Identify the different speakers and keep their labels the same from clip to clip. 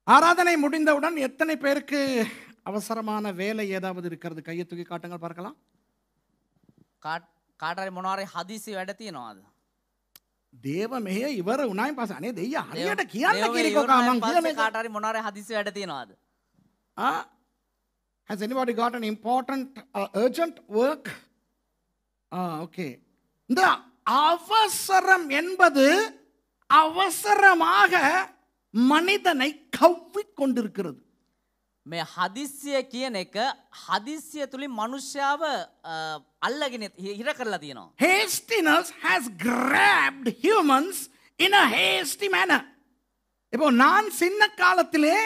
Speaker 1: ஆராதனை முடிந்தவுடன் எத்தனை பேருக்கு அவசரமான வேலை ஏதாவது இருக்கிறது? கையை தூக்கி காட்டுங்கள் பார்க்கலாம்.
Speaker 2: කාටරි මොනවාරි හදිසි වැඩ තියෙනවද?
Speaker 1: தேவமே இவர் உனாய் பாச அனே தெய்யா ஹරියට
Speaker 2: දේව
Speaker 1: කියන්න
Speaker 2: ඉවරනාට
Speaker 1: කිරිකෝ කාමන්
Speaker 2: පස්සේ
Speaker 1: කියන්නේ.
Speaker 2: කාටරි මොනවාරි හදිසි වැඩ තියෙනවද?
Speaker 1: Has anybody got an important urgent work? Okay. இந்த அவசரம் என்பது அவசரமாக மனிதனை கவ்விக் கொண்டிருக்கிறது.
Speaker 2: මේ හදිස්සිය කියන එක හදිස්සිය තුලින් මනුෂ්‍යව අල්ලගෙන හිර කරලා තියෙනවා.
Speaker 1: Hastiness has grabbed humans in a hasty manner. இப்போ நான் சின்ன காலத்திலே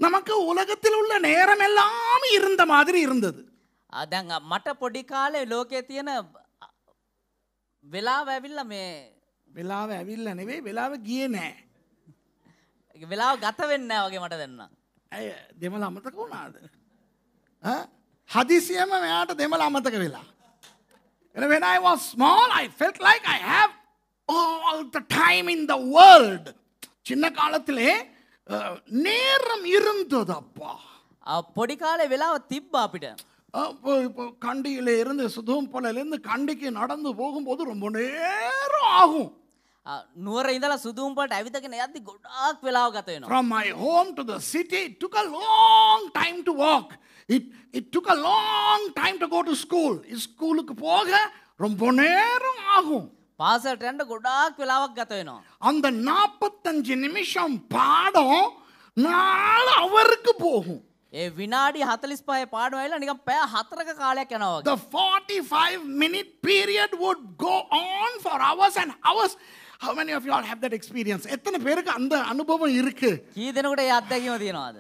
Speaker 1: நமக்கு உலகத்தில் உள்ள நேரம் எல்லாம் இருந்த மாதிரி இருந்தது.
Speaker 2: දැන් මට පොඩි කාලේ ලෝකයේ තියෙන වෙලාව ඇවිල්ලා මේ
Speaker 1: වෙලාව ඇවිල්ලා නෙවෙයි වෙලාව ගියේ නෑ.
Speaker 2: වෙලාව ගත වෙන්නේ නැහැ වගේ මට දැනුණා.
Speaker 1: අය දෙමළ අමතක වුණාද? හදිසියම මෙයාට දෙමළ අමතක වෙලා. And when I was small, I felt like I have all the time in the world. சின்ன காலத்திலே நேரம் இருந்தது அப்பா.
Speaker 2: පොඩි කාලේ වෙලාව තිබ්බා අපිට.
Speaker 1: இப்போ கண்டியில இருந்து சுதும்பொலையிலிருந்து கண்டிக்கு நடந்து போகும்போது ரொம்ப நேரம் ஆகும்.
Speaker 2: නුවර ඉඳලා සුදුම්පලට ඇවිදගෙන යද්දි ගොඩාක් වෙලාව ගත වෙනවා.
Speaker 1: From my home to the city, it took a long time to walk. It took a long time to go to school. ஸ்கூலுக்கு போக ரொம்ப நேரம் ஆகும்.
Speaker 2: පාසලට යන්න ගොඩාක් වෙලාවක් ගත වෙනවා.
Speaker 1: அந்த 45 நிமிஷம் பாடம் 4 ஹவருக்கு போகும்.
Speaker 2: ඒ විනාඩි 45 පාඩම ඇවිල්ලා නිකන් පැය 4ක කාලයක් යනවා වගේ.
Speaker 1: The 45-minute period would go on for hours and hours. How many of you all have that experience? எத்தனை பேருக்கு அந்த அனுபவம் இருக்கு?
Speaker 2: කී දෙනෙකුට ඒ අත්දැකීම තියෙනවද?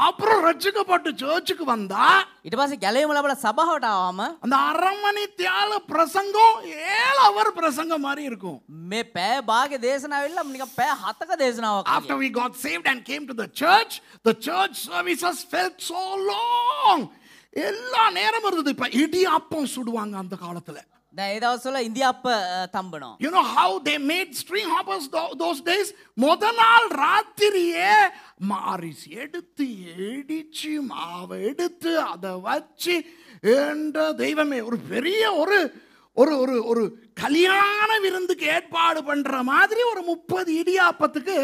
Speaker 1: அப்புறம் ரட்சிக்கப்பட்டு சர்ச்சுக்கு வந்தா
Speaker 2: ඊට පස්සේ ගැලවීම ලැබලා සභාවට ආවම
Speaker 1: அந்த அரை மணி தியால பிரசங்கம் 7 ஹவர் பிரசங்கம் மாதிரி இருக்கும்.
Speaker 2: මේ පැය භාගෙ දේශනාව ඇවිල්ලා නිකන් පැය 7ක දේශනාවක්
Speaker 1: After
Speaker 2: වගේ.
Speaker 1: we got saved and came to the church services felt so long. எல்லா நேரம் இருந்தது. இப்ப இடியாப்பம் சுடுவாங்க அந்த காலத்துல.
Speaker 2: දැන් ඒ දවස්වල ඉන්දියාප්ප තම්බනවා.
Speaker 1: You know how they made string hoppers those days? முத நாள் ராத்திரியே மாரிசி எடுத்து இடிச்சு மாவை எடுத்து அதை வச்சு என்ற தெய்வமே ஒரு பெரிய ஒரு ஒரு ஒரு ஒரு கல்யாண விருந்துக்கு ஏற்பாடு பண்ற மாதிரி ஒரு 30 இடியாப்பத்துக்கு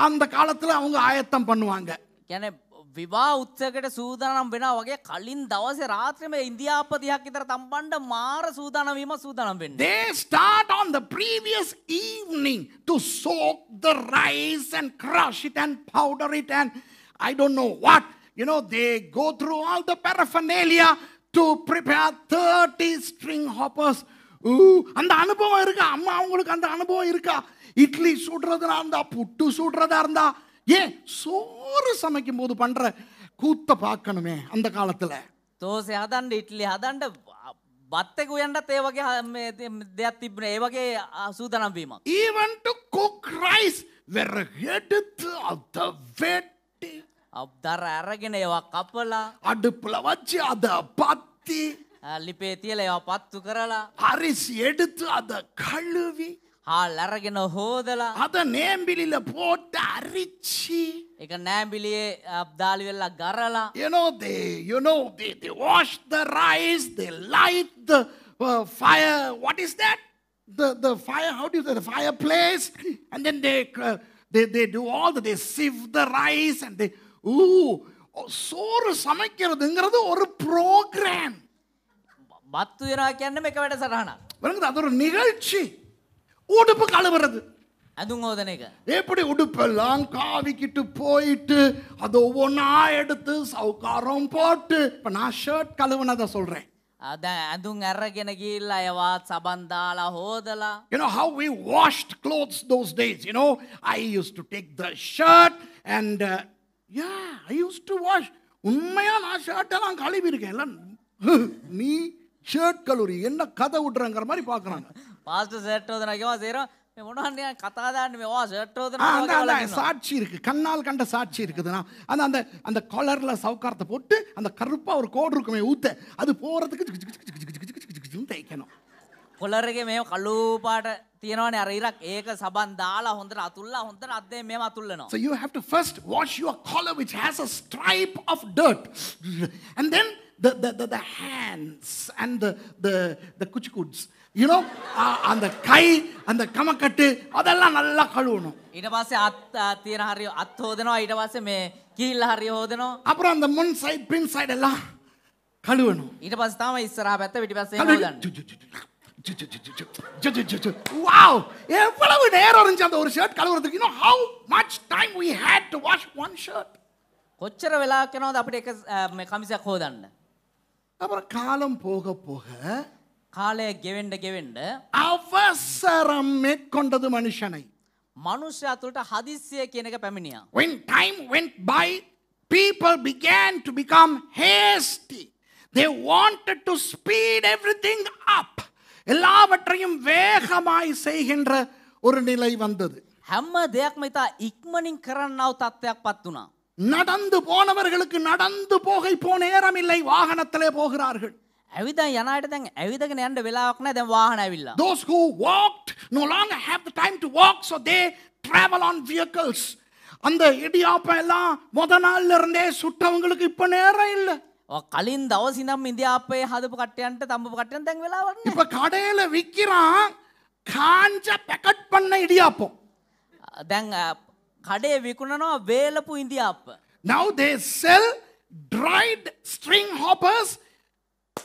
Speaker 1: அந்த காலத்துல அவங்க ஆயத்தம் பண்ணுவாங்க.
Speaker 2: කියන්නේ විවාහ උත්සවයකට සූදානම් වෙනවා වගේ කලින් දවසේ රාත්‍රියේ ඉන්දියාප්ප 30ක් විතර තම්බන්න මාර සූදානම් වීම සූදානම් වෙන්නේ.
Speaker 1: They start on the previous evening to soak the rice and crush it and powder it and I don't know what. You know, they go through all the paraphernalia to prepare 30 string hoppers. அந்த அனுபவம் இருக்கா? அம்மா அவங்களுக்கு அந்த அனுபவம் இருக்கா? இட்லி சுடுறதா இருந்தா, புட்டு சுடுறதா இருந்தா, ஏன் சோறு சமைக்கும் போது பண்ற கூத்த பார்க்கணுமே அந்த காலத்துல.
Speaker 2: තෝසේ හදන්න ඉட்லி හදන්න බත් එක උයන්නත් ඒ වගේ දෙයක් තිබුණේ. ඒ වගේ සූදානම් වීමක්.
Speaker 1: Even to cook rice, விறகு எடுத்து அதை வெட்டி
Speaker 2: දර අරගෙන ඒවා කපලා
Speaker 1: அடுப்புல வச்சு அதை பத்தி
Speaker 2: ලිපේ තියලා ඒවා පත්තු කරලා
Speaker 1: அரிசி எடுத்து அதை கழுவி
Speaker 2: හාල් අරගෙන හොදලා
Speaker 1: அதை நேம்பிலில போட்டு அரிச்சு
Speaker 2: ඒක නෑඹිලියේ දාලි වෙලා ගරලා
Speaker 1: they wash the rice, they light the fire. What is that? The fire, how do you say, the fireplace, and then they do all that. They sieve the rice and they சோறு சமைக்கிறதுங்கிறது ஒரு program.
Speaker 2: බත්තු වෙනවා කියන්නේ මේක වැඩසටහනක්.
Speaker 1: அது ஒரு நிகழ்ச்சி. உடுப்பு கழுவுறது,
Speaker 2: ඇඳුම් හොදන එක.
Speaker 1: எப்படி உடுப்பெல்லாம் காவிக்கிட்டு போயிட்டு அதை ஒவ்வொன்றா எடுத்து சவுக்காரம் போட்டு. இப்போ நான் ஷர்ட் கழுவுனதை சொல்றேன்.
Speaker 2: දැන් ඇඳුම් අරගෙන ගිහිල්ලා ඒවා සබන් දාලා හොදලා.
Speaker 1: You know how we washed clothes those days? You know, I used to take the shirt and I used to wash. உண்மையா நான் ஷர்ட் எல்லாம் கழுவி இருக்கேன். எல்லாம் நீ ஷர்ட் கழுவி என்ன கதை விடுறங்கிற மாதிரி பார்க்கறாங்க.
Speaker 2: පාස්ටර් ෂර්ට් හොදනවා කියවා සේරම මේ මොනවන්නේ කතා දාන්නේ මේ ඔයා ෂර්ට් හොදනවා
Speaker 1: சாட்சி இருக்கு, கண்ணால் கண்ட சாட்சி இருக்குதுன்னா அந்த அந்த அந்த காலர்ல சவுக்காரத்தை போட்டு அந்த கருப்பா ஒரு கோடு இருக்குமே ஊத்த அது போறதுக்கு தைக்கணும்.
Speaker 2: කොලරගේ මේ කළු පාට තියෙනවනේ අර ඉරක් ඒක සබන් දාලා හොඳට අතුල්ලා හොඳට අද්දේ මේව අතුල්ලනවා.
Speaker 1: So you have to first wash your collar which has a stripe of dirt. And then the hands and the kuchikuds. You know, அந்த கை அந்த கமக்கட்டு அதெல்லாம் நல்லா கழுவணும்.
Speaker 2: ඊට පස්සේ අත් තියෙන හරිය අත් හොදනවා ඊට පස්සේ මේ කීල්ල හරිය හොදනවා.
Speaker 1: அப்புறம் அந்த முன் சைடு பின் சைடு எல்லாம் கழுவணும்.
Speaker 2: ඊට පස්සේ තමයි ඉස්සරහා පැත්ත පිටිපස්සේ හොදන්නේ.
Speaker 1: Wow! எவ்வளவு நேரம் இருந்துச்சு அந்த ஒரு ஷர்ட் கழுவுறதுக்கு? You know how much time we had to wash one shirt?
Speaker 2: කොච්චර වෙලාවක් යනවද අපිට එක මේ කමිසයක් හොදන්න?
Speaker 1: அப்புறம் காலம் போக போக
Speaker 2: කාලය ගෙවෙන්න
Speaker 1: அவசரம் மேற்கொண்டது மனுஷனை.
Speaker 2: මනුෂ්‍යයා තුළට හදිස්සිය කියන එක පැමිණියා.
Speaker 1: When time went by, people began to become hasty. They wanted to speed everything up. எல்லாவற்றையும் வேகமாய் செய்கின்ற ஒரு நிலை வந்தது.
Speaker 2: හැම දෙයක්ම ඉතා ඉක්මනින් කරන්නව තත්ත්වයක් පත් වුණා.
Speaker 1: நடந்து போனவர்களுக்கு நடந்து போக இப்போ நேரம் இல்லை, வாகனத்திலே போகிறார்கள்.
Speaker 2: ඇවිදන් යන අයට දැන් ඇවිදගෙන යන්න වෙලාවක් නැහැ දැන් වාහන ඇවිල්ලා.
Speaker 1: Those who walked no longer have the time to walk, so they travel on vehicles. அந்த இடியாப்பம் எல்லாம் முத நாள்ல இருந்தே சுட்டவங்களுக்கு இப்ப நேரம் இல்லை.
Speaker 2: කලින් දවස් ඉඳන් ඉන්දියාපේ හදපු කට්ටියන්ට තඹපු කට්ටියන් දැන් වෙලාවක් නැහැ.
Speaker 1: இப்ப கடையில விக்கிறான் காஞ்ச பேக்கெட் பண்ண இடியாப்பம்.
Speaker 2: දැන් කඩේ විකුණනවා වේලපු ඉන්දියාප්ප.
Speaker 1: Now they sell dried string hoppers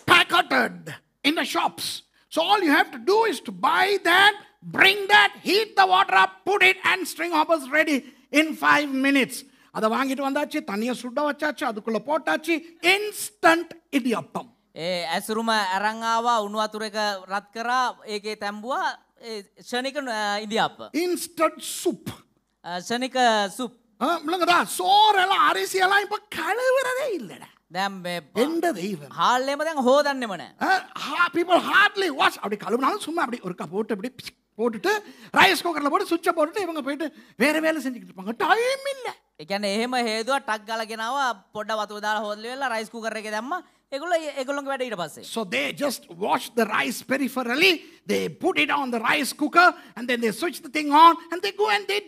Speaker 1: packaged in the shops. So all you have to do is to buy that, bring that, heat the water up, put it, and string hoppers ready in 5 minutes. அதை வாங்கிட்டு வந்தாச்சு, தண்ணியை சுட வச்சாச்சு, அதுக்குள்ள போட்டாச்சு, instant idiyappam.
Speaker 2: ඇසුරුම අරන් ආවා උණු වතුර එක රත් කරා ඒකේ තැඹුවා ෂණික ඉන්දියාප්ප.
Speaker 1: Instant soup.
Speaker 2: ෂණික සුප්.
Speaker 1: இல்லைங்கடா, சோறெல்லாம் அரிசி எல்லாம் இப்ப கழுவுறதே இல்லடா.
Speaker 2: දැන් මේ
Speaker 1: எந்த தெய்வம்
Speaker 2: හාල්ලේම දැන් හොදන්නෙම නැහැ.
Speaker 1: people hardly wash. அப்படி கழுவுனாலும் சும்மா அப்படி ஒரு போட்டு அப்படி போட்டுட்டு ரைஸ் குக்கர்ல போட்டு சுவிட்சை போட்டுட்டு இவங்க போயிட்டு வேற வேலை செஞ்சுக்கிட்டு இருப்பாங்க. டைம் இல்ல.
Speaker 2: ඒ කියන්නේ එහෙම හේදුවා ටක් ගාලා ගෙනාවා පොඩ්ඩ වතුර දාලා හොදලා වෙලා රයිස් කුකර් එකේ දැම්මා. ඒගොල්ලෝගේ වැඩ ඊට පස්සේ.
Speaker 1: So they just wash the rice peripherally, they put it on the rice cooker and then they switch the thing on and they go and they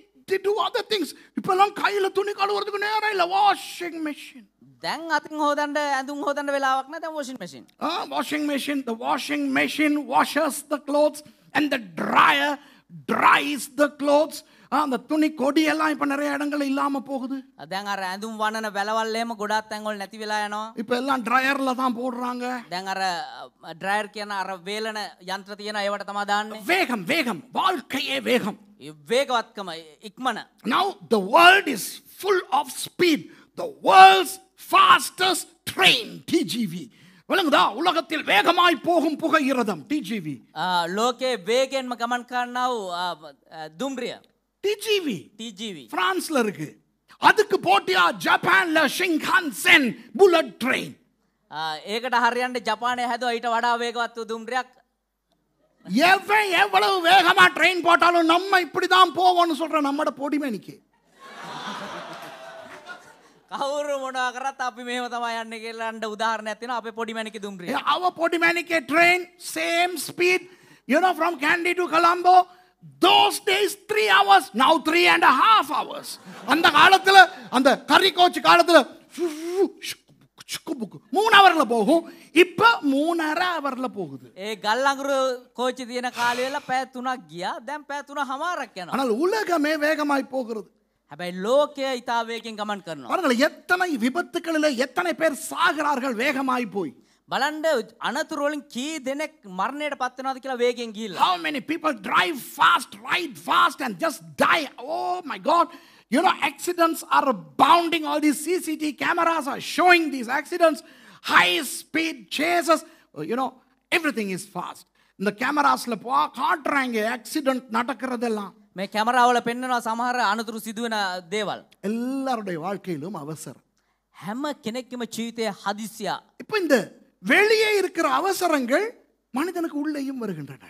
Speaker 1: do other things. இப்பெல்லாம் கையில துணி கழுவுறதுக்கு நேரம் இல்ல. washing machine.
Speaker 2: දැන් අතින් හොදන්න ඇඳුම් හොදන්න වෙලාවක් නැහැ දැන් washing machine.
Speaker 1: Washing machine. The washing machine washes the clothes and the dryer dries the clothes. அந்த துணி கொடி எல்லாம் இப்ப நிறைய இடங்கள்ல இல்லாம போகுது.
Speaker 2: දැන් අර ඇඳුම් වනන වැලවල් එහෙම ගොඩක් තැන් වල නැති වෙලා යනවා.
Speaker 1: இப்ப எல்லாம் ட்ரையர்ல தான் போடுறாங்க.
Speaker 2: දැන් අර ඩ්‍රයර් කියන අර වේලන යන්ත්‍ර තියෙන ඒවට තමයි දාන්නේ.
Speaker 1: வேகம் வேகம், வாழ்க்கையே வேகம்.
Speaker 2: වේගවත්කම ඉක්මන.
Speaker 1: Now the world is full of speed. The world's fastest train, TGV. விளங்குதா? உலகத்தில் வேகமாய் போகும் புகையிரதம் TGV.
Speaker 2: ලෝකේ වේගෙන්ම ගමන් කරනව දුම්රිය TGV
Speaker 1: பிரான்ஸ்ல இருக்கு. அதுக்கு போட்டியா ஜப்பான்ல ஷின்கான்சென் புல்லட் ட்ரெயின்.
Speaker 2: ඒකට හරියන්න ජපානයේ හැදුවා ඊට වඩා වේගවත් වූ දුම්රියක්.
Speaker 1: எவ்வளவு வேகமா ட்ரெயின் போட்டாலும் நம்ம இப்படிதான் போவோம்னு சொல்ற நம்மட பொடிமேனிக்கு.
Speaker 2: කවුරු මොනවා කරත් අපි මෙහෙම තමයි යන්නේ කියලා අන්න උදාහරණයක් තියෙනවා අපේ පොඩි මැණිකේ දුම්රිය.
Speaker 1: Our பொடிமேனிக்கே train, same speed, you know, from Kandy to Colombo. Those days 3 hours, now 3.5 hours. அந்த காலத்துல அந்த கரி கோச் காலத்துல 3 hourல போகும். இப்ப 3.5 hourல போகுது.
Speaker 2: ඒ ගල් අඟුරු කෝච්චි තියෙන කාලේ වෙලා පැය 3ක් ගියා. දැන් පැය 3:00ක් යනවා.
Speaker 1: ஆனால் உலகமே வேகமாய் போகிறது.
Speaker 2: හැබැයි ලෝකය ඉතා වේගෙන් ගමන් කරනවා.
Speaker 1: பாருங்கள் எத்தனை விபத்துகளிலே எத்தனை பேர் சாகிறார்கள் வேகமாய் போய்.
Speaker 2: බලන්න අනතුරු වලින් කී දෙනෙක් මරණයට පත් වෙනවද කියලා වේගෙන් ගිහිල්ලා.
Speaker 1: How many people drive fast, ride fast and just die? Oh my God. You know, accidents are abounding. All these CCTV cameras are showing these accidents. High speed chases. You know, everything is fast. இந்த கேமராஸ்ல காட்டுறாங்க accident நடக்கிறதெல்லாம்.
Speaker 2: මේ කැමරාවල පෙන්වනවා සමහර අනතුරු සිදුවෙන දේවල්.
Speaker 1: எல்லாருடைய வாழ்க்கையிலும் அவசரம்.
Speaker 2: හැම කෙනෙක්ගේම ජීවිතයේ හදිස්සිය.
Speaker 1: இப்போ இந்த வெளியே இருக்கிற அவசரங்கள் மனிதனுக்கு உள்ளேயும் வருகின்றன.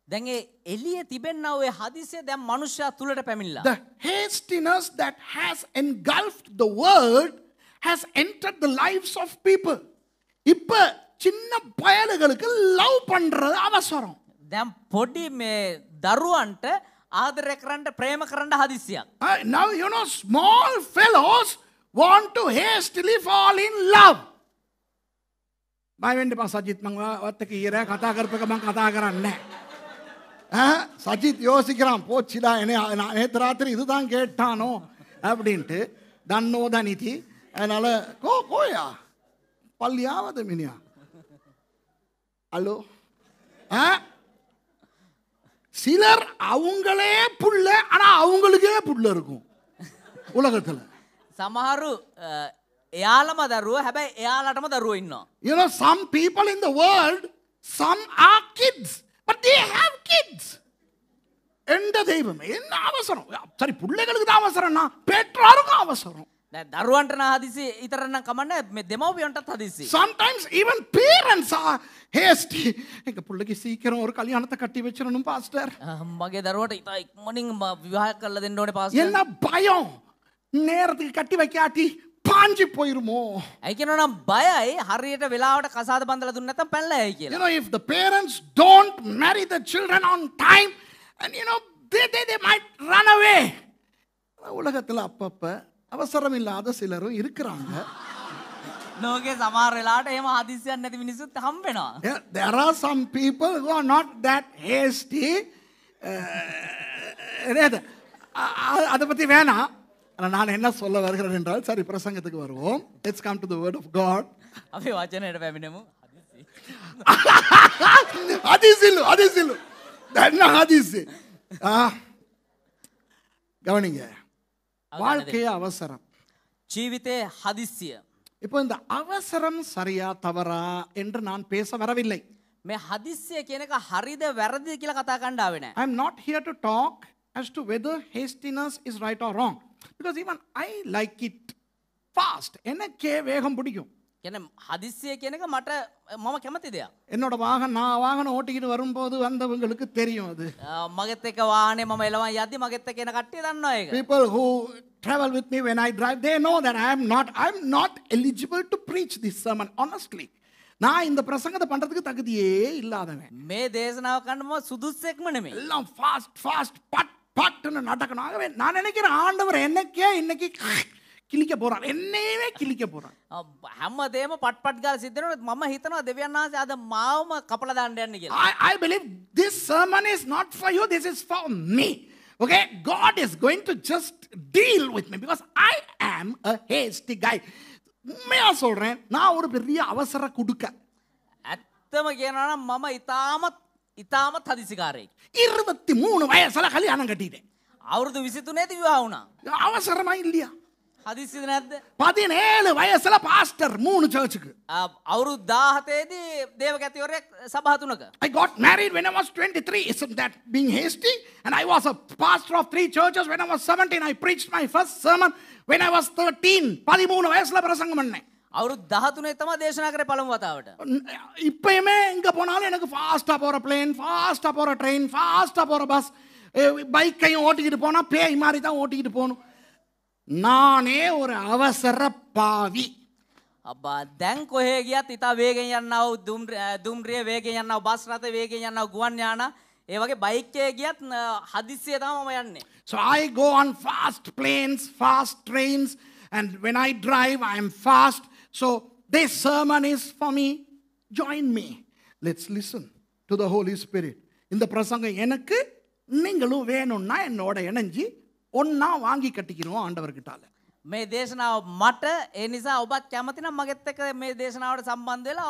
Speaker 2: දැන් ඒ එළියේ තිබෙනා ඔය හදිස්සිය දැන් මනුෂ්‍යයා තුලට පැමිණිලා.
Speaker 1: The hastiness that has engulfed the world has entered the lives of people. இப்ப சின்ன பயலுகளுக்கு லவ் பண்றது அவசரம்.
Speaker 2: දැන් පොඩි මේ දරුවන්ට ආදරය කරන්න ප්‍රේම කරන්න හදිසියක්.
Speaker 1: Now, you know, small fellows want to hastily fall in love. බය වෙන්න එපා සජිත් මම ඔයත් එක්ක ඊරෑ කතා කරපේක මම කතා කරන්නේ නැහැ. சஜித் யோசிக்கிறான் போச்சுடா நேற்று ராத்திரி இதுதான் கேட்டானோ அப்படின்ட்டு தன்னோ தனிதி அதனால கோயா பள்ளியாவது மினியா ஹலோ சிலர் அவங்களே புள்ள ஆனா அவங்களுக்கே புள்ள இருக்கும் உலகத்துல.
Speaker 2: සමහරු එයාලම දරුවෝ හැබැයි එයාලටම දරුවෝ ඉන්නවා.
Speaker 1: You know, some people in the world, some are kids, but they have kids. எந்த தெய்வம் என்ன அவசரம்? சரி பிள்ளைகளுக்கு தான் அவசரம்னா பெற்றோருக்கும் அவசரம்.
Speaker 2: දරුවන්ට නම් හදිසි ඊතර නම් කමන්නේ මේ දෙමව්පියන්ටත් හදිසි.
Speaker 1: Sometimes even parents are hasty. எங்க பிள்ளைக்கு சீக்கிரம் ஒரு கல்யாணத்தை கட்டி வச்சிரணும் பாஸ்டர்.
Speaker 2: මගේ දරුවට ඉතා ඉක්මනින් විවාහ කරලා දෙන්න ඕනේ පාස්ටර්.
Speaker 1: என்ன பயம் நேரத்துக்கு கட்டி வைக்காட்டி பாஞ்சு போயிருமோ.
Speaker 2: ඇයි කියනවනම් බයයි හරියට වෙලාවට කසාද බඳලා දුන්න නැත්නම් පැනලා යයි කියලා.
Speaker 1: You know, if the parents don't marry the children on time, and you know, they might run away. உலகத்துல அப்பப்ப அவசரம் இல்லாத சிலரும் இருக்கிறாங்க.
Speaker 2: ලෝකේ සමහර වෙලාවට එහෙම හදිස්සියක් නැති මිනිස්සුත් හම්බ වෙනවා.
Speaker 1: There are some people who are not that hasty. அதை பத்தி வேணாம். நான் என்ன சொல்ல வருகிறேன் என்றால் சரி பிரசங்கத்துக்கு வருவோம். Let's come to the word of God.
Speaker 2: අපි වචනයට පැමිණෙමු.
Speaker 1: ஹதீஸில் என்ன ஹதீஸ்? கவனிங்க. வாழ்க்கைய அவசரம்.
Speaker 2: ජීවිතේ හදිස්සිය.
Speaker 1: இப்போ இந்த அவசரம் சரியா தவறா என்று நான் பேச வரவில்லை.
Speaker 2: මේ හදිස්සිය කියන එක හරිද වැරදිද කියලා කතා කරන්න ආවේ නැහැ.
Speaker 1: I am not here to talk as to whether hastiness is right or wrong, because even I like it fast. எனக்கே வேகம் பிடிக்கும்.
Speaker 2: කියන්නේ හදිස්සිය කියන එක මට මම කැමති දෙයක්.
Speaker 1: என்னோட நான் வாகனம் ஓட்டிக்கிட்டு வரும்போது வந்தவங்களுக்கு தெரியும் அது.
Speaker 2: මගෙත් එක්ක වාහනේ මම එලවන් යද්දි මගෙත් එක්ක එන කට්ටිය දන්නවා ඒක.
Speaker 1: People who travel with me when I drive, they know that I'm not eligible to preach this sermon, honestly. நான் இந்த பிரசங்கத்தை பண்றதுக்கு தகுதியே இல்லாதவன்.
Speaker 2: මේ දේශනාව කරන්න මම සුදුස්සෙක්ම නෙමෙයි.
Speaker 1: எல்லாம் ஃபாஸ்ட் பட்னு நடக்கணும். ஆகவே நான் நினைக்கிறேன் ஆண்டவர் என்னைக்கே இன்னைக்கு கிழிக்க போறார், என்னையவே கிழிக்க போறார்.
Speaker 2: හැමදේම පට් ගාලා සිද්ධ වෙනවා. මම හිතනවා දෙවියන් වහන්සේ අද මාවම කපලා දාන්න යන්නේ කියලා.
Speaker 1: I believe this sermon is not for you, this is for me. Okay, God is going to just deal with me because I am a hasty guy. உண்மையா சொல்றேன், நான் ஒரு பெரிய அவசர குடுக்க.
Speaker 2: ඇත්තම කියනවා නම් මම ඉතාමත් හදිසිකාරයෙක්.
Speaker 1: 23 வயசுல கல்யாணம் கட்டிட்டேன்.
Speaker 2: අවුරුදු 23 දී විවාහ වුණා.
Speaker 1: அவசரமா இல்லையா?
Speaker 2: හදිසියද නැද්ද?
Speaker 1: 17 வயசுல பாஸ்டர் 3 சர்ச்சுக்கு.
Speaker 2: අවුරුදු 17 දී දේවගතිවරයෙක් සභා තුනක.
Speaker 1: I got married when I was 23. Isn't that being hasty? And I was a pastor of 3 churches when I was 17. I preached my first sermon when I was 13. 13 வயசுல பிரசங்கம் பண்ணேன்.
Speaker 2: අවුරුදු 13 තමයි දේශනා කරේ පළමු වතාවට.
Speaker 1: இப்பயுமே எங்க போனாலும் எனக்கு ஃபாஸ்டா போற பிளேன், ஃபாஸ்டா போற ட்ரெயின், ஃபாஸ்டா போற பஸ், பைக்கையும் ஓட்டிக்கிட்டு போனா பேய் மாதிரி தான் ஓட்டிக்கிட்டு போகணும். நானே ஒரு அவசர பாவி.
Speaker 2: අබ්බා දැන් කොහේ ගියත් ඉතා වේගෙන් යන්නව දුම්රිය වේගෙන් යන්නව බස් රථ වේගෙන් යන්නව ගුවන් යාන ඒ වගේ බයික් එකේ ගියත් හදිස්සිය තමයි මම යන්නේ.
Speaker 1: So I go on fast planes, fast trains, and when I drive I am fast. So this sermon is for me. Join me. Let's listen to the Holy Spirit. இந்த பிரசங்கம் எனக்கு நீங்களும் வேணும்னா என்னோட இணைஞ்சி ஒன்னா வாங்கி கட்டிக்கிறோம் ஆண்டவர்கிட்டால.
Speaker 2: මේ දේශනාව මට ඒ නිසා ඔබත් කැමති නම් මගෙත් එක්ක මේ දේශනාවට සම්බන්ධ වෙලා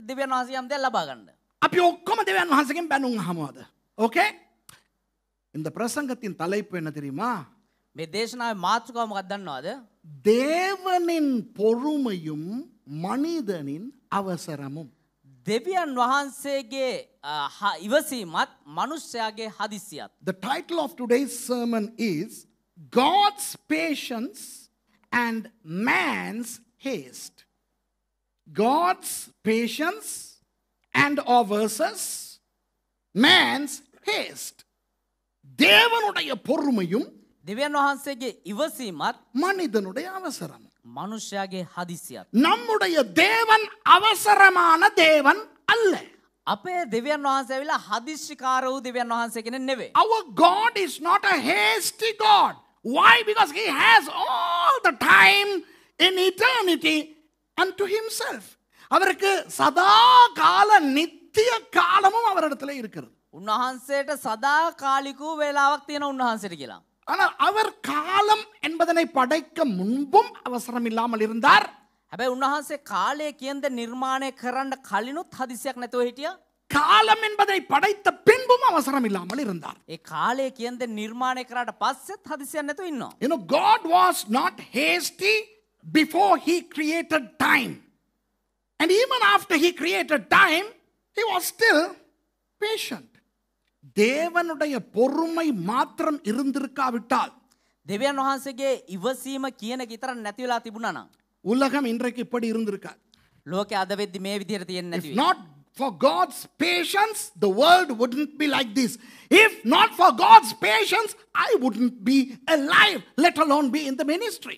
Speaker 2: දෙවියන් වහන්සේ යම් දෙයක් ලබා ගන්න.
Speaker 1: අපි ඔක්කොම දෙවියන් වහන්සේගෙන් බැනුම් අහමුද? Okay? இந்த பிரசங்கத்தின் தலைப்பு என்ன தெரியுமா?
Speaker 2: මේ දේශනාවේ මාතෘකාව මොකක්ද දන්නවද?
Speaker 1: தேவனின் பொறுமையும் மனிதனின் அவசரமும்.
Speaker 2: දෙවියන් වහන්සේගේ ඉවසීමත් මනුෂ්‍යයාගේ හදිස්සියත්.
Speaker 1: The title of today's sermon is God's patience and man's haste. God's patience and or versus man's haste. தேவனுடைய பொறுமையும்
Speaker 2: දෙවියන් වහන්සේගේ ඉවසීමත්
Speaker 1: மனிதனுடைய அவசரமும்.
Speaker 2: මනුෂ්‍යයාගේ හදිස්සියත්.
Speaker 1: நம்முடைய தேவன் அவசரமான தேவன் அல்ல.
Speaker 2: අපේ දෙවියන් වහන්සේ ඇවිල්ලා හදිස්සිකාර වූ දෙවියන් වහන්සේ කෙනෙක් නෙවෙයි.
Speaker 1: Our God is not a hasty God. Why? Because he has all the time in eternity unto himself. அவருக்கு சதா கால நித்திய காலமும் அவரிடத்துல இருக்கிறது.
Speaker 2: උන්වහන්සේට සදා කාලිකූ වේලාවක් තියෙන උන්වහන්සේට කියලා.
Speaker 1: ஆனால் அவர் காலம் என்பதனை படைக்க முன்பும் அவசரம் இல்லாமல் இருந்தார்.
Speaker 2: හැබැයි උන්වහන්සේ කාලය කියන ද නිර්මාණය කරන්න කලිනුත් හදිසියක් නැතුව හිටියා.
Speaker 1: காலம் என்பதை படைத்த பின்பும் அவசரம் இல்லாமல் இருந்தார்.
Speaker 2: ඒ කාලය කියන ද නිර්මාණය කරාට පස්සෙත් හදිසියක් නැතුව ඉන්නවා.
Speaker 1: You know, God was not hasty before he created time. And even after he created time, he was still patient. தேவனுடைய பொறுமை மாத்திரம் இருந்திருக்காவிட்டால்
Speaker 2: දෙවියන් වහන්සේගේ ඉවසීම කියන එක විතර නැති වෙලා තිබුණා නම්
Speaker 1: உலகம் இன்றைக்கு இப்படி இருந்திருக்காது.
Speaker 2: ලෝකේ අද වෙද්දි මේ විදිහට තියෙන්නේ නැති
Speaker 1: If
Speaker 2: වෙයි.
Speaker 1: not for God's patience, the world wouldn't be like this. If not for God's patience, I wouldn't be alive, let alone be in the ministry.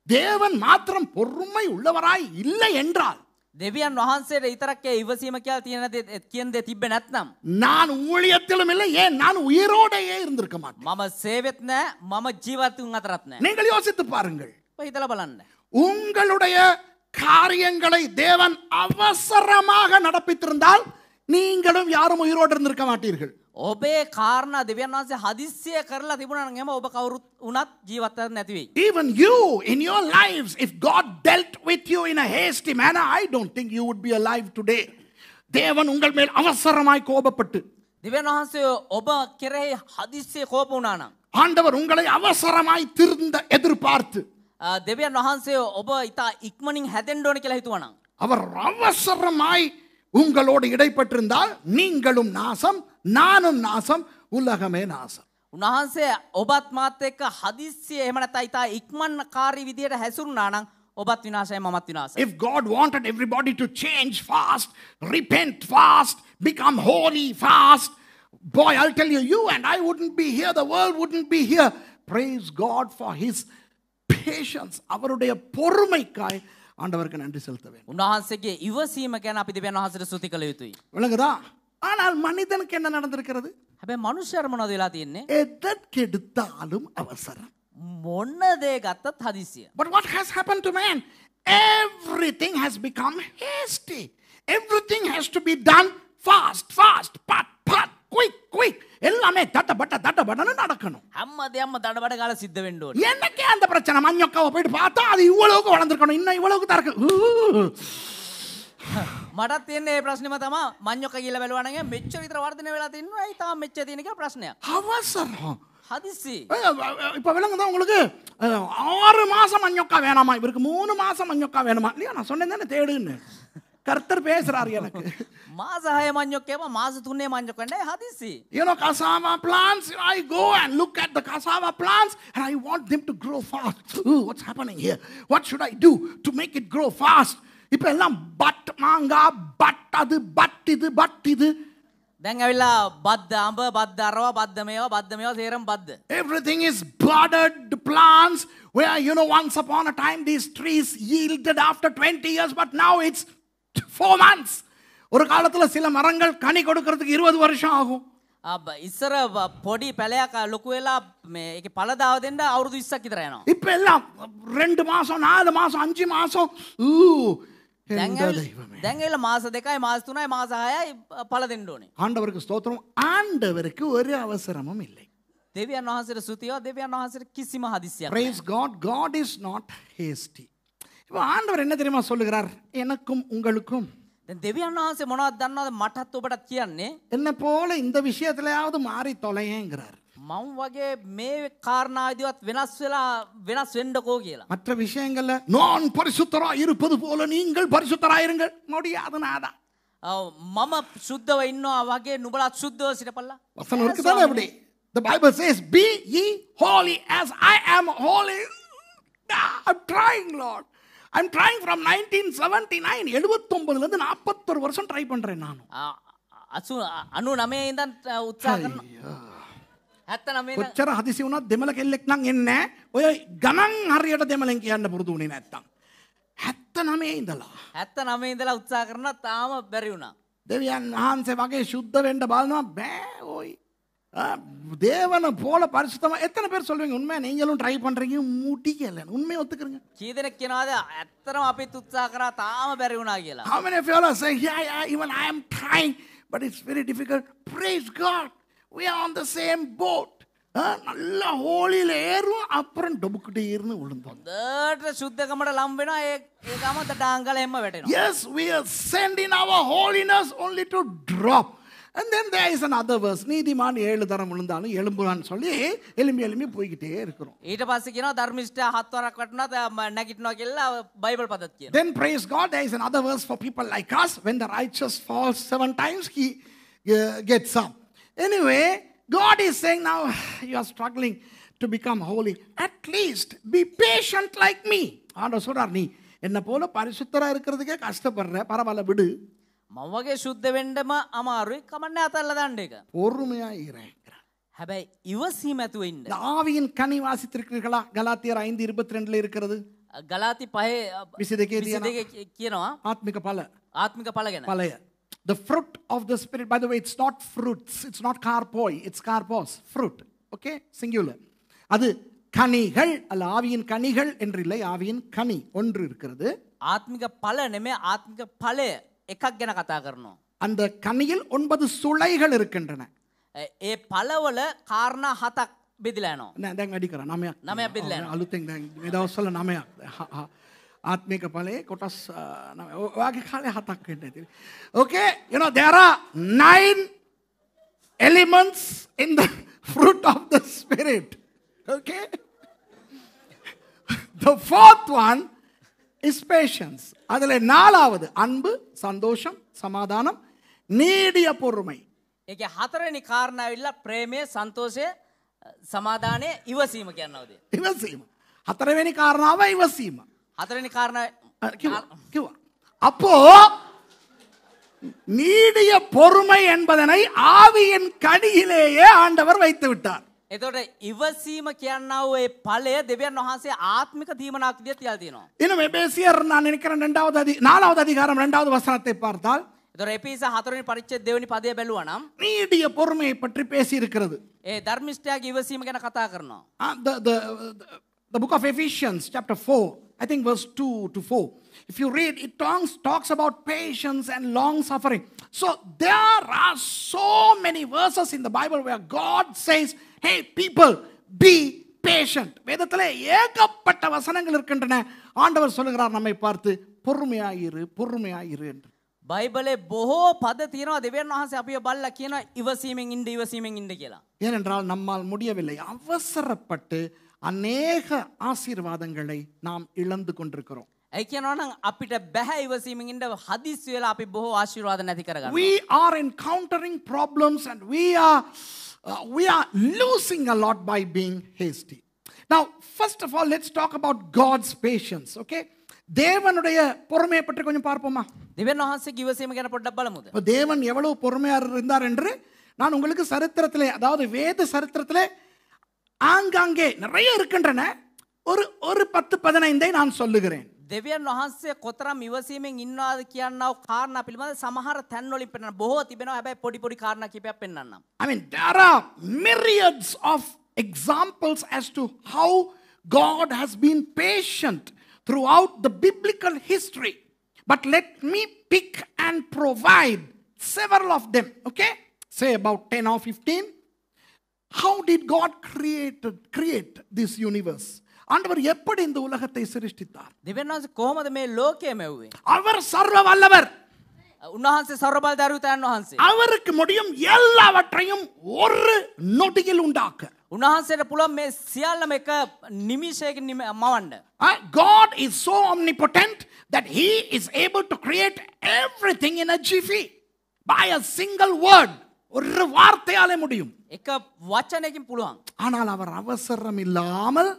Speaker 1: தேவன் மாத்திரம் பொறுமை உள்ளவராய் இல்லை என்றால்
Speaker 2: දෙවියන් වහන්සේට විතරක් ඒ ඉවසීම කියලා තියෙන දේ කියන දේ තිබ්බේ නැත්නම්
Speaker 1: நான் ஊழியத்திலும் இல்லை, ஏன் நான் உயிரோடையே இருந்திருக்க மாட்டேன்.
Speaker 2: මම සේවෙත් නැහැ මම ජීවත් වුන් අතරත් නැහැ.
Speaker 1: நீங்கள் யோசித்து பாருங்கள்.
Speaker 2: ඔබ හිතලා බලන්න.
Speaker 1: உங்களுடைய காரியங்களை தேவன் அவசரமாக நடப்பித்திருந்தால் நீங்களும் யாரும் உயிரோடு இருந்திருக்க மாட்டீர்கள்.
Speaker 2: ඔබේ කාරණා දෙවියන් වහන්සේ හදිස්සිය කරලා තිබුණා නම් එම ඔබ කවුරුත් උනත් ජීවත් වෙන්න නැති වෙයි.
Speaker 1: Even you in your lives, if God dealt with you in a hasty manner, I don't think you would be alive today. தேவன் உங்கள் மேல் அவசரமாய் கோபப்பட்டு
Speaker 2: දෙවියන් වහන්සේ ඔබ කෙරෙහි හදිස්සිය කෝප වුණා නම්
Speaker 1: ஆண்டவர் உங்களை அவசரமாய் திருந்த எதிர்பார்த்து
Speaker 2: දෙවියන් වහන්සේ ඔබ ඉතා ඉක්මනින් හැදෙන්න ඕන කියලා හිතුවා නම්
Speaker 1: அவர் அவசரமாய் உங்களோடு இடைப்பட்டிருந்தால் நீங்களும் நாசம், நானும் நாசம், உலகமே நாசம்.
Speaker 2: උන්වහන්සේ ඔබත් මාත් එක්ක හදිස්සිය එහෙම නැත්නම් ඉතා ඉක්මන්කාරී විදියට හැසිරුණා නම් ඔබත් විනාශයි මමත් විනාශයි.
Speaker 1: If God wanted everybody to change fast, repent fast, become holy fast, boy, I'll tell you, you and I wouldn't be here, the world wouldn't be here. Praise God for his patience. அவருடைய பொறுமைக்காய் ஆண்டவருக்கு நன்றி செலுத்த வேண்டும்.
Speaker 2: උන්වහන්සේගේ ඉවසීම ගැන අපි දෙවියන් වහන්සේට ස්තුති කළ යුතුයි.
Speaker 1: விளங்குதா? ஆனால் மனிதனுக்கு என்ன நடந்திருக்கிறது?
Speaker 2: හැබැයි මනුෂ්‍යයර මොනවද වෙලා තියෙන්නේ?
Speaker 1: எதற்கெடுத்தாலும் அவசரம்.
Speaker 2: මොන දේ ගත්තත් හදිසිය.
Speaker 1: But what has happened to man? Everything has become hasty. Everything has to be done fast, fast, pat, pat, quick, quick. எல்லாமே தட்டப்பட்டன்னு நடக்கணும்.
Speaker 2: හැම දෙයක්ම දඩබඩ ගාලා සිද්ධ වෙන්න ඕනේ.
Speaker 1: என்னக்கே அந்த பிரச்சனை? மஞ்சக்காவை போயிட்டு பார்த்தா அது இவ்வளவுக்கு வளர்ந்துருக்கணும், இன்னும் இவ்வளவுக்கு தான் இருக்கு.
Speaker 2: මටත් තියෙන්නේ මේ ප්‍රශ්නේම තමයි. මඤ්ඤොක්ක කියලා බැලුවා නම් මෙච්චර විතර වර්ධනය වෙලා තින්නවා. ඒ තාම මෙච්චර තියෙන කියලා ප්‍රශ්නයක්.
Speaker 1: அவசரம்.
Speaker 2: හදිසි.
Speaker 1: இப்ப விளங்குதா உங்களுக்கு? 6 மாசம் மஞ்சக்கா வேணாமா, இவருக்கு 3 மாசம் மஞ்சக்கா வேணுமா? இல்லையா, நான் சொன்னேன் தானே தேடுன்னு. கர்த்தர் பேசுறாரு எனக்கு.
Speaker 2: මාස 6 මඤ්ඤොක්කේම මාස 3 මඤ්ඤොක්කන්නේ හදිසි.
Speaker 1: You know, cassava plants, I go and look at the cassava plants and I want them to grow fast. Ooh, what's happening here? What should I do to make it grow fast? இப்ப எல்லாம் but மாங்கா, but அது, but இது.
Speaker 2: දැන් ඇවිල්ලා බද්ද අඹ, බද්ද අරව, බද්ද මේවා සේරම බද්ද.
Speaker 1: Everything is budded plants where, you know, once upon a time these trees yielded after 20 years, but now it's 4 months. ஒரு காலத்துல சில மரங்கள் கனி கொடுக்கிறதுக்கு 20 வருஷம் ஆகும்.
Speaker 2: ඉස්සර පොඩි පැලයක් ලොකු වෙලා මේ ඒකේ පළ දාව දෙන්න අවුරුදු 20ක් විතර යනවා.
Speaker 1: இப்ப எல்லாம் 2 மாசம், 4 மாசம், 5 மாசம்.
Speaker 2: දැන් ඇවිල්ලා මාස 2යි, මාස 3යි, මාස 6යි පළ දෙන්න ඕනේ.
Speaker 1: ஆண்டவருக்கு ஸ்தோத்திரம். ஆண்டவருக்கு ஒரு அவசரமும் இல்லை.
Speaker 2: දෙවියන් වහන්සේට ස්තුතිය. දෙවියන් වහන්සේට කිසිම හදිස්සියක් නැහැ.
Speaker 1: Praise God. God is not hasty. இப்போ ஆண்டவர் என்ன தெரியுமா சொல்லுகிறார்? எனக்கும் உங்களுக்கும்
Speaker 2: දැන් දෙවියන් වහන්සේ මොනවද දන්නවද? මටත් ඔබටත් කියන්නේ
Speaker 1: என்ன போல இந்த விஷயத்திலேயாவது மாறி தொலையேங்கிறார்.
Speaker 2: මම වගේ මේ කාරණාවේදීවත් වෙනස් වෙන්නකෝ කියලා.
Speaker 1: மற்ற விஷயங்கள்ல நான் பரிசுத்தராய் இருப்பது போல நீங்கள் பரிசுத்தராயிருங்கள். முடியாது நாதா.
Speaker 2: මම සුද්ධව ඉන්නවා වගේ නුඹලාත් සුද්ධව සිටපල්ලා.
Speaker 1: வசனம் இருக்குதானே அப்படி? The Bible says, be ye holy as I am holy. I'm trying, Lord. I'm trying from 1979. 79ல இருந்து 41 வருஷம் ட்ரை பண்றேன் நான்.
Speaker 2: 99 ඉඳන් උත්සාහ කරනවා. 79
Speaker 1: කොච්චර හදිසි වුණත් දෙමළ කෙල්ලෙක් නම් එන්නේ ඔය ගණන් හරියට දෙමළෙන් කියන්න පුරුදු වුණේ නැත්තම්. 79 ඉඳලා
Speaker 2: උත්සාහ කරනවා තාම බැරි වුණා.
Speaker 1: දෙවියන් වහන්සේ වගේ සුද්ධ වෙන්න බලනවා බෑ ඔයි. தேவனை போல பரிசுத்தமா எத்தனை பேர் சொல்லுவீங்க உண்மையா நீங்களும் ட்ரை பண்றீங்க முடியல உண்மையை ஒத்துக்கிறீங்க
Speaker 2: කී දෙනෙක් කියනවාද ඇත්තටම අපිත් උත්සාහ කරා තාම බැරි වුණා කියලා.
Speaker 1: How many of you are saying yeah even I am trying but it's very difficult. Praise God, we are on the same boat. நல்லா ஹோலியில ஏறும் அப்புறம் டொபுக்கிட்டே ஏறுன்னு விழுந்தோம்.
Speaker 2: හොඳට සුද්ධකමට ලම් වෙනවා ඒ ගම ඩාංගල හැම වැටෙනවා.
Speaker 1: Yes, we are sending our holiness only to drop. And then there is another verse. நீதிமான் 7 தரம் விழுந்தாலும் எழும்புவான்னு சொல்லி எலும்பி போய்கிட்டே இருக்கிறோம்.
Speaker 2: ඊට පස්සේ කියනවා ධර්මිෂ්ඨයා 7 වරක් වටුණා නැගිටිනවා කියලා බයිබල් පදත් කියනවා.
Speaker 1: Then praise God, there is another verse for people like us. When the righteous falls 7 times, he gets up. Anyway, God is saying now you are struggling to become holy. At least be patient like me. ஆண்டவர் சொல்றார் நீ என்ன போல பரிசுத்தரா இருக்கிறதுக்கே கஷ்டப்படுற பரவாயில்ல விடு.
Speaker 2: මම වගේ සුද්ධ වෙන්නම අමාරුයි කමන්නේ අතල්ලා දාන්න එක.
Speaker 1: பொறுமையா இரு.
Speaker 2: හැබැයි ඉවසීම ඇතුව ඉන්න.
Speaker 1: ஆவியின் கனி வாசித்திருக்கிறீர்களா? கலாத்தியர் 5:22 இருக்கிறது.
Speaker 2: ගලාති 5:22 කියනවා
Speaker 1: ஆத்மிக பல.
Speaker 2: ආත්මික ඵල ගැන.
Speaker 1: பலய. The fruit of the spirit, by the way, it's not fruits, it's not carpoi, it's carpos, fruit. Okay, singular. அது கனிகள் அல்ல, ஆவியின் கனிகள் என்று இல்லை, ஆவியின் கனி ஒன்று இருக்கிறது.
Speaker 2: ආත්මික ඵල නෙමෙයි ආත්මික ඵලය එකක් ගැන කතා කරනවා.
Speaker 1: அந்த கனியில் 9 சுளைகள் இருக்கின்றன.
Speaker 2: ඒ ඵලවල කාරණා 7ක් බෙදලා යනවා.
Speaker 1: නෑ දැන් වැඩි කරා 9ක්.
Speaker 2: 9ක් බෙදලා යනවා.
Speaker 1: අලුතෙන් දැන් මේ දවස්වල 9ක්. ආත්මික ඵලයේ කොටස් ඔයාගේ කාලේ 7ක් වෙන්න ඇති. Okay, you know there are 9 elements in the fruit of the spirit. Okay? The fourth one is patience. அதிலே 4வது அன்பு, சந்தோஷம், சமாதானம், நீடிய பொறுமை.
Speaker 2: ඒකේ හතරවෙනි කාරණා ඇවිල්ලා ප්‍රේමය, සන්තෝෂය, සමාදානය, ඉවසීම කියනවාද?
Speaker 1: ඉවසීම. හතරවෙනි කාරණාව ඉවසීම.
Speaker 2: හතරවෙනි කාරණා
Speaker 1: කිව්වා. அப்போ நீடிய பொறுமை என்பதனை ஆவியின் கனியிலேயே ஆண்டவர் வைத்து விட்டார்.
Speaker 2: එතකොට ඉවසීම කියනවා ඒ ඵලය දෙවියන් වහන්සේ ආත්මික දීමනාක් විදියට තියලා තියෙනවා.
Speaker 1: இன்னும் எபேசியர் நான் நினைக்கிறேன் 4வது அதிகாரம் 2வது வசனத்தை பார்த்தால்
Speaker 2: එතකොට එපිස 4වෙනි පරිච්ඡේද 2වෙනි පදය බැලුවා නම්
Speaker 1: நீடிய பொறுமையை பற்றி பேசி இருக்கிறது.
Speaker 2: ඒ ධර්මිෂ්ඨයාගේ ඉවසීම ගැන කතා කරනවා.
Speaker 1: The book of Ephesians chapter 4, I think verse 2 to 4. If you read, it talks about patience and long suffering. So there are so many verses in the Bible where God says, hey people, be patient. வேதத்திலே ஏகப்பட்ட வசனங்கள் இருக்கின்றன. ஆண்டவர் சொல்லுகிறார் நம்மை பார்த்து பொறுமையாயிரு என்று.
Speaker 2: බයිබලේ බොහෝ පද තියෙනවා දෙවියන් වහන්සේ අපිව බලලා කියනවා ඉවසීමෙන් ඉන්න කියලා.
Speaker 1: ஏனென்றால் நம்மால் முடியவில்லை. அவசரப்பட்டு அநேக ஆசீர்வாதங்களை நாம் இழந்து கொண்டிருக்கிறோம்.
Speaker 2: ඒ කියනවා නම් අපිට බෑ ඉවසීමෙන් ඉන්න හදිස්සි වෙලා අපි බොහෝ ආශිර්වාද නැති කරගන්නවා.
Speaker 1: We are encountering problems and we are losing a lot by being hasty. Now, first of all, let's talk about God's patience, okay? தேவனுடைய பொறுமையை பற்றி கொஞ்சம் பார்ப்போமா?
Speaker 2: දෙවියන් වහන්සේගේ ඉවසීම ගැන පොඩ්ඩක් බලමුද?
Speaker 1: தேவன் எவ்வளவு பொறுமையா இருந்தார் என்று நான் உங்களுக்கு சரித்திரத்திலே, அதாவது வேத சரித்திரத்திலே ஆங்காங்கே நிறைய இருக்கின்றன. ஒரு 10-15 நான் சொல்லுகிறேன்.
Speaker 2: දෙවියන් වහන්සේ කොතරම් ඉවසීමෙන් ඉන්නවාද කියනව කාරණා පිළිබඳ සමහර තැන් වලින් පෙන්නන බොහෝ තිබෙනවා. හැබැයි පොඩි කාරණා කිහිපයක් පෙන්නන්නම්.
Speaker 1: I mean, there are myriads of examples as to how God has been patient throughout the biblical history. But let me pick and provide several of them, okay? Say about 10 or 15. How did God create this universe? ஆண்டவர் எப்படி இந்த உலகத்தை சிருஷ்டித்தார்?
Speaker 2: දෙවියන් වහන්සේ කොහොමද මේ ලෝකය මෙව්වේ?
Speaker 1: அவர் சர்வ வல்லவர்.
Speaker 2: උන්වහන්සේ සර්වබලධාරීතයන් වහන්සේ.
Speaker 1: அவருக்கு முடியும் எல்லாவற்றையும் ஒரு நொடியில் உண்டாக்க.
Speaker 2: උන්වහන්සේට පුළුවන් මේ සියල්ලම එක නිමිෂයකින් මවන්න.
Speaker 1: God is so omnipotent that he is able to create everything in a jiffy by a single word. ஒரு வார்த்தையாலே முடியும்.
Speaker 2: එක වචනයකින් පුළුවන්.
Speaker 1: ஆனால் அவர் அவசரம் இல்லாமல்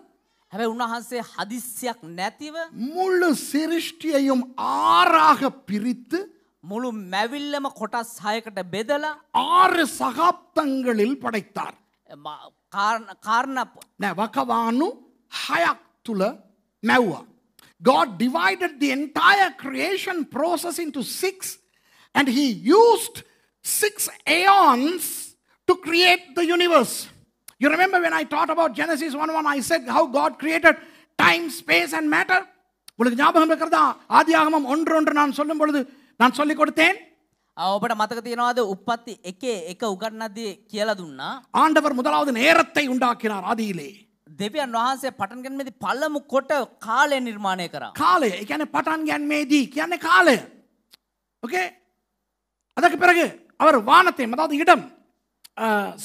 Speaker 2: හැබැයි උන්වහන්සේ හදිස්සියක් නැතිව
Speaker 1: முழு சிருஷ்டியையும் 6ஆக பிரித்து
Speaker 2: මුළු මැවිල්ලම කොටස් 6කට බෙදලා
Speaker 1: 6 சகாப்தங்களில் படைத்தார்.
Speaker 2: කාරණා
Speaker 1: වකවානු 6ක් තුල මැව්වා. God divided the entire creation process into 6 And he used 6 aeons to create the universe. You remember when I taught about Genesis 1:1, I said how God created time, space and matter. உங்களுக்கு ஞாபகம் இருக்கிறதா? ஆதியாகமம் 1:1 நான் சொல்லும் பொழுது நான் சொல்லிக் கொடுத்தேன்.
Speaker 2: ඔබට මතක තියෙනවාද උප්පත්ති 1:1 උගන්වද්දී කියලා දුන්නා.
Speaker 1: ஆண்டவர் முதலாவது நேரத்தை உண்டாக்கினார் ஆதியிலே.
Speaker 2: දෙවියන් වහන්සේ පටන් ගැනීමේදී පළමු කොට කාලය නිර්මාණය කරා.
Speaker 1: කාලය, ඒ කියන්නේ පටන් ගැනීමේදී කියන්නේ කාලය. ஓகே? அதற்கு பிறகு அவர் வானத்தை, அதாவது இடம்,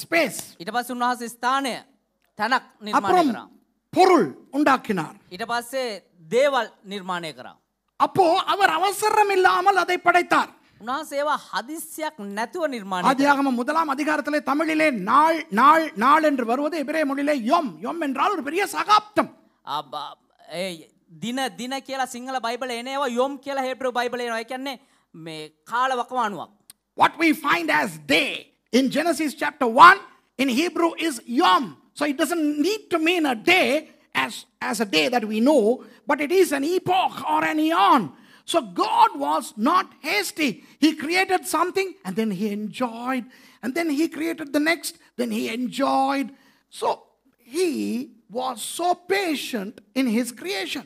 Speaker 1: ஸ்பேஸ்,
Speaker 2: ඊට පස්සේ උන්වහන්සේ ස්ථානය තැනක් නිර්මාණය
Speaker 1: அப்புறம்
Speaker 2: කරා.
Speaker 1: பொருள் உண்டாக்கினார்.
Speaker 2: ඊට පස්සේ දේවල් නිර්මාණය කරා.
Speaker 1: அப்போ அவர் அவசரம் இல்லாமல் அதை படைத்தார்.
Speaker 2: උන්වහන්සේ ඒවා හදිස්සියක් නැතුව නිර්මාණය කරා.
Speaker 1: ஆதியாகமம் 1ஆம் அதிகாரத்திலே தமிழிலே நாள் நாள் நாள் என்று வருவது எபிரேய மொழியிலே யொம். யொம் என்றால் ஒரு பெரிய சகாப்தம்.
Speaker 2: ඒ දින දින කියලා සිංහල බයිබලේ එනේවා යොම් කියලා හේබ්‍රු බයිබලේ එනවා. ඒ කියන්නේ මේ කාල වකවානුවක්.
Speaker 1: What we find as day in Genesis chapter 1 in Hebrew is yom. So it doesn't need to mean a day as a day that we know, but it is an epoch or an eon. So God was not hasty. He created something and then he enjoyed, and then he created the next, then he enjoyed. So he was so patient in his creation.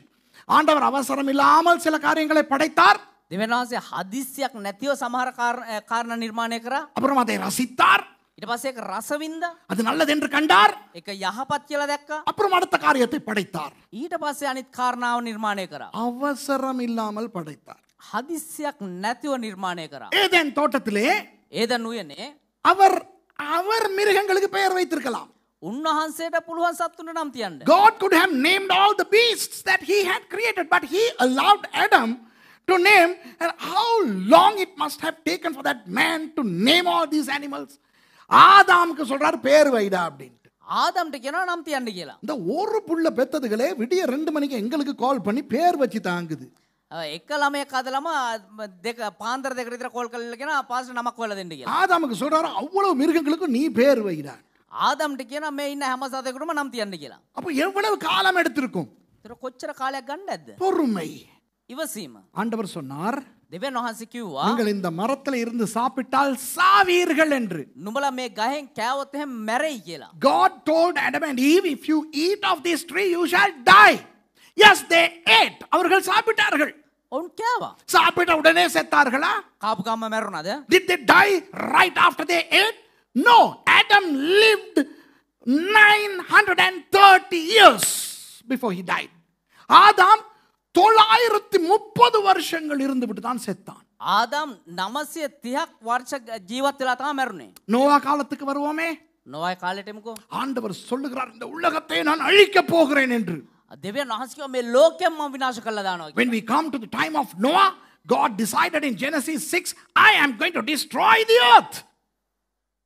Speaker 1: ஆண்டவர் அவசரம் இல்லாமல் சில காரியங்களை படைத்தார்.
Speaker 2: දෙවියන් වහන්සේ හදිස්සියක් නැතිව සමහර කාරණා නිර්මාණය කරා.
Speaker 1: அப்புறம் அதை ரசித்தார்.
Speaker 2: ඊට පස්සේ ඒක රසවින්ද.
Speaker 1: அது நல்லது என்று கண்டார்.
Speaker 2: ඒක යහපත් කියලා දැක්කා.
Speaker 1: அப்புறம் அடுத்த காரியத்தை படைத்தார்.
Speaker 2: ඊට පස්සේ අනිත් කාරණාව නිර්මාණය කරා.
Speaker 1: அவசரம் இல்லாமல் படைத்தார்.
Speaker 2: හදිස්සියක් නැතිව නිර්මාණය කරා.
Speaker 1: ஏதேன் தோட்டத்திலே
Speaker 2: ඒදන් උයනේ
Speaker 1: அவர் அவர் மிருகங்களுக்கு பெயர் வைத்திருக்கலாம்.
Speaker 2: උන්වහන්සේට පුළුවන් සත්තුන්ට නම් තියන්න.
Speaker 1: God could have named all the beasts that he had created, but he allowed Adam to name. And how long it must have taken for that man to name all these animals. ஆதாமுக்கு சொல்றாரு பேர் வைடா அப்படின்ட்டு.
Speaker 2: ආදම්ට කියනවා නම් තියන්න කියලා.
Speaker 1: இந்த ஒரு புள்ள பெத்ததுகளே விடிய 2 மணிக்கு எங்களுக்கு கால் பண்ணி பேர் வச்சு தாங்குது.
Speaker 2: එක ළමයෙක් හදලම දෙක පාන්දර දෙකට විතර කෝල් කරලා කියනවා පාස්ටර් නමක් හොයලා දෙන්න කියලා.
Speaker 1: ஆதாமுக்கு சொல்றாரு அவ்வளவு மிருகங்களுக்கு நீ பேர் வைடா.
Speaker 2: ආදම්ට කියනවා මේ ඉන්න හැම සතෙකුටම නම් තියන්න කියලා.
Speaker 1: அப்ப எவ்வளவு காலம் எடுத்திருக்கும்?
Speaker 2: ඒතර කොච්චර කාලයක් ගන්න නැද්ද?
Speaker 1: பொறுமை.
Speaker 2: ඉවසීම.
Speaker 1: ஆண்டவர் சொன்னார்,
Speaker 2: දෙවියන් වහන්සේ කිව්වා
Speaker 1: நீங்கள் இந்த மரத்தில் இருந்து சாப்பிட்டால் சாவீர்கள் என்று.
Speaker 2: නුඹලා මේ ගහෙන් කෑවොත් එහෙම මැරෙයි කියලා.
Speaker 1: God told Adam and Eve, if you eat of this tree you shall die. Yes, they ate. அவர்கள் சாப்பிட்டார்கள்.
Speaker 2: ඔවුන් කෑවා.
Speaker 1: சாப்பிட்ட உடனே செத்தார்களா?
Speaker 2: කාපු ගම්ම මැරුණාද?
Speaker 1: Did they die right after they ate? No. Adam lived 930 years before he died. ஆதாம் 930 வருஷங்கள் இருந்துவிட்டு தான் செத்தான்.
Speaker 2: ආදම් 930ක් වර්ෂ ජීවත් වෙලා තමයි මැරුණේ.
Speaker 1: நோவா காலத்துக்கு வருவோமே.
Speaker 2: නොවයි කාලෙටමකෝ.
Speaker 1: ஆண்டவர் சொல்லுகிறார், இந்த உலகத்தை நான் அழிக்க போகிறேன் என்று.
Speaker 2: දෙවියන් වහන්සේ කිව්වා මේ ලෝකෙම මම විනාශ කරලා දානවා කියලා.
Speaker 1: When we come to the time of Noah, God decided in Genesis 6, I am going to destroy the earth.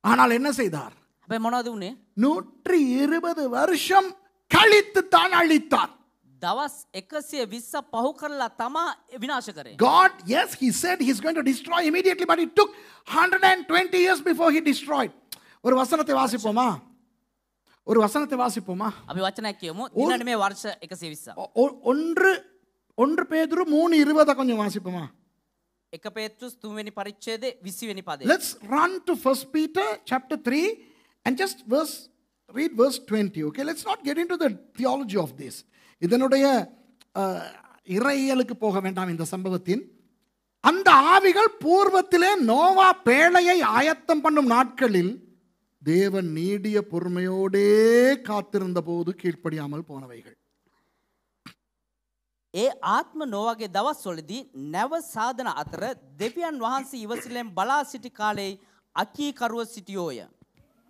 Speaker 1: ஆனால் என்ன செய்தார்?
Speaker 2: හැබැයි මොනවද උනේ?
Speaker 1: 120 வருஷம் கழித்து தான் அழித்தார்.
Speaker 2: දවස් 120 පහු කරලා තමා විනාශ කරේ.
Speaker 1: God, yes, he said he's going to destroy immediately, but it took 120 years before he destroyed. ஒரு வசனத்தை வாசிப்போமா? ஒரு வசனத்தை வாசிப்போமா?
Speaker 2: අපි වචනයක් කියමු. දිනන්නේ මේ වර්ෂ 120.
Speaker 1: ஒன்று பேதுரு 3:20 கொஞ்சம் வாசிப்போமா?
Speaker 2: 1 පේත්‍රුස් 3 වෙනි පරිච්ඡේදයේ 20 වෙනි පදේ.
Speaker 1: Let's run to 1 Peter chapter 3 and just read verse 20. Okay, let's not get into the theology of this. இதனுடைய இறையியலுக்கு போக வேண்டாம். இந்த சம்பவத்தின் அந்த ஆவிகள் பூர்வத்திலே நோவா பேழையை ஆயத்தம் பண்ணும் நாட்களில் தேவன் நீடிய பொறுமையோடே காத்திருந்த போது கீழ்ப்படியாமல் போனவைகள்.
Speaker 2: ඒ ආත්ම නෝවාගේ දවස්වලදී නැව සාධන අතර දෙවියන් වහන්සේ ඉවසිල්ලෙන් බලා සිටි කාලේ අකීකරුව සිටියෝය.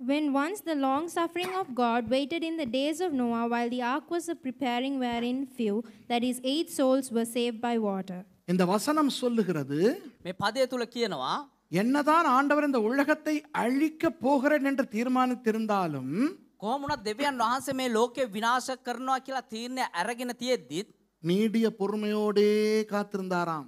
Speaker 3: When once the long suffering of God waited in the days of Noah while the ark was preparing, wherein few, that is 8 souls, were saved by water.
Speaker 1: இந்த வசனம் சொல்லுகிறது,
Speaker 2: මේ පදය තුල කියනවා
Speaker 1: என்னதான் ஆண்டவர் இந்த உலகத்தை அழிக்க போகிறேன் என்று தீர்மானித்திருந்தாலும்
Speaker 2: කොහොමුණත් දෙවියන් වහන්සේ මේ ලෝකේ විනාශ කරනවා කියලා තීරණය අරගෙන තියෙද්දිත්
Speaker 1: நீடிய பொறுமையோடே காத்திருந்தாராம்.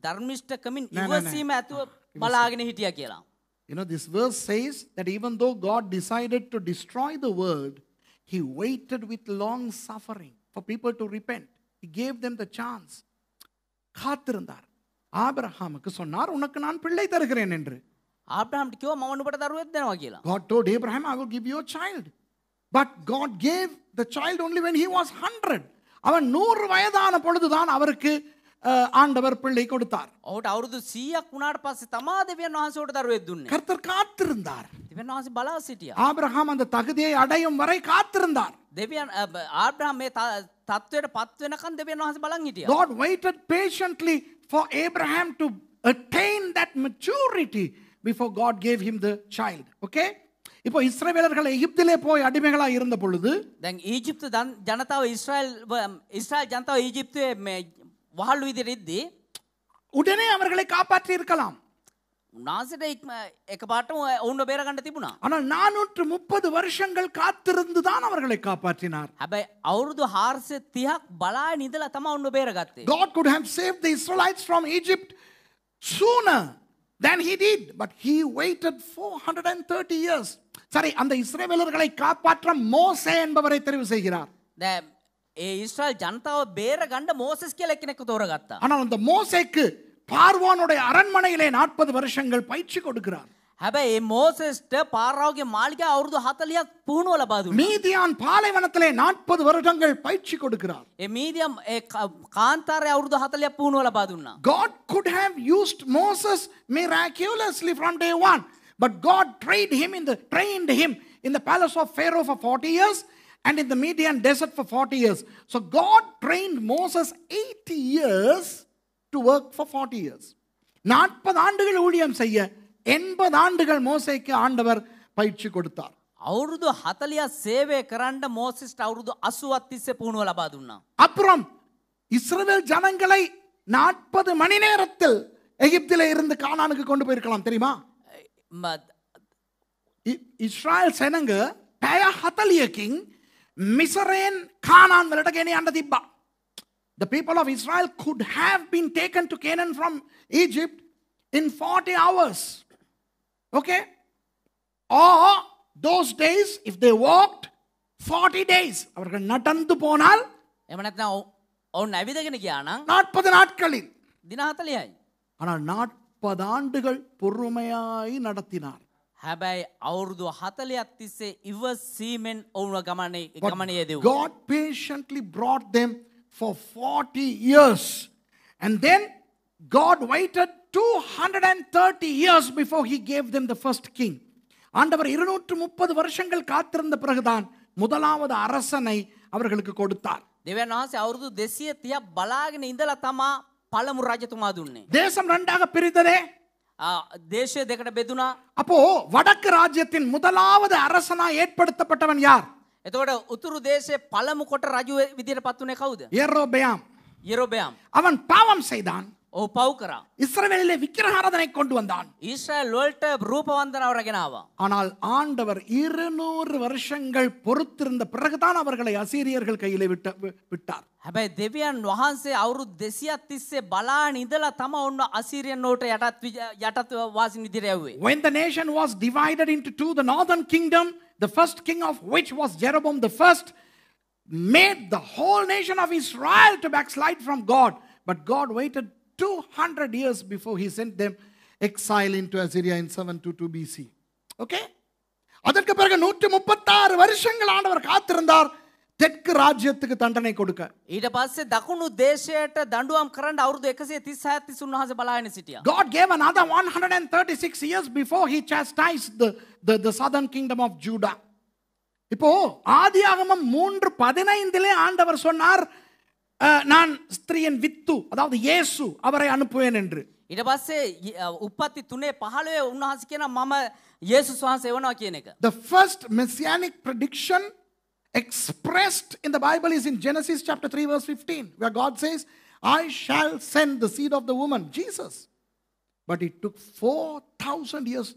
Speaker 2: ධර්මිෂ්ඨකමින් ඉවසීම ඇතුව බලාගෙන හිටියා කියලා.
Speaker 1: You know, this verse says that even though God decided to destroy the world, he waited with long suffering for people to repent. He gave them the chance. காத்திருந்தார். ஆபிரகாமுக்கு சொன்னார் உனக்கு நான் பிள்ளை தருகிறேன் என்று.
Speaker 2: ආබ්‍රහම්ට කිව්වා මම නුඹට දරුවෙක් දෙනවා කියලා.
Speaker 1: God told Abraham, I will give you a child. But God gave the child only when he was 100. அவன் 100 வயதான பொழுதுதான் அவருக்கு ஆண்டவர் பிள்ளை கொடுத்தார்.
Speaker 2: ඔහුට අවුරුදු 100ක් වුණාට පස්සේ තමා දෙවියන් වහන්සේ උට දරුවෙක් දුන්නේ.
Speaker 1: கர்த்தர் காத்திருந்தார்.
Speaker 2: දෙවියන් වහන්සේ බලා සිටියා.
Speaker 1: ஆபிரகாம் அந்த தகுதியை அடையும் வரை காத்திருந்தார்.
Speaker 2: දෙවියන් ආබ්‍රහම් මේ තත්වයට පත් වෙනකන් දෙවියන් වහන්සේ බලන් හිටියා.
Speaker 1: God waited patiently for Abraham to attain that maturity before God gave him the child. Okay? இப்போ இஸ்ரவேலர்கள் எகிப்திலே போய் அடிமைகளாக இருந்த பொழுது
Speaker 2: දැන් ඊජිප්තු ජනතාව ඉස්රායල් ජනතාව ඊජිප්තුවේ මේ වහල්ලු විදිහට ඉද්දී
Speaker 1: உடனே அவர்களை காப்பாற்றி இருக்கலாம்.
Speaker 2: උන්වහන්සේට එකපාරටම ඔවුන්ව බේර ගන්න තිබුණා.
Speaker 1: ஆனால் 430 வருஷங்கள் காத்திருந்து தான் அவர்களை காப்பாற்றினார்.
Speaker 2: හැබැයි අවුරුදු 430ක් බලාගෙන ඉඳලා තමයි ඔවුන්ව බේරගත්තේ.
Speaker 1: God could have saved the Israelites from Egypt sooner than he did, but he waited 430 years. சரி, அந்த இஸ்ரவேலர்களை காப்பாற்ற மோசே என்பவரை தெரிவு செய்கிறார்.
Speaker 2: දැන් ඒ ඉස්රායල් ජනතාව බේර ගන්න මෝසස් කියලා එක්කෙනෙක්ව තෝරගත්තා.
Speaker 1: ஆனால் அந்த மோசேக்கு பார்வோனுடைய அரண்மனையிலே 40 வருஷங்கள் பயிற்சி கொடுக்கிறார்.
Speaker 2: හැබැයි මේ මෝසස්ට පාරාවගේ මාලිගාව අවුරුදු 40ක් පුහුණුව ලබා දුන්නා.
Speaker 1: மீதியான் பாலைவனத்திலே 40 வருடங்கள் பயிற்சி கொடுக்கிறார்.
Speaker 2: ඒ මීදියම් ඒ කාන්තාරයේ අවුරුදු 40ක් පුහුණුව ලබා දුන්නා.
Speaker 1: God could have used Moses miraculously from day one, but God trained him in the palace of Pharaoh for 40 years and in the Midian desert for 40 years. So God trained Moses 80 years to work for 40 years. 40 ஆண்டுகள் ஊழியம் செய்ய 80 ஆண்டுகள் மோசேக்கு ஆண்டவர் பயிற்சி கொடுத்தார்.
Speaker 2: අවුරුදු 40ක් සේවය කරන්න මෝසස්ට අවුරුදු 80ක් තිස්සේ පුහුණුව ලබා දුන්නා.
Speaker 1: அப்புறம் இஸ்ரவேல் ஜனங்களை 40 மணி நேரத்தில் எகிப்திலே இருந்து கானானுக்கு கொண்டு போயிருக்கலாம் தெரியுமா? இஸ்ரேல் සෙනඟ පැය 40කින් මිසරෙන් කානාන් වලට ගෙන යන්න තිබ්බා. The people of Israel could have been taken to Canaan from Egypt in 40 hours. Okay? Or those days, if they walked 40 days, அவர்கள் நடந்து போனால்
Speaker 2: එහෙම නැත්නම් ඔවුන් ඇවිදගෙන ගියා නම්
Speaker 1: 40 நாட்களில்,
Speaker 2: දින 40යි.
Speaker 1: ஆனால் 40 ஆண்டுகள் பொறுமையாய் நடத்தினார்.
Speaker 2: හැබැයි අවුරුදු 40ක් තිස්සේ ඉවසීමෙන් ඔවුන්ව ගමනේ යෙදුවා.
Speaker 1: God patiently brought them for 40 years. And then God waited 230 years before he gave them the first king. ஆண்டவர் 230 வருஷங்கள் காத்திருந்த பிறகுதான் முதலாவது அரசனை அவர்களுக்கு கொடுத்தார்.
Speaker 2: දෙවියන් වහන්සේ අවුරුදු 230ක් බලාගෙන ඉඳලා තමා පළමු රජතුමා දුන්නේ.
Speaker 1: தேசம் ரெண்டாக பிரித்ததே.
Speaker 2: දේශය දෙකට බෙදුනා.
Speaker 1: அப்போ வடக்கு ராஜ்யத்தின் முதலாவது அரசனா ஏற்படுத்தப்பட்டவன் யார்?
Speaker 2: එතකොට උතුරු දේශයේ පළමු කොට රජු විදියට පත් වුණේ කවුද?
Speaker 1: யெரொபெயாம். அவன் பாவம் செய்தான்.
Speaker 2: ඔහු පව් කරා.
Speaker 1: இஸ்ரவேலிலே விக்கிரகாராதனை கொண்டு வந்தான்.
Speaker 2: ඊශ්‍රායල් වලට රූප වන්දනාව රැගෙන ආවා.
Speaker 1: ஆனால் ஆண்டவர் 200 வருஷங்கள் பொறுத்திருந்த பிறகுதான் அவர்களை அசீரியர்கள் கையிலே விட்டார்.
Speaker 2: හැබැයි දෙවියන් වහන්සේ අවුරුදු 200ක් තිස්සේ බලාගෙන ඉඳලා තම ඔන්න අසීරියන් වලට යටත් වාසින් විදියට යවුවේ.
Speaker 1: When the nation was divided into two, the northern kingdom, the first king of which was Jeroboam the first, made the whole nation of Israel to backslide from God. But God waited 200 years before he sent them exile into Assyria in 722 BC. Okay? அதற்கு பிறகு 136 வருஷங்கள் ஆண்டவர் காத்திருந்தார் தெற்கு ராஜ்யத்துக்கு தண்டனை கொடுக்க.
Speaker 2: ඊට පස්සේ දකුණු දේශයට දඬුවම් කරන්න අවුරුදු 136 උන්වහන්සේ බලාගෙන සිටියා.
Speaker 1: God gave another 136 years before he chastised the southern kingdom of Judah. இப்போ ஆதியாகமம் 3:15 ஆண்டவர் சொன்னார் நான் ஸ்திரீயின் வித்து, அதாவது இயேசு அவரை அனுப்புவேன் என்று.
Speaker 2: ඊට පස්සේ උප්පත්ති 3:15 උන්වහන්සේ කියනවා මම යේසුස් වහන්සේ එවනවා කියන එක.
Speaker 1: The first messianic prediction expressed in the Bible is in Genesis chapter 3 verse 15, where God says, I shall send the seed of the woman, Jesus. But it took 4,000 years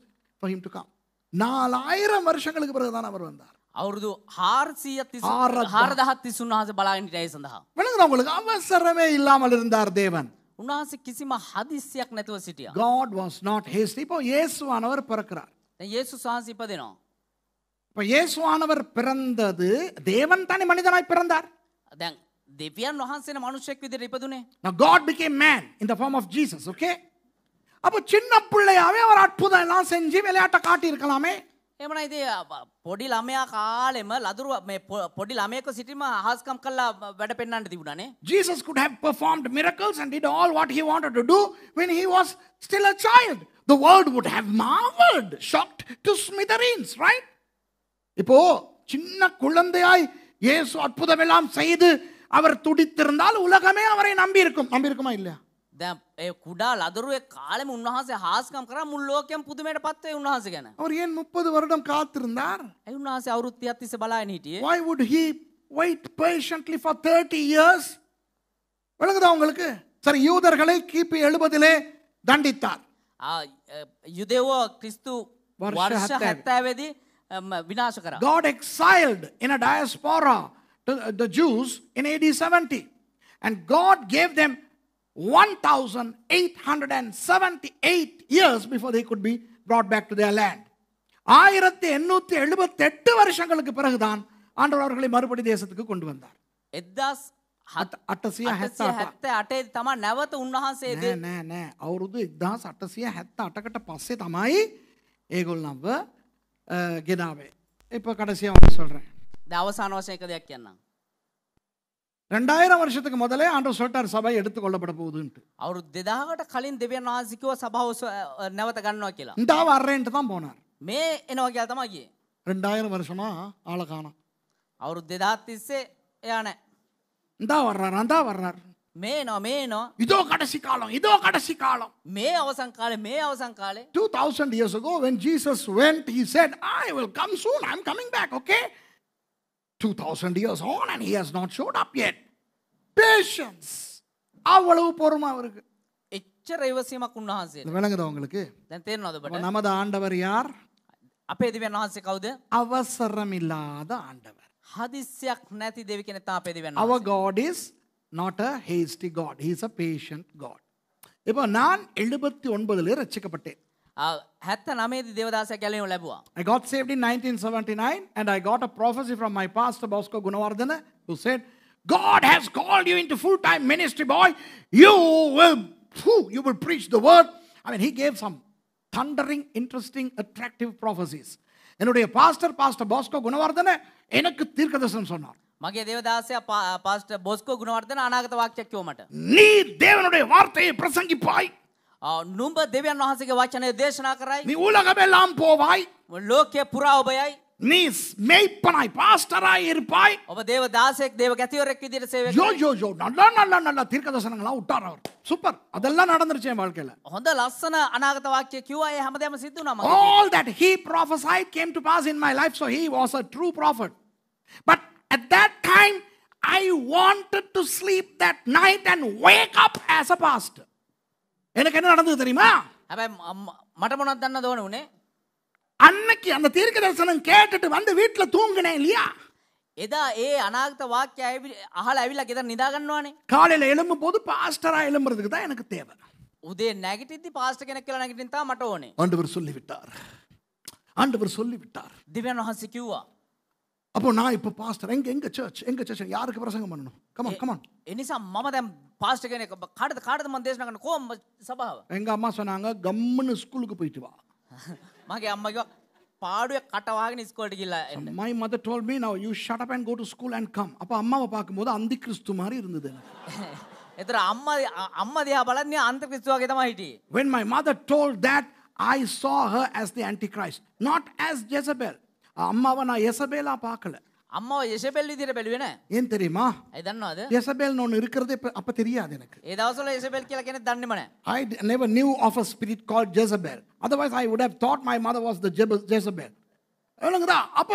Speaker 1: for him to come. 4000 வருஷங்களுக்கு பிறகுதான் அவர் வந்தார்.
Speaker 2: අවුරුදු 430 උන්වහන්සේ බලාගෙන හිටියා ඒ සඳහා.
Speaker 1: விளங்குதா உங்களுக்கு? அவசரமே இல்லாமல் இருந்தார் தேவன்.
Speaker 2: උන්වහන්සේ කිසිම හදිස්සියක් නැතුව සිටියා.
Speaker 1: God was not hasty. இப்போ இயேசுவானவர் பிறக்கிறார்.
Speaker 2: දැන් යේසුස් වහන්සේ ඉපදෙනවා.
Speaker 1: இப்போ இயேசுவானவர் பிறந்தது தேவன் தானே மனிதனாய் பிறந்தார்.
Speaker 2: දැන් දෙවියන් වහන්සේන මනුෂ්‍යෙක් විදිහට ඉපදුනේ.
Speaker 1: Now God became man in the form of Jesus, okay? அப்போ சின்ன பிள்ளையாவே அவர் அற்புதம் எல்லாம் செஞ்சு விளையாட்ட காட்டி இருக்கலாமே.
Speaker 2: එහෙමනම් ඉතින් පොඩි ළමයා කාලෙම ලදරු මේ පොඩි ළමයෙක්ව සිටීම අහස්කම් කළා වැඩ පෙන්නන්න තිබුණානේ.
Speaker 1: Jesus could have performed miracles and did all what he wanted to do when he was still a child. The world would have marveled, shocked to smithereens, right? இப்போ சின்ன குழந்தையாய் இயேசு அற்புதம் எல்லாம் செய்து அவர் துடித்திருந்தால் உலகமே அவரை நம்பியிருக்குமா இல்லையா?
Speaker 2: දැන් ඒ කුඩා ලදරුවේ කාලෙම උන්වහන්සේ හාස්කම් කරා මුළු ලෝකෙම පුදුමයට පත් වෙයි උන්වහන්සේ ගැන.
Speaker 1: அவர் ஏன் 30 வருடம் காத்திருந்தார்?
Speaker 2: ඒ උන්වහන්සේ අවුරුදු 30ක් තිස්සේ බලාගෙන හිටියේ.
Speaker 1: Why would he wait patiently for 30 years? விளங்குதா உங்களுக்கு? சரி, யூதர்களை கிபி 70லே தண்டித்தார்.
Speaker 2: යුදෙව්ව ක්‍රිස්තු වර්ෂ 70 දී විනාශ කරා.
Speaker 1: God exiled in a diaspora to the Jews in AD 70, and God gave them 1878 years before they could be brought back to their land. 1878 வருஷங்களுக்கு பிறகுதான் ஆண்டவர் அவர்களை மறுபடி தேசத்துக்கு கொண்டு வந்தார்.
Speaker 2: 1878 තමයි නැවත උන්වහන්සේ
Speaker 1: නෑ අවුරුදු 1878කට පස්සේ තමයි ඒගොල්ලන්ව ගෙනාවේ. இப்ப கடைசியா நான் சொல்றேன்.
Speaker 2: දැන් අවසාන වශයෙන් එක දෙයක් කියන්නම්.
Speaker 1: 2000 வருஷத்துக்கு முதலே ஆண்டவர் சொல்லிட்டார் சபை எடுத்து கொள்ளப்பட போகுதுன்னு.
Speaker 2: අවුරුදු 2000කට කලින් දෙවියන් වහන්සේ කිව්වා සභාව නැවත ගන්නවා කියලා.
Speaker 1: இந்த வர்றேன்ட்டு தான் போனார்.
Speaker 2: මේ එනවා කියලා තමයි ගියේ.
Speaker 1: 2000 வருஷமா ஆளை காணோம்.
Speaker 2: අවුරුදු 2000 තිස්සේ එයා නැහැ.
Speaker 1: இந்தா வர்றார்.
Speaker 2: මේ එනවා.
Speaker 1: இதோ கடைசி காலம்.
Speaker 2: මේ අවසන් කාලේ
Speaker 1: 2000 years ago when Jesus went, he said, I will come soon. I'm coming back, okay? 2000 years on and he has not showed up yet. Patience. அவ்வளவு பொறுமை அவருக்கு.
Speaker 2: එච්චර ඉවසීමක් උන්වහන්සේට.
Speaker 1: விளங்குதா உங்களுக்கு?
Speaker 2: දැන් තේරෙනවද ඔබට?
Speaker 1: நமது ஆண்டவர் யார்?
Speaker 2: අපේ දෙවියන් වහන්සේ කවුද?
Speaker 1: அவசரம் இல்லாத ஆண்டவர்.
Speaker 2: හදිස්සියක් නැති දෙවි කෙනෙක් තමයි අපේ දෙවියන්
Speaker 1: Our
Speaker 2: වහන්සේ.
Speaker 1: God is not a hasty God. He is a patient God. இப்போ நான் 79லே ரட்சிக்கப்பட்டேன்.
Speaker 2: 79 දී දේවදාසයා ගැලවීම ලැබුවා.
Speaker 1: I got saved in 1979 and I got a prophecy from my pastor Bosco Gunawardana who said, God has called you into full-time ministry, boy. You will preach the word. I mean, he gave some thundering, interesting, attractive prophecies. என்னுடைய pastor Bosco Gunawardana எனக்கு தீர்க்கதரிசனம் சொன்னார்.
Speaker 2: මගේ දේවදාසයා pastor බොස්කෝ Gunawardena අනාගත වාක්‍යයක් කිව්ව මට.
Speaker 1: நீ தேவனுடைய வார்த்தையை பிரசங்கிப்பாய்.
Speaker 2: නුඹ දෙවියන් වහන්සේගේ වචනය දේශනා කරයි.
Speaker 1: நீ உலகமெல்லாம் போவாய்.
Speaker 2: ලෝකයේ පුරා ඔබ යයි.
Speaker 1: நீ மேய்ப்பனாய் பாஸ்டராய் இருப்பாய்.
Speaker 2: ඔබ දේවදාසයෙක් දේව ගැතිවරයෙක් විදිහට සේවය
Speaker 1: யோ நல்ல தீர்க்கதரிசனங்களா விட்டார் அவர். சூப்பர். அதெல்லாம் நடந்துருச்சு என் வாழ்க்கையில.
Speaker 2: හොඳ ලස්සන අනාගත වාක්‍ය කිව්වා. ඒ හැමදේම සිද්ධ වුණා මගේ.
Speaker 1: All that he prophesied came to pass in my life, so he was a true prophet. But at that time I wanted to sleep that night and wake up as a pastor. எனக்கு என்ன நடந்தது தெரியுமா?
Speaker 2: හැබැයි මට මොනවද දන්නද ඕන උනේ?
Speaker 1: அன்னைக்கு அந்த தீர்க்கதரிசனம் கேட்டுட்டு வந்து வீட்ல தூங்கினேன் இல்லையா?
Speaker 2: එදා ඒ අනාගත වාක්‍ය අහලා ඇවිල්ලා ගෙදර නිදා ගන්නවානේ.
Speaker 1: காலையில எழும்பும்போது பாஸ்டரா எழும்புறதுக்கு தான் எனக்கு தேவை.
Speaker 2: උදේ නැගිටිද්දි පාස්ටර් කෙනෙක් කියලා නැගිටින්න තමයි මට ඕනේ.
Speaker 1: ஆண்டவர் சொல்லிவிட்டார்.
Speaker 2: දෙවියන් වහන්සේ කිව්වා.
Speaker 1: அப்போ நான் இப்போ பாஸ்டர் எங்க சர்ச் யாருக்கு பிரசங்கம் பண்ணணும்? come on.
Speaker 2: ඒ නිසා මම දැන් පාස්ටර් කෙනෙක් කාටද මම දේශනා කරන්න කොහොම සභාව?
Speaker 1: எங்க அம்மா சொன்னாங்க கம்முன்னு ஸ்கூலுக்கு போயிட்டு வா.
Speaker 2: මගේ අම්මා කිව්වා පාඩුවේ කට වහගෙන ඉස්කෝලේට ගිහලා එන්න.
Speaker 1: My mother told me now you shut up and go to school and come. அப்ப அம்மாவை பார்க்கும்போது அந்தி கிறிஸ்து மாதிரி இருந்தது.
Speaker 2: ඒතර අම්මා දිහා බලන්නේ අන්තක්‍රිස්තු වගේ තමයි හිටියේ.
Speaker 1: When my mother told that, I saw her as the Antichrist, not as Jezebel. அம்மாவை நான் எசபேலா பார்க்கல.
Speaker 2: අම්මව යෙසබෙල් විදිහට බැලුවේ නෑ.
Speaker 1: ஏன் தெரியுமா?
Speaker 2: ඒ දන්නවද?
Speaker 1: எசபேல்னு ஒன்று இருக்கிறது அப்ப தெரியாது எனக்கு.
Speaker 2: ඒ දවස්වල යෙසබෙල් කියලා කෙනෙක් දන්නේම නෑ.
Speaker 1: I never knew of a spirit called Jezebel. Otherwise I would have thought my mother was the Jezebel. எவ்வளவுங்கதா? அப்ப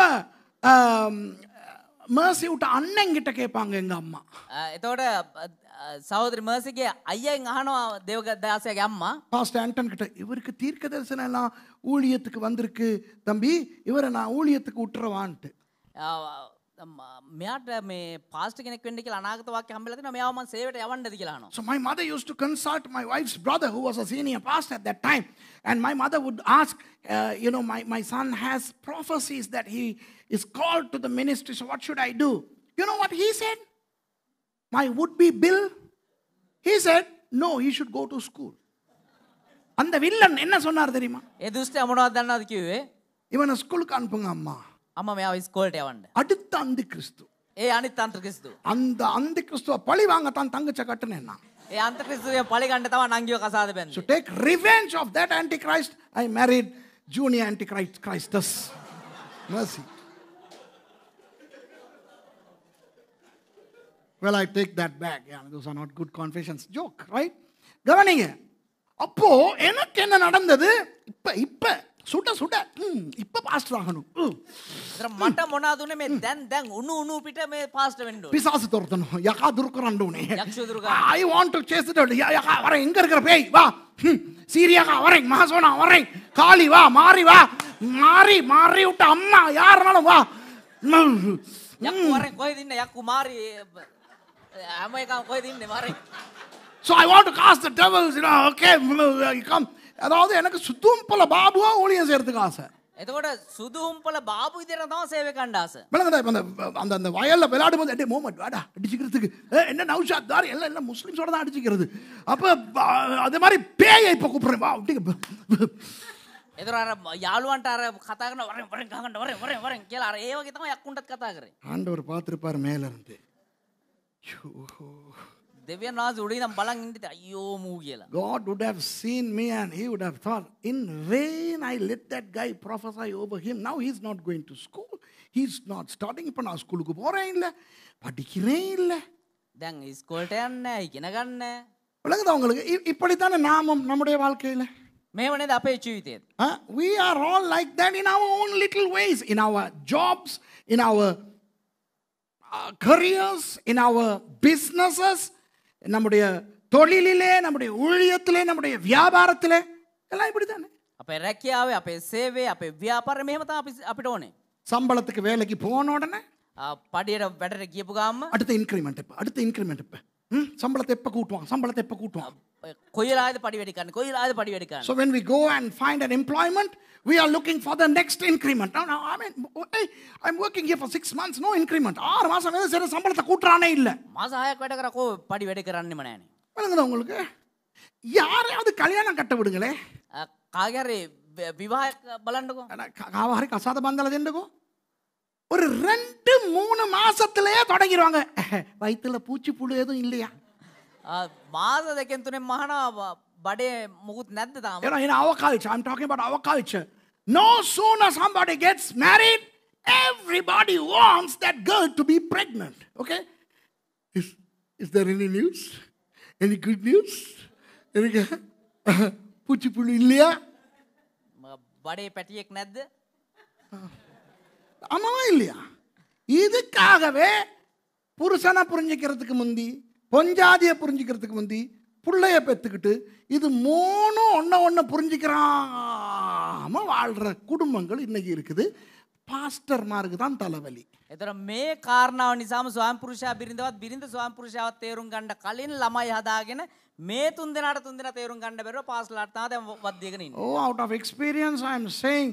Speaker 1: mercy விட்ட அண்ணன் கிட்ட கேட்பாங்க எங்க அம்மா.
Speaker 2: එතකොට சகோதரி mercyගේ අයියෙන් අහනවා දේවදාසයාගේ අම්මා.
Speaker 1: பாஸ்டர் ஆண்டன் கிட்ட இவருக்கு தீர்க்க தரிசனம் எல்லாம் ஊழியத்துக்கு வந்திருக்கு தம்பி, இவரை நான் ஊழியத்துக்கு விட்டுறவான்ட்டு.
Speaker 2: මෙයාට මේ පාස්ටර් කෙනෙක් වෙන්න කියලා අනාගත වාක්‍ය හම්බෙලා තිනවා. මෙයාව මම සේවයට යවන්නද කියලා අහනවා.
Speaker 1: So my mother used to consult my wife's brother who was a senior pastor at that time, and my mother would ask, my son has prophecies that he is called to the ministry, so what should I do? You know what he said? my would-be Bill, he said, no, he should go to school. அந்த villain என்ன சொன்னார் தெரியுமா?
Speaker 2: ඒ දුෂ්ටයා මොනවද දන්නවද කිව්වේ?
Speaker 1: இவனை ஸ்கூலுக்கு அனுப்புங்க அம்மா.
Speaker 2: අම්මා මෙයාව ඉස්කෝලේට යවන්න.
Speaker 1: அடுத்த அந்தி கிறிஸ்து.
Speaker 2: ඒ අනිත් අන්තක්‍රිස්තු.
Speaker 1: அந்த அந்தி கிறிஸ்துவ பழி வாங்க தான் தங்கச்ச கட்டுனேன்னா.
Speaker 2: ඒ අන්තක්‍රිස්තුවේ පලි ගන්න තමයි නංගිව කසාද
Speaker 1: So
Speaker 2: බැන්නේ.
Speaker 1: take revenge of that antichrist. I married junior antichristus. Mercy. Well, I take that back. Yeah, those are not good confessions. Joke, right? கவனிங்க. அப்போ எனக்கு என்ன நடந்தது? இப்ப சுட இப்ப பாஸ்டர் ஆகணும்.
Speaker 2: ඒතර මට මොනවද උනේ මේ දැන් උණු පිට මේ පාස්ටර් වෙන්න ඕනේ.
Speaker 1: பிசாசு துரத்தணும். யகா துருக்கறண்டோனே.
Speaker 2: යක්ෂ දුරු ගන්න.
Speaker 1: I want to chase it out. யகா வர எங்க இருக்கிற பேய் வா. சீரியாக்கா வரேன். மகாசோனா வரேன். காளி வா, மாறி வா. மாறி விட்ட அம்மா யாருனாலும் வா.
Speaker 2: යක්කු වරෙන් කොහෙද ඉන්නේ? යක්කු මාරි හැම එකම කොහෙද ඉන්නේ Marie?
Speaker 1: So I want to cast the devils, okay, you come. அதாவது எனக்கு சுத்தும்பல பாபுவா ஊழியம் செய்யறதுக்கு ஆசை.
Speaker 2: එතකොට සුදුම්පල බාබු විදියට තමයි සේවය කණ්ඩ ආස.
Speaker 1: விளங்குதா? அந்த வயல்ல விளையாடும் போது மோமெண்ட் வாடா அடிச்சுக்கிறதுக்கு என்ன நௌஷாத் தார் எல்லாம் முஸ்லிம்ஸோட தான் அடிச்சுக்கிறது. அப்ப அதே மாதிரி பேயை இப்ப கூப்பிடுறேன் வா.
Speaker 2: එතකොට අර යාළුවන්ට අර කතා කරන වරෙන් ගහන්න වරෙන් කියලා අර ඒ වගේ තමයි යක්කුන්ටත් කතා කරේ.
Speaker 1: ஆண்டவர் பார்த்திருப்பார் மேல இருந்து.
Speaker 2: දෙවියන් වහන්සේ උඩින් නම් බලන් ඉඳිට අයියෝ මූ කියලා.
Speaker 1: God would have seen me and he would have thought, in vain I let that guy prophesy over him. Now he's not going to school. He's not starting. இப்ப நான் ஸ்கூலுக்கு போறேன் இல்ல, படிக்கிறேன் இல்ல.
Speaker 2: දැන් ඉස්කෝලේට යන්නේ ඉගෙන ගන්න.
Speaker 1: விளங்குதா உங்களுக்கு? இப்படித்தானே நாமும் நம்முடைய வாழ்க்கையில.
Speaker 2: මේව නේද අපේ ජීවිතේ.
Speaker 1: We are all like that in our own little ways, in our jobs, in our careers, in our businesses, நம்முடைய தொழிலிலே, நம்முடைய ஊழியத்திலே, நம்முடைய வியாபாரத்திலே எல்லாம் இப்படித்தானே.
Speaker 2: අපේ රැකියාවේ, අපේ සේවයේ, අපේ ව්‍යාපාරේ මෙහෙම තමයි අපිට ඕනේ.
Speaker 1: சம்பளத்துக்கு வேலைக்கு போன உடனே
Speaker 2: පඩියට වැඩට ගියපු ගාම
Speaker 1: அடுத்த இன்கிரிமெண்ட் இப்ப சம்பளத்தை எப்ப கூட்டுவான்.
Speaker 2: කොයි වෙලාවේද පඩි වැඩි කරන්නේ? කොයි වෙලාවේද පඩි වැඩි කරන්නේ?
Speaker 1: So when we go and find an employment, we are looking for the next increment. Now, I mean, I'm working here for 6 months, no increment. 6 மாசம் வேலை செய்ற சம்பளத்தை கூட்டுறானே இல்ல.
Speaker 2: මාස 6ක් වැඩ කරා කෝ පඩි වැඩි කරන්නෙම නැහනේ.
Speaker 1: விளங்குதா உங்களுக்கு? யாரையாவது கல்யாணம் கட்ட விடுங்களே.
Speaker 2: කාගේ විවාහයක් බලන්නකෝ.
Speaker 1: காவாரி கசாத பந்தல දෙන්නකோ. ஒரு 2-3 மாசத்திலேயே தொடங்கிடுவாங்க. வயித்துல பூச்சி புழு எதுவும் இல்லையா?
Speaker 2: මාස දෙකෙන් තුනෙන් මහනවා බඩේ මුකුත් නැද්ද තාම?
Speaker 1: In our culture, I'm talking about our culture. No sooner somebody gets married, everybody wants that girl to be pregnant. Okay? Is there any news? Any good news? பூச்சி புழு இல்லையா?
Speaker 2: බඩේ පැටියෙක් නැද්ද?
Speaker 1: ஆமாவா இல்லையா? இதுக்காகவே புருஷனை புரிஞ்சிக்கிறதுக்கு முந்தி, பொஞ்சாதியை புரிஞ்சிக்கிறதுக்கு முந்தி, புள்ளைய பெற்றுக்கிட்டு இது 3 ஒன்ன புரிஞ்சிக்கிறாம வாழ்ற குடும்பங்கள் இன்னைக்கு இருக்குது. பாஸ்டர்மாருக்கு தான் தலைவலி.
Speaker 2: එතකොට මේ කාරණාව නිසාම ස්වාම පුරුෂයා බිරිඳවත් බිරිඳ ස්වාම පුරුෂයාවත් තේරුම් ගන්න කලින් ළමයි හදාගෙන මේ 3 දෙනා තේරුම් ගන්න බැරුව පාස්ලාට තමයි දැන් වද්දේගෙන ඉන්නේ.
Speaker 1: Oh, out of experience I am saying,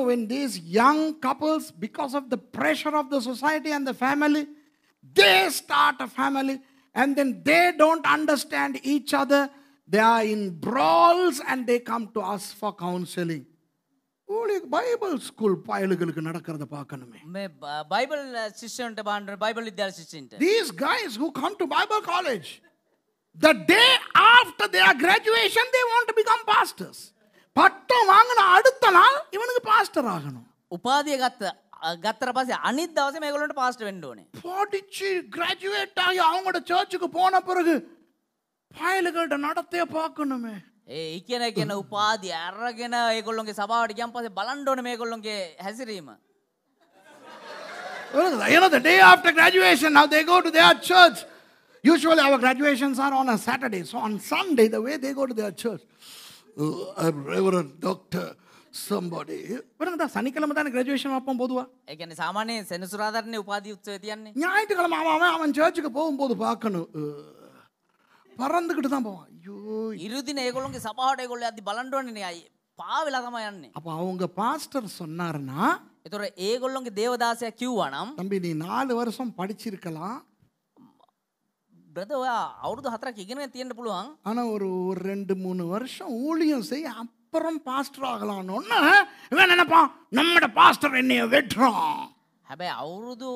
Speaker 1: when these young couples, because of the pressure of the society and the family, they start a family and then they don't understand each other. They are in brawls and they come to us for counseling. Bible school பயலுகளுக்கு நடக்கிறத பார்க்கணுமே.
Speaker 2: මේ Bible ශිෂ්‍යයන්ට බාන්න Bible විද්‍යාල ශිෂ්‍යයන්ට.
Speaker 1: These guys who come to Bible college, the day after their graduation they want to become pastors. பட்டம் வாங்கின அடுத்த நாள் இவனுக்கு பாஸ்டர் ஆகணும்.
Speaker 2: උපාධිය ගත්තට පස්සේ අනිත් දවසේ මේගොල්ලන්ට පාස්ටර් වෙන්න ඕනේ.
Speaker 1: படிச்சு கிராஜுவேட் ஆகி அவங்களோட சர்ச்சுக்கு போன பிறகு பயலுகள்ட்ட நடத்தைய பார்க்கணுமே.
Speaker 2: ඒ ඉගෙන උපාධිය අරගෙන ඒගොල්ලොන්ගේ සභාවට ගියන් පස්සේ බලන්න ඕනේ මේගොල්ලොන්ගේ හැසිරීම.
Speaker 1: The day after graduation, now they go to their church. Usually our graduations are on a Saturday. So on Sunday, the way they go to their church, I'm Reverend Doctor somebody. சனிக்கிழமை தானே graduation வைப்போம் பொதுவா.
Speaker 2: ඒ කියන්නේ සාමාන්‍යයෙන් සෙනසුරාදානේ උපාධි උත්සවය තියන්නේ.
Speaker 1: ஞாயிற்றுக்கிழமை அவன் சர்ச்சுக்கு போகும்போது பார்க்கணும். பறந்துக்கிட்டு தான் போவான். ஐயோ,
Speaker 2: ඉරුදින ඒගොල්ලොන්ගේ සභාවට ඒගොල්ලෝ යද්දි බලන්න ඕනේ නේ අය. පාවෙලා තමයි යන්නේ.
Speaker 1: அப்ப அவங்க பாஸ்டர் சொன்னாருன்னா,
Speaker 2: ඒතොර ඒගොල්ලොන්ගේ දේවදාසයා කිව්වා නම්
Speaker 1: தம்பி நீ 4 வருஷம் படிச்சிருக்கலாம்,
Speaker 2: බ්‍රදර් ඔයා අවුරුදු 4ක් ඉගෙනගෙන තියෙන්න පුළුවන්.
Speaker 1: ஆனா ஒரு 2-3 வருஷம் ஊழியம் செய்ய அப்புறம் பாஸ்டர் ஆகலாம்னு இவன் நினைப்பான் நம்மட பாஸ்டர் என்னைய வெட்டுறான்.
Speaker 2: හැබැයි අවුරුදු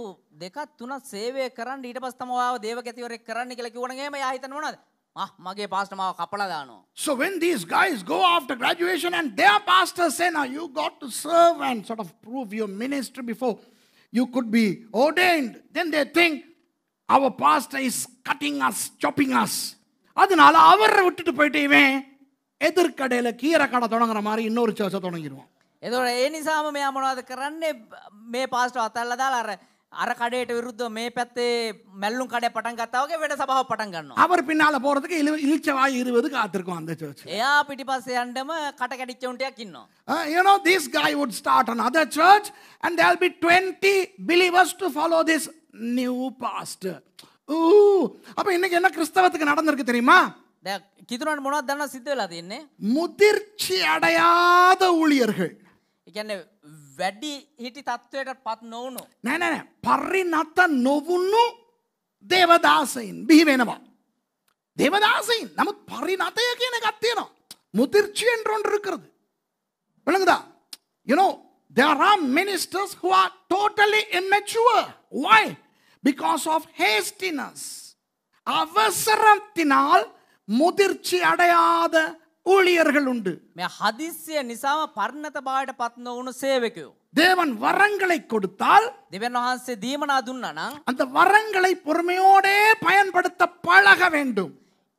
Speaker 2: 2-3ක් සේවය කරන්න ඊට පස්සේ තමයි ඔයාව දේවගතිවරයෙක් කරන්න කියලා කිව්වනම් එහෙම යා හිතන්නේ මොනවද? මගේ පාස්ටර් මාව කපලා දානවා.
Speaker 1: So when these guys go after graduation and their pastors say, now you got to serve and sort of prove your ministry before you could be ordained, then they think our pastor is cutting us, chopping us. அதனால அவரை விட்டுட்டு போயிட்டு இவன் எதிர்கடையில் கீரை கடை தொடங்குற மாதிரி இன்னொரு சர்ச்சை தொடங்கிடுவான்.
Speaker 2: එතකොට ඒ නිසාම මෙයා මොනවද කරන්නේ මේ පාස්ටර් අතල්ලා දාලා අර කඩේට විරුද්ධව මේ පැත්තේ මැල්ලුම් කඩේ පටන් ගත්තා වගේ වෙන සභාවක් පටන් ගන්නවා.
Speaker 1: அவர் பின்னால போறதுக்கு இளிச்சவாய் 20 காத்திருக்கும் அந்த சர்ச்.
Speaker 2: එයා පිටිපස්සේ යන්නම කට කැඩිච්ච උන්ටයක් ඉන්නවා.
Speaker 1: You know, this guy would start another church and there'll be 20 believers to follow this new pastor. அப்ப இன்னைக்கு என்ன கிறிஸ்தவத்துக்கு நடந்திருக்கு தெரியுமா?
Speaker 2: දැන් කිතුරන්ට මොනවද දන්නව සිද්ධ වෙලා තියෙන්නේ?
Speaker 1: முதிர்ச்சி அடையாத ஊழியர்கள்.
Speaker 2: ඒ කියන්නේ වැඩි හිටි තත්වයට පත් නොවුණු.
Speaker 1: නෑ පරිණත නොවුණු දේවදාසයින් බිහි වෙනවා. தேவதாசையின் நமக்கு பரிணතය කියන එකක් තියෙනවා. முதிர்ச்சி என்று ஒன்று இருக்கிறது. விளங்குதா? You know, there are ministers who are totally immature. Why? Because of hastiness. அவசரத்தினால் முதிர்ச்சி அடையாத ஊழியர்கள் உண்டு.
Speaker 2: මේ හදිස්සිය නිසාම පරිණත භාවයට පත් නොවුණු සේවකයෝ.
Speaker 1: தேவன் வரங்களை கொடுத்தால்
Speaker 2: දෙවියන් වහන්සේ දීමනා දුන්නා නම්
Speaker 1: அந்த வரங்களை பொறுமையோடே பயன்படுத்த பழக வேண்டும்.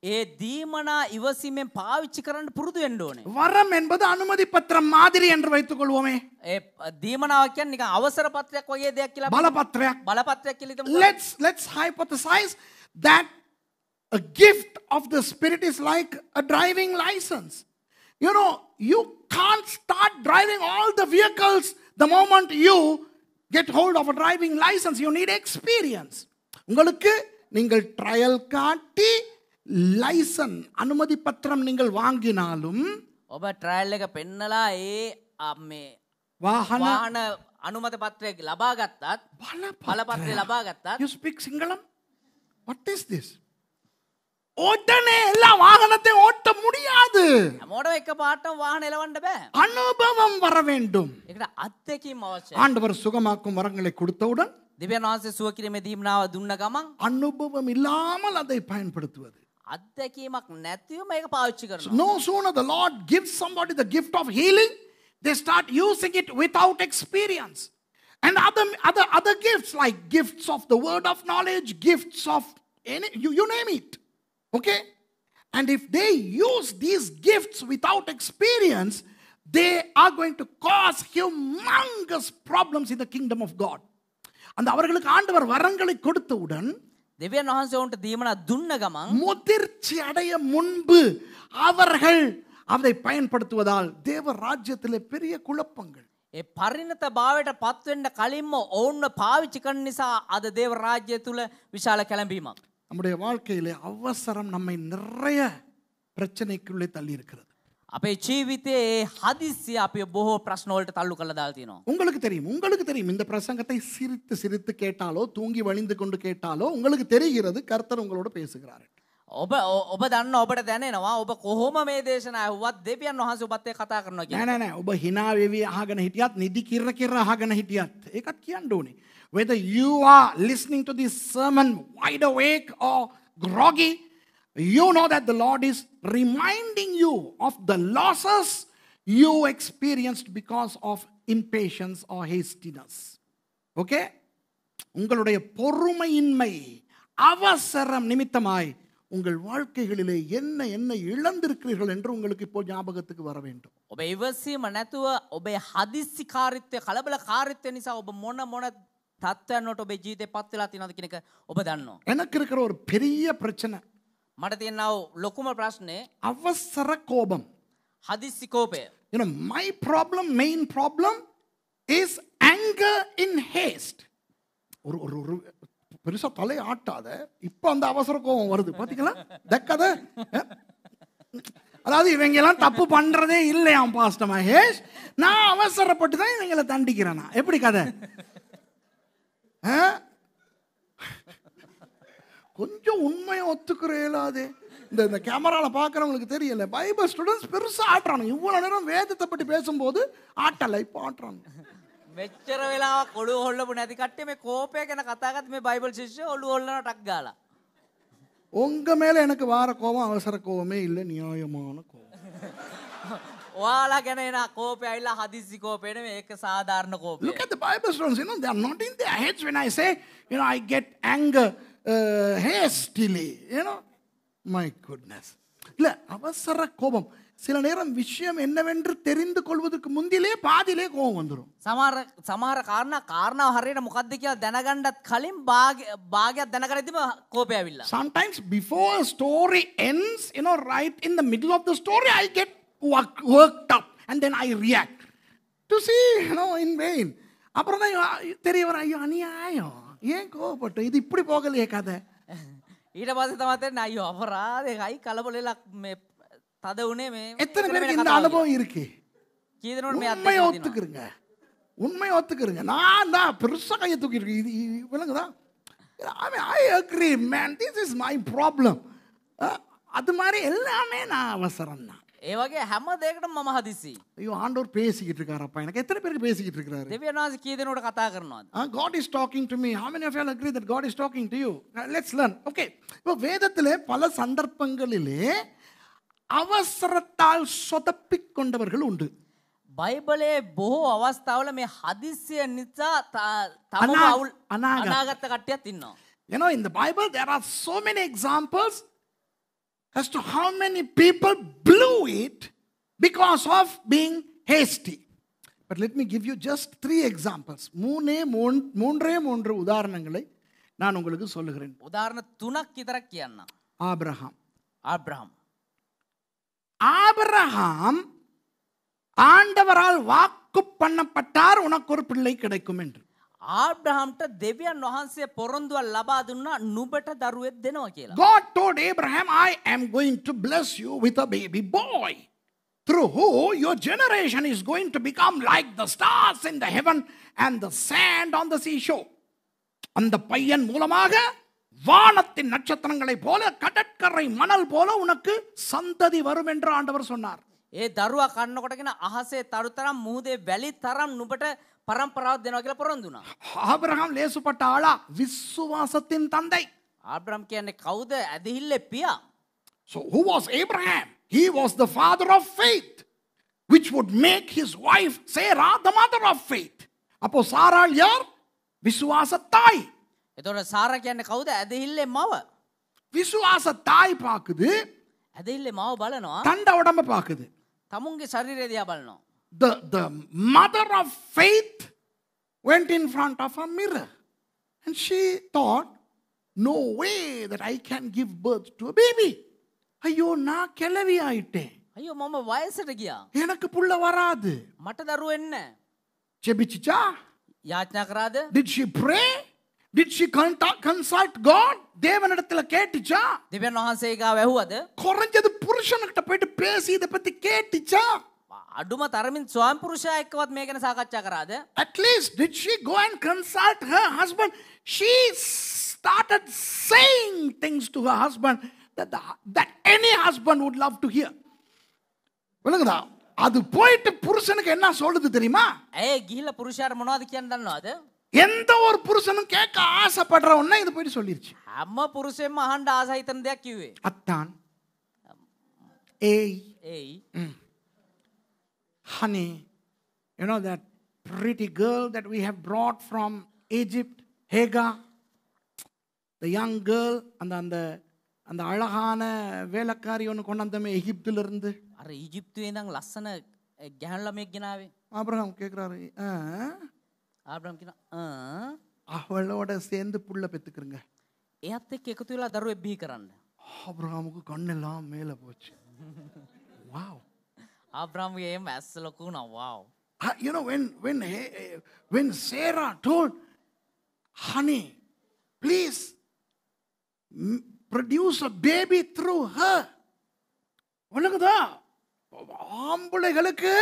Speaker 2: ඒ දීමනා ඉවසීමෙන් පාවිච්චි කරන්න පුරුදු වෙන්න ඕනේ.
Speaker 1: வரம் என்பது அனுமதி பத்திரம் மாதிரி என்று வைத்துக் கொள்வோமே.
Speaker 2: ඒ දීමනාව කියන්නේ නිකන් අවසර පත්‍රයක් වගේ දෙයක් කියලා
Speaker 1: பலபத்திரம்.
Speaker 2: බලපත්‍රයක් කියලා හිතමු.
Speaker 1: Let's hypothesize that a gift of the Spirit is like a driving license. You know, you can't start driving all the vehicles the moment you get hold of a driving license. You need experience. உங்களுக்கு நீங்கள் trial காட்டி liaison அனுமதி பத்திரம் நீங்கள் வாங்கினாலும்
Speaker 2: ඔබ trial එක පෙන්නලා ඒ මේ
Speaker 1: வாகன
Speaker 2: වාහන අනුමත පත්‍රයක් ලබා ගත්තත් බලපත්‍රය ලබා ගත්තත්
Speaker 1: You speak Singalam? What is this? உடனே எல்லா வாகனத்தையும் ஓட்ட முடியாது.
Speaker 2: හැමෝටම එක පාටම වාහන එලවන්න බෑ.
Speaker 1: அனுபவம் வர வேண்டும்.
Speaker 2: ඒකට අත්දැකීම් අවශ්‍යයි.
Speaker 1: ஆண்டவர் சுகமாக்கும் வரங்களை கொடுத்தவுடன்
Speaker 2: දෙවියන් වහන්සේ සුව කිරීමේ දීමනාව දුන්න ගමන්
Speaker 1: அனுபவம் இல்லாமல் அதை பயன்படுத்துவது.
Speaker 2: අත්දැකීමක් නැතිව මේක පාවිච්චි කරනවා.
Speaker 1: No sooner the Lord gives somebody the gift of healing, they start using it without experience. And other gifts like gifts of the word of knowledge, gifts of you name it. Okay? And if they use these gifts without experience, they are going to cause humongous problems in the kingdom of God. And அவர்களுக்கு ஆண்டவர் வரங்களை கொடுத்தவுடன்
Speaker 2: දෙවියන් වහන්සේ උන්ට දීමනා දුන්න ගමන්
Speaker 1: முதிர்ச்சி அடைய முன்பு அவர்கள் அதை பயன்படுத்துவதால் தேவ ராஜ்யத்திலே பெரிய குழப்பங்கள்.
Speaker 2: ඒ පරිණත භාවයට පත් වෙන්න කලින්ම ඔවුන්ව පාවිච්චි කරන නිසා අද දේව රාජ්‍යය තුල විශාල කැළඹීමක්.
Speaker 1: நம்முடைய வாழ்க்கையிலே அவசரம் நம்மை நிறைய பிரச்சனைக்குள்ளே தள்ளி இருக்கிறது.
Speaker 2: අපේ ජීවිතයේ හදිස්සිය අපි බොහෝ ප්‍රශ්න වලට තල්ලු කරලා දාලා තියෙනවා.
Speaker 1: உங்களுக்கு தெரியும் இந்த பிரசங்கத்தை சிரித்து சிரித்து கேட்டாலோ தூங்கி வழிந்து கொண்டு கேட்டாலோ உங்களுக்கு தெரிகிறது கர்த்தர் உங்களோட பேசுகிறார்.
Speaker 2: ඔබ දන්න ඔබට දැනෙනවා ඔබ කොහොම මේ දේශනා ඇහුවත් දෙවියන් වහන්සේ ඔබත් එක්ක කතා කරනවා කියලා.
Speaker 1: නෑ ඔබ hina වෙවි අහගෙන හිටියත් නිදි කිර අහගෙන හිටියත් ඒකත් කියන්න ඕනේ. Whether you are listening to this sermon wide awake or groggy, you know that the Lord is reminding you of the losses you experienced because of impatience or hastiness. Okay? உங்களுடைய பொறுமையின்மை அவசரம் நிமித்தமாய் உங்கள் வாழ்க்கைகளிலே என்ன இழந்திருக்கிறீர்கள் என்று உங்களுக்கு இப்போ ஞாபகத்துக்கு வர வேண்டும்.
Speaker 2: ඔබ ඉවසීම නැතුව ඔබේ හදිස්සිකාරීත්වය කලබලකාරීත්වය නිසා ඔබ මොන තත්ත්වයන් වලට ඔබේ ජීවිතේ පත් වෙලා තියෙනවද කියන එක ඔබ දන්නවා.
Speaker 1: எனக்கு இருக்கிற ஒரு பெரிய பிரச்சனை
Speaker 2: මට තියෙනව ලොකුම ප්‍රශ්නේ
Speaker 1: அவசர கோபம்.
Speaker 2: හදිස්සි කෝපය.
Speaker 1: You know, my main problem is anger in haste. ஒரு பெருசா தலை ஆட்டாத இப்ப அந்த அவசர கோபம் வருது பாத்தீங்களா? தக்கத அதாவது இவங்க எல்லாம் தப்பு பண்றதே இல்லையாம் பாஸ்டர் மகேஷ், நான் அவசரப்பட்டு தான் இவங்களை தண்டிக்கிறேன். எப்படி கதை? கொஞ்சம் உண்மையை ஒத்துக்கிறேலாதே. இந்த கேமராவில் பார்க்குறவங்களுக்கு தெரியல, பைபிள் ஸ்டூடெண்ட்ஸ் பெருசாக ஆட்டுறாங்க. இவ்வளோ நேரம் வேதத்தை பற்றி பேசும்போது ஆட்டலை இப்போ ஆட்டுறாங்க.
Speaker 2: මෙච්චර වෙලාවක් ඔළුව හොල්ලපු නැති කට්ටිය මේ කෝපය ගැන කතා කරත් මේ බයිබල් ශිෂ්‍යය ඔළුව හොල්ලන ටක් ගාලා.
Speaker 1: உங்கள் மேலே எனக்கு வார கோபம் அவசர கோபமே இல்லை, நியாயமான கோபம்.
Speaker 2: ඔයාලා ගැන එන කෝපය ඇවිල්ලා හදිස්සි කෝපය නෙමෙයි, ඒක සාධාරණ කෝපය.
Speaker 1: Look at the Bible students, they are not in their heads when I say, I get anger hastily, my goodness. இல்லை, அவசர கோபம். சில நேரம் விஷயம் என்னவென்று தெரிந்து கொள்வதற்கு முந்திலே பாதியிலே கோபம் வந்துடும்.
Speaker 2: සමහර කාරණා හරියට මොකද්ද කියලා දැනගන්නත් කලින් භාගයක් දැනගරද්දිම කෝපය ඇවිල්ලා.
Speaker 1: Sometimes before a story ends, right in the middle of the story, I get worked up and then I react to see, in vain. அப்புறம் தான் தெரிய வர, ஐயோ அநியாயம், ஏன் கோபப்பட்டோம், இது இப்படி போகலையே கதை.
Speaker 2: ඊට පස්සේ තමයි තේරෙන්නේ අයියෝ අපරාධයයි කලබලෙලා මේ තද උනේ මේ.
Speaker 1: எத்தனை பேருக்கு இந்த அனுபவம் இருக்கு?
Speaker 2: කී දෙනෙකුට මේ
Speaker 1: உண்மையை ஒத்துக்குறங்க, உண்மையை ஒத்துக்குறங்க. நான் தான் பெருசா கையை தூக்கிட்டு இது விளங்குதா? I agree man, this is my problem. அது மாதிரி எல்லாமே நான் அவசரம் தான்.
Speaker 2: ඒ වගේ හැම දෙයකටම මම හදිසි.
Speaker 1: ஐயோ ஆண்டவர் பேசிக்கிட்டு இருக்காரப்பா, எனக்கு எத்தனை பேருக்கு பேசிக்கிட்டு இருக்காரு?
Speaker 2: දෙවියන් වහන්සේ කී දෙනෙකුට කතා කරනවද?
Speaker 1: God is talking to me. How many of you all agree that God is talking to you? Let's learn. Okay. இப்போ வேதத்திலே பல சந்தர்ப்பங்களிலே அவசரத்தால் சொதப்பிக் கொண்டவர்கள் உண்டு.
Speaker 2: බයිබලයේ බොහෝ අවස්ථාවල මේ හදිස්සිය නිසා තමම අවුල් අනාගත කට්ටියක් ඉන්නවා.
Speaker 1: In the Bible there are so many examples as to how many people blew it because of being hasty. But let me give you just 3 examples. மூன்றே உதாரணங்களை நான் உங்களுக்கு சொல்லுகிறேன்.
Speaker 2: උදාහරණ 3ක් විතරක් කියන්න.
Speaker 1: ஆபிரகாம் ஆண்டவரால் வாக்கு பண்ணப்பட்டார், உனக்கு ஒரு பிள்ளை கிடைக்கும் என்று.
Speaker 2: ආබ්‍රහම්ට දෙවියන් වහන්සේ පොරොන්දුවක් ලබා දුන්නා නුඹට දරුවෙක් දෙනවා කියලා.
Speaker 1: God told Abraham, I am going to bless you with a baby boy, through who your generation is going to become like the stars in the heaven and the sand on the seashore. அந்த பையன் மூலமாக வானத்தின் நட்சத்திரங்களை போல கடற்கரை மணல் போல உனக்கு சந்ததி வரும் என்று ஆண்டவர் சொன்னார்.
Speaker 2: ඒ දරුවා කන්නකොටගෙන අහසේ තරු තරම් මුහුදේ වැලි තරම් නුඹට පරම්පරාවක් දෙනවා කියලා පොරොන්දු වුණා.
Speaker 1: ஆபிரகாம் லேசுப்பட்ட ஆளா? விசுவாசத்தின் தந்தை.
Speaker 2: ආබ්‍රහම් කියන්නේ කවුද? ඇදහිල්ලේ පියා.
Speaker 1: So who was Abraham? He was the father of faith, which would make his wife Sarah the mother of faith. அப்போ சாராள் யார்? விசுவாச தாய்.
Speaker 2: එතකොට සාරා කියන්නේ කවුද? ඇදහිල්ලේ මව.
Speaker 1: விசுவாச தாய் பாக்குது,
Speaker 2: ඇදහිල්ලේ මව බලනවා,
Speaker 1: தண்ட உடம்ப பாக்குது.
Speaker 2: තමුන්ගේ ශරීරය දිහා බලනවා.
Speaker 1: The mother of faith went in front of a mirror and she thought, no way that I can give birth to a baby. ஐயோ நான் கிளவி ஆயிட்டேன்,
Speaker 2: අයියෝ මම වයසට ගියා,
Speaker 1: எனக்கு புள்ள வராது.
Speaker 2: මට දරුවෝ එන්නේ නැහැ.
Speaker 1: ஜெபிச்சுச்சா?
Speaker 2: යාඥා කරාද?
Speaker 1: Did she pray? Did she consult God? தேவனிடத்துல கேட்டுச்சா?
Speaker 2: දෙවියන් වහන්සේ ගාව ඇහුවද?
Speaker 1: குறைஞ்சது புருஷன்கிட்ட போயிட்டு பேசி இத பத்தி கேட்டுச்சா?
Speaker 2: අඩුම තරමින් ස්වාම පුරුෂයා එක්කවත් මේ ගැන සාකච්ඡා කරාද?
Speaker 1: At least did she go and consult her husband? She started saying things to her husband that any husband would love to hear. விளங்குதா? அது போயிட்டு புருஷனுக்கு என்ன சொல்லுது தெரியுமா?
Speaker 2: ඒ ගිහිල්ලා පුරුෂයාට මොනවද කියන්නේ දන්නවද?
Speaker 1: எந்த ஒரு புருஷனும் கேட்க ஆசைப்படுறவன்னா இது போயிட்டு சொல்லிருச்சு.
Speaker 2: හැම පුරුෂයෙක්ම අහන්න ආස හිතන දෙයක් කිව්වේ.
Speaker 1: அத்தான், ஏய், honey, you know that pretty girl that we have brought from Egypt, Hagar, the young girl, அந்த அழகான வேலைக்காரி ஒன்று கொண்டாந்தமே எகிப்துல இருந்து.
Speaker 2: අර ඊජිප්තුවේ ඉඳන් ලස්සන ගැහණු ළමෙක් ගෙනාවේ.
Speaker 1: ஆபிரகாம் கேக்குறாரு,
Speaker 2: ආබ්‍රහම් කියනවා
Speaker 1: அவளோட சேர்ந்து புள்ள பெத்துக்கிறங்க.
Speaker 2: එයාත් එක්ක එකතු වෙලා දරුවෙක් බිහි කරන්න.
Speaker 1: ஆபிரகாமுக்கு கண்ணெல்லாம் மேல போச்சு. Wow.
Speaker 2: ආබ්‍රහම්ගේ එම් ඇස් ලොකු වුණා. wow.
Speaker 1: You know when Sarah told, honey, please produce a baby through her. உனக்குதா ஆம்பளைகளுக்கு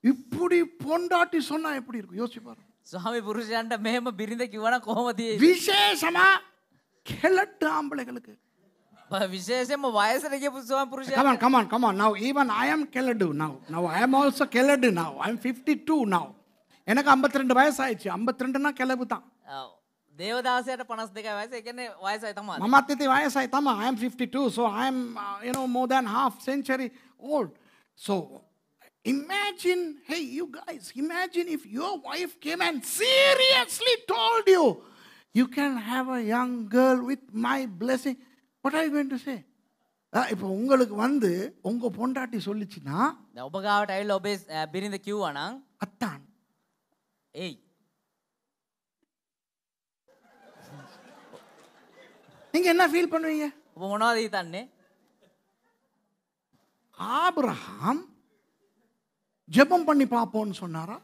Speaker 1: இப்படி பொண்டாட்டி சொன்னா எப்படி இருக்கும் யோசிச்சு பாருங்க.
Speaker 2: ස්වාමි පුරුෂයන්ට මෙහෙම බිරිඳ කිව්වනම් කොහොමද?
Speaker 1: விசேஷமா கிழட்டு ஆம்பளைகளுக்கு.
Speaker 2: විශේෂයෙන්ම වයසට ගියපු ස්වාමි පුරුෂයා.
Speaker 1: Come on. Now even I am keladu now. Now I am also keladu now. I am 52 now. எனக்கு 52 வயசு ஆயிடுச்சு. 52னா கிளவு தான்.
Speaker 2: දේවදාසයට 52යි වයස. ඒ කියන්නේ වයසයි තමයි.
Speaker 1: මමත් ඉතින් වයසයි තමයි. I am 52, so I am more than half century old. So imagine, hey you guys, imagine if your wife came and seriously told you, you can have a young girl with my blessing. What are you going to say? இப்போ உங்களுக்கு வந்து உங்க பொண்டாட்டி சொல்லிச்சுன்னா,
Speaker 2: ඔබ ගාවට ඇවිල්ලා ඔබේ බිරිඳ කිව්වා නම්
Speaker 1: அத்தான்
Speaker 2: එයි.
Speaker 1: நீங்க என்ன ஃபீல் பண்ணுவீங்க?
Speaker 2: ඔබ මොනවද හිතන්නේ?
Speaker 1: ஆபிரகாம் ஜெபம் பண்ணி பாப்போம்னு சொன்னாரா?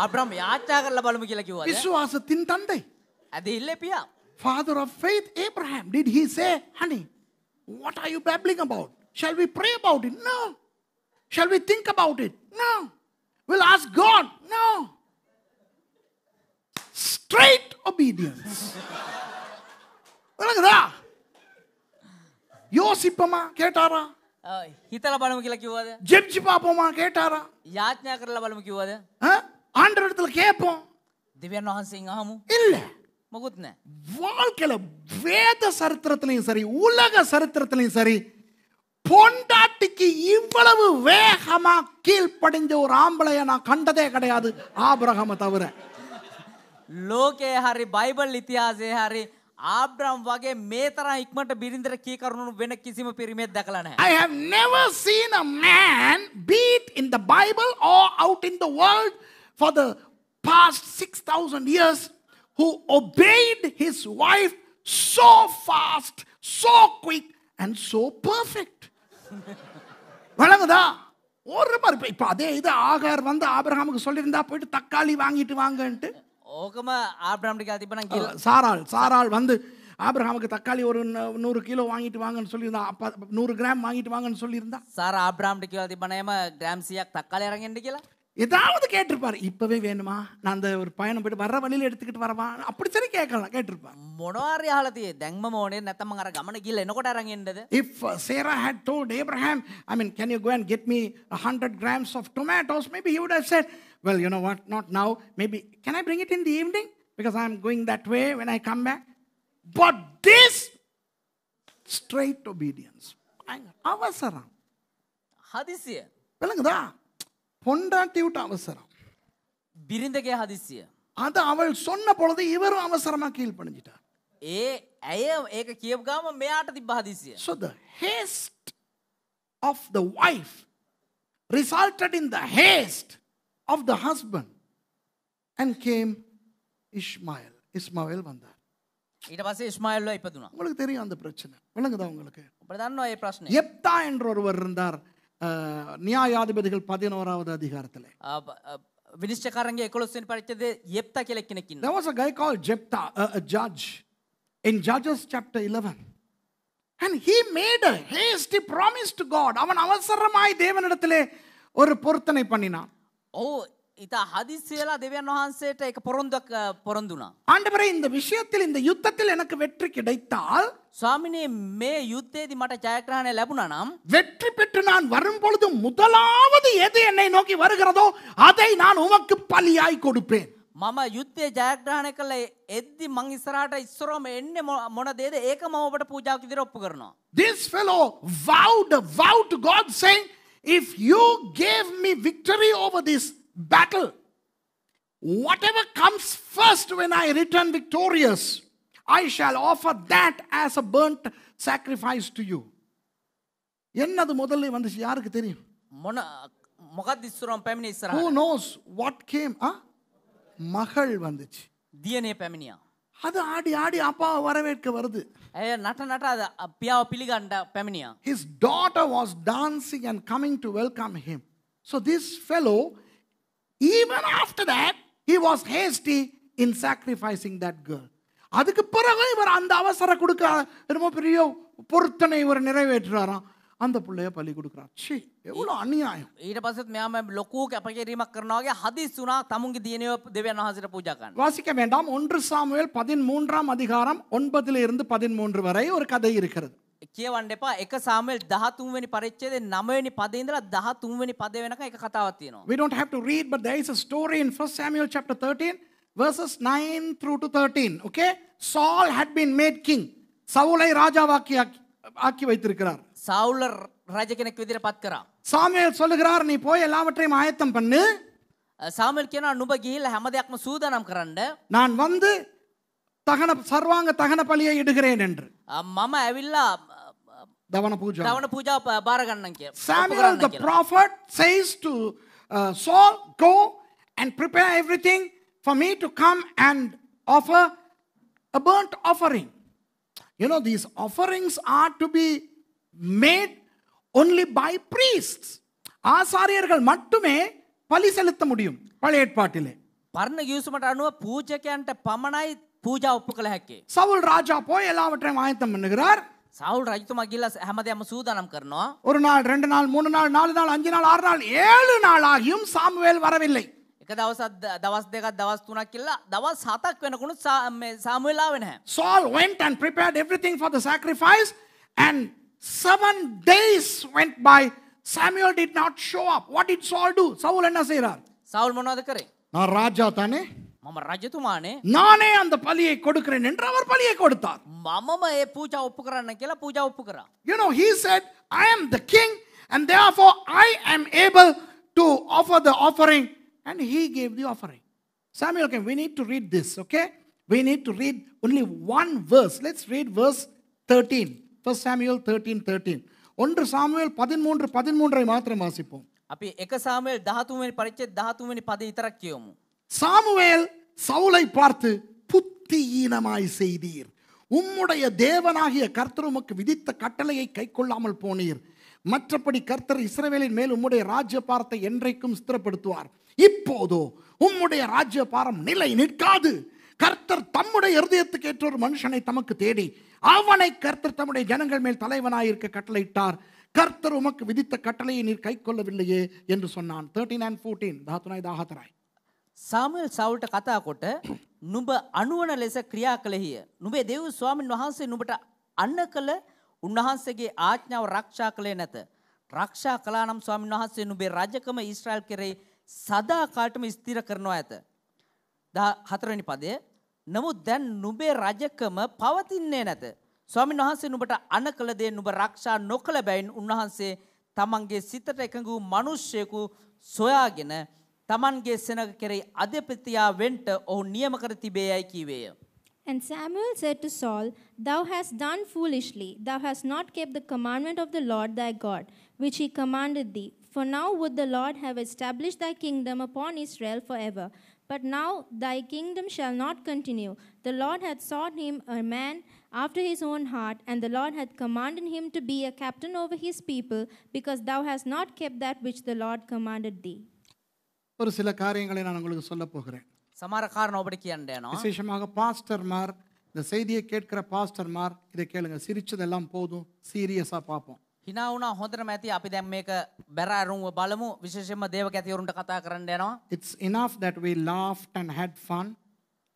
Speaker 2: ආබ්‍රහම් යාච්ඡා කරලා බලමු කියලා කිව්වද?
Speaker 1: விசுவாசத்தின் தந்தை,
Speaker 2: ඇදහිල්ලේ පියා.
Speaker 1: father of faith, Abraham. Did he say, honey, what are you babbling about? Shall we pray about it? No. Shall we think about it? No. We'll ask God? No. Straight obedience. விளங்குதா? யோசிப்போமா கேட்டாரா?
Speaker 2: හිතලා බලමු කියලා කිව්වද?
Speaker 1: ஜெபிச்சு பாப்போமா கேட்டாரா?
Speaker 2: යාඥා කරලා බලමු කිව්වද?
Speaker 1: ஆண்டவரிடத்துல கேட்போம்.
Speaker 2: දෙවියන් වහන්සේගෙන් අහමු.
Speaker 1: இல்ல.
Speaker 2: මොකුත් නැහැ.
Speaker 1: வாழ்க்கையில வேத சரித்திரத்திலையும் சரி, உலக சரித்திரத்திலையும் சரி, பொண்டாட்டிக்கு இவ்வளவு வேகமா கீழ்ப்படிஞ்ச ஒரு ஆம்பளைய நான் கண்டதே கிடையாது, ஆபிரகாமை தவிர.
Speaker 2: ලෝකයේ හරි බයිබල් ඉතිහාසයේ හරි ආබ්‍රහම් වගේ මේ තරම් ඉක්මනට බිරිඳට කී කරුණු වෙන කිසිම පිරිමියෙක් දැකලා නැහැ.
Speaker 1: I have never seen a man, be it in the Bible or out in the world for the past 6,000 years, who obeyed his wife so fast, so quick and so perfect. வழங்குதா? ஒரு மாதிரி இப்ப அதே இது ஆகார் வந்து ஆபிரகாமுக்கு சொல்லியிருந்தா போயிட்டு தக்காளி வாங்கிட்டு வாங்கன்ட்டு,
Speaker 2: ඕකම ආබ්‍රහම්ට කියලා තිබ්බනම් කියලා
Speaker 1: சாராள் வந்து ஆபிரகாமுக்கு தக்காளி ஒரு 100 கிலோ வாங்கிட்டு வாங்கன்னு சொல்லியிருந்தா, 100 கிராம் வாங்கிட்டு வாங்கன்னு சொல்லியிருந்தா,
Speaker 2: සාරා ආබ්‍රහම්ට කියලා තිබ්බනම් එම ග්‍රෑම් 100ක් තක්කාලි අරන් එන්න කියලා.
Speaker 1: ஏதாவது கேட்டிருப்பாரு. இப்பவே வேணுமா, நான் அந்த ஒரு பயணம் போயிட்டு வர்ற வழியில எடுத்துக்கிட்டு வரவா, அப்படி சரி கேட்கலாம், கேட்டிருப்பாரு.
Speaker 2: මොනවාරි අහලා තියෙයි. දැන්ම ඕනේ නැත්නම් මම අර ගමන ගිහලා එනකොට අරන් එන්නද?
Speaker 1: If Sarah had told Abraham, I mean, can you go and get me 100 grams of tomatoes, maybe he would have said, well, you know what, not now, maybe can I bring it in the evening because I'm going that way when I come back. But this straight obedience, அவசரம்,
Speaker 2: හදිසිය.
Speaker 1: விளங்குதா? பொண்டாட்டி விட்டு அவசரம்,
Speaker 2: බිරිඳගේ හදිසිය.
Speaker 1: அது அவள் சொன்ன பொழுது இவரும் அவசரமா கீழ்ப்படிஞ்சிட்டார்.
Speaker 2: ඇය ඒක කියපු ගාම මෙයාට තිබ්බ හදිසිය.
Speaker 1: So the haste of the wife resulted in the haste of the husband and came Ishmael. Ismael வந்தார்.
Speaker 2: ඊට පස්සේ ඉස්මායිල්ව ඉපදුනා.
Speaker 1: உங்களுக்கு தெரியும் அந்த பிரச்சனை, விளங்குதா உங்களுக்கு?
Speaker 2: ඔබ දන්නවා මේ ප්‍රශ්නේ.
Speaker 1: யெப்தா என்ற ஒருவர் இருந்தார், நியாயாதிபதிகள் 11வது அதிகாரத்திலே.
Speaker 2: විනිශ්චයකාරන්ගේ 11 වෙනි පරිච්ඡේදයේ යෙප්තා කියලා කෙනෙක් ඉන්නවා.
Speaker 1: There was a guy called Jephthah, a judge in Judges chapter 11. And he made a hasty promise to God. அவன் அவசரமாய் தேவனிடத்திலே ஒரு பொருத்தனை பண்ணினான்.
Speaker 2: ඔව් ඉත හදිස්සි වෙලා දෙවියන් වහන්සේට ඒක පොරොන්දුක් පොරොන්දුනා.
Speaker 1: ஆண்டவரே, இந்த விஷயத்தில், இந்த யுத்தத்தில் எனக்கு வெற்றி கிடைத்தால்,
Speaker 2: ස්වාමිනේ මේ යුද්ධයේදී මට ජයග්‍රහණය ලැබුණා නම්,
Speaker 1: வெற்றி பெற்று நான் வரும் பொழுது முதலாவது எது என்னை நோக்கி வருகிறதோ அதை நான் உமக்கு பலியாய் கொடுப்பேன்.
Speaker 2: මම යුද්ධයේ ජයග්‍රහණය කළා එද්දි මං ඉස්සරහට ඉස්සරවම එන්නේ මොන දේද ඒක මම ඔබට පූජාවක් විදිහට ඔප්පු කරනවා.
Speaker 1: This fellow vowed a vow to God saying, if you gave me victory over this battle, whatever comes first when I return victorious, I shall offer that as a burnt sacrifice to you. என்னது முதல்ல வந்துச்சு யாருக்கு தெரியும்?
Speaker 2: මොකක්ද ඉස්සරවම පැමිණි ඉස්සරහට?
Speaker 1: Who knows what came? மகள் வந்துச்சு.
Speaker 2: දියණිය පැමිණියා.
Speaker 1: அது ஆடி ஆடி அப்பாவை வரவேற்க வருது.
Speaker 2: ඇය නට නට පියාව පිළිගන්න පැමිණියා.
Speaker 1: His daughter was dancing and coming to welcome him. So this fellow, even after that, he was hasty in sacrificing that girl. அதுக்கு பிறகு இவர் அந்த அவசர கொடுக்க ரொம்ப பெரிய பொருத்தனை இவர் நிறைவேற்றுறாராம். அந்த பிள்ளைய பலி கொடுக்குறார். ச்சீ, எவ்வளவு அநியாயம்.
Speaker 2: ඊට පස්සෙත් මෙයාම ලොකු කැපකිරීමක් කරනවා වගේ හදිස් වුණා තමුන්ගේ දියණියව දෙවියන් වහන්සේට පූජා කරන්න.
Speaker 1: வாசிக்க வேண்டாம். 1 சாமுவேல் 13ஆம் அதிகாரம் 9 13 வரை ஒரு கதை இருக்கிறது.
Speaker 2: කියවන්න එපා. 1 සාමුවෙල් 13 වෙනි පරිච්ඡේදයේ 9 වෙනි පදේ ඉඳලා 13 වෙනි පදේ වෙනකන් එක කතාවක් තියෙනවා.
Speaker 1: We don't have to read, but there is a story in 1 Samuel chapter 13 verses 9 through to 13. Okay? Saul had been made king. சவுலை ராஜாவாக்கி ஆக்கி வைத்திருக்கிறார்.
Speaker 2: සාවුල රජ කෙනෙක් විදිහට පත් කරා.
Speaker 1: சாமுவேல் சொல்லுகிறார், நீ போய் எல்லாவற்றையும் ஆயத்தம் பண்ணு.
Speaker 2: සාමුවෙල් කියනවා නුඹ ගිහිල්ලා හැම දෙයක්ම සූදානම් කරන්න.
Speaker 1: நான் வந்து சர்வாங்க தகன பலியை இடுகிறேன் என்று.
Speaker 2: මම ඇවිල්ලා
Speaker 1: தவன பூஜா.
Speaker 2: දවන පූජාව බාර ගන්නම් කියලා.
Speaker 1: Samuel the prophet says to Saul, go and prepare everything for me to come and offer a burnt offering. You know, these offerings are to be made only by priests. ஆசாரியர்கள் மட்டுமே பலி செலுத்த முடியும் பழைய ஏற்பாட்டிலே.
Speaker 2: පරණ ගිවිසුමට අනුව පූජකයන්ට පමණයි පූජා ඔප්පු කළ හැකි.
Speaker 1: சவுல் ராஜா போய் எல்லாவற்றையும் ஆயத்தம் பண்ணுகிறார்.
Speaker 2: සාවුල් රජතුමා ගිහිල්ලා හැමදේම සූදානම් කරනවා.
Speaker 1: ஒரு நாள், 2 நாள், 3 நாள், 4 நாள், 5 நாள், 6 நாள், 7 நாள் ஆகியும் சாமுவேல் வரவில்லை.
Speaker 2: එක දවසක් දවස් දෙකක් දවස් තුනක් කියලා දවස් 7ක් වෙනකුණු සාමුවෙල් ආවේ නැහැ.
Speaker 1: Saul went and prepared everything for the sacrifice, and 7 days went by. Samuel did not show up. What did Saul do? Saul என்ன செய்றார்?
Speaker 2: සාවුල් මොනවද කරේ?
Speaker 1: நான் ராஜா தானே,
Speaker 2: මම රජතුමානේ,
Speaker 1: நானே அந்த பலியை கொடுக்கிறேன் என்று அவர் பலியை கொடுத்தார்.
Speaker 2: මමම ඒ පූජා ඔප්පු කරන්න කියලා පූජා ඔප්පු කරා.
Speaker 1: You know, he said, I am the king and therefore I am able to offer the offering, and he gave the offering. Samuel came. We need to read this, okay? We need to read only one verse. Let's read verse 13. 1 Samuel 13:13. 1 Samuel 13:13 மாத்திரம் வாசிப்போம்.
Speaker 2: අපි 1 සාමුවෙල් 13 වෙනි පරිච්ඡේද 13 වෙනி පදේ විතරක් කියවමු.
Speaker 1: Samuel சவுலை பார்த்து, புத்தியீனமாய் செய்தீர், உம்முடைய தேவனாகிய கர்த்தர் உமக்கு விதித்த கட்டளையை கைக்கொள்ளாமல் போனீர். மற்றபடி கர்த்தர் இஸ்ரவேலின் மேல் உம்முடைய ராஜ்யபாரத்தை என்றைக்கும் ஸ்திரப்படுத்துவார். இப்போதோ உம்முடைய ராஜ்யபாரம் நிலை நிற்காது. கர்த்தர் தம்முடைய இருதயத்துக்கு ஏற்ற ஒரு மனுஷனை தமக்கு தேடி அவனை கர்த்தர் தம்முடைய ஜனங்கள் மேல் தலைவனாயிருக்க கட்டளையிட்டார். கர்த்தர் உமக்கு விதித்த கட்டளையை நீர் கைக்கொள்ளவில்லையே என்று சொன்னான். 13 and 14 ධාතුනයි 14යි.
Speaker 2: සාමුවෙල් සවුල්ට කතා කොට නුඹ අනුවන ලෙස ක්‍රියා කළෙහිය. නුඹේ දේව ස්වාමීන් වහන්සේ නුඹට අන්න කළ උන්වහන්සේගේ ආඥාව රක්ෂා කළේ නැත. රක්ෂා කළා නම් ස්වාමීන් වහන්සේ නුඹේ රජකම ඊශ්‍රායල් කෙරෙහි සදා කාලටම ස්ථිර කරනවා ඇත. 14 වෙනි පදය. නමුත් දැන් නුඹේ රජකම පවතින්නේ නැත. ස්වාමීන් වහන්සේ නුඹට අණ කළ දේ නුඹ රක්ෂා නොකළ බැවින් උන්වහන්සේ තමන්ගේ සිතට එකඟ වූ මිනිසෙකු සොයාගෙන තමන්ගේ සෙනග කෙරෙහි අධිපතියා වෙන්ට ඔහු නියම කර තිබේයයි කීවේය.
Speaker 3: And Samuel said to Saul, Thou hast done foolishly. Thou hast not kept the commandment of the Lord thy God, which he commanded thee. For now would the Lord have established thy kingdom upon Israel forever. But now thy kingdom shall not continue. The Lord hath sought him a man after his own heart, and the Lord hath commanded him to be a captain over his people, because thou hast not kept that which the Lord commanded thee.
Speaker 1: ஒரு சில காரியங்களை நான் உங்களுக்கு சொல்ல போகிறேன்.
Speaker 2: සමහර කාරණා ඔබට කියන්න යනවා.
Speaker 1: விசேஷமாக பாஸ்டர்மார், இந்த செய்தியை கேட்கிற பாஸ்டர்மார் இதை கேளுங்க. சிரிச்சதெல்லாம் போதும், சீரியஸா பார்ப்போம்.
Speaker 2: hina වුණා හොඳටම ඇති. අපි දැන් මේක බැරාරුව බලමු. විශේෂයෙන්ම දේව කැතිවරුන්ට කතා කරන්න යනවා.
Speaker 1: It's enough that we laughed and had fun.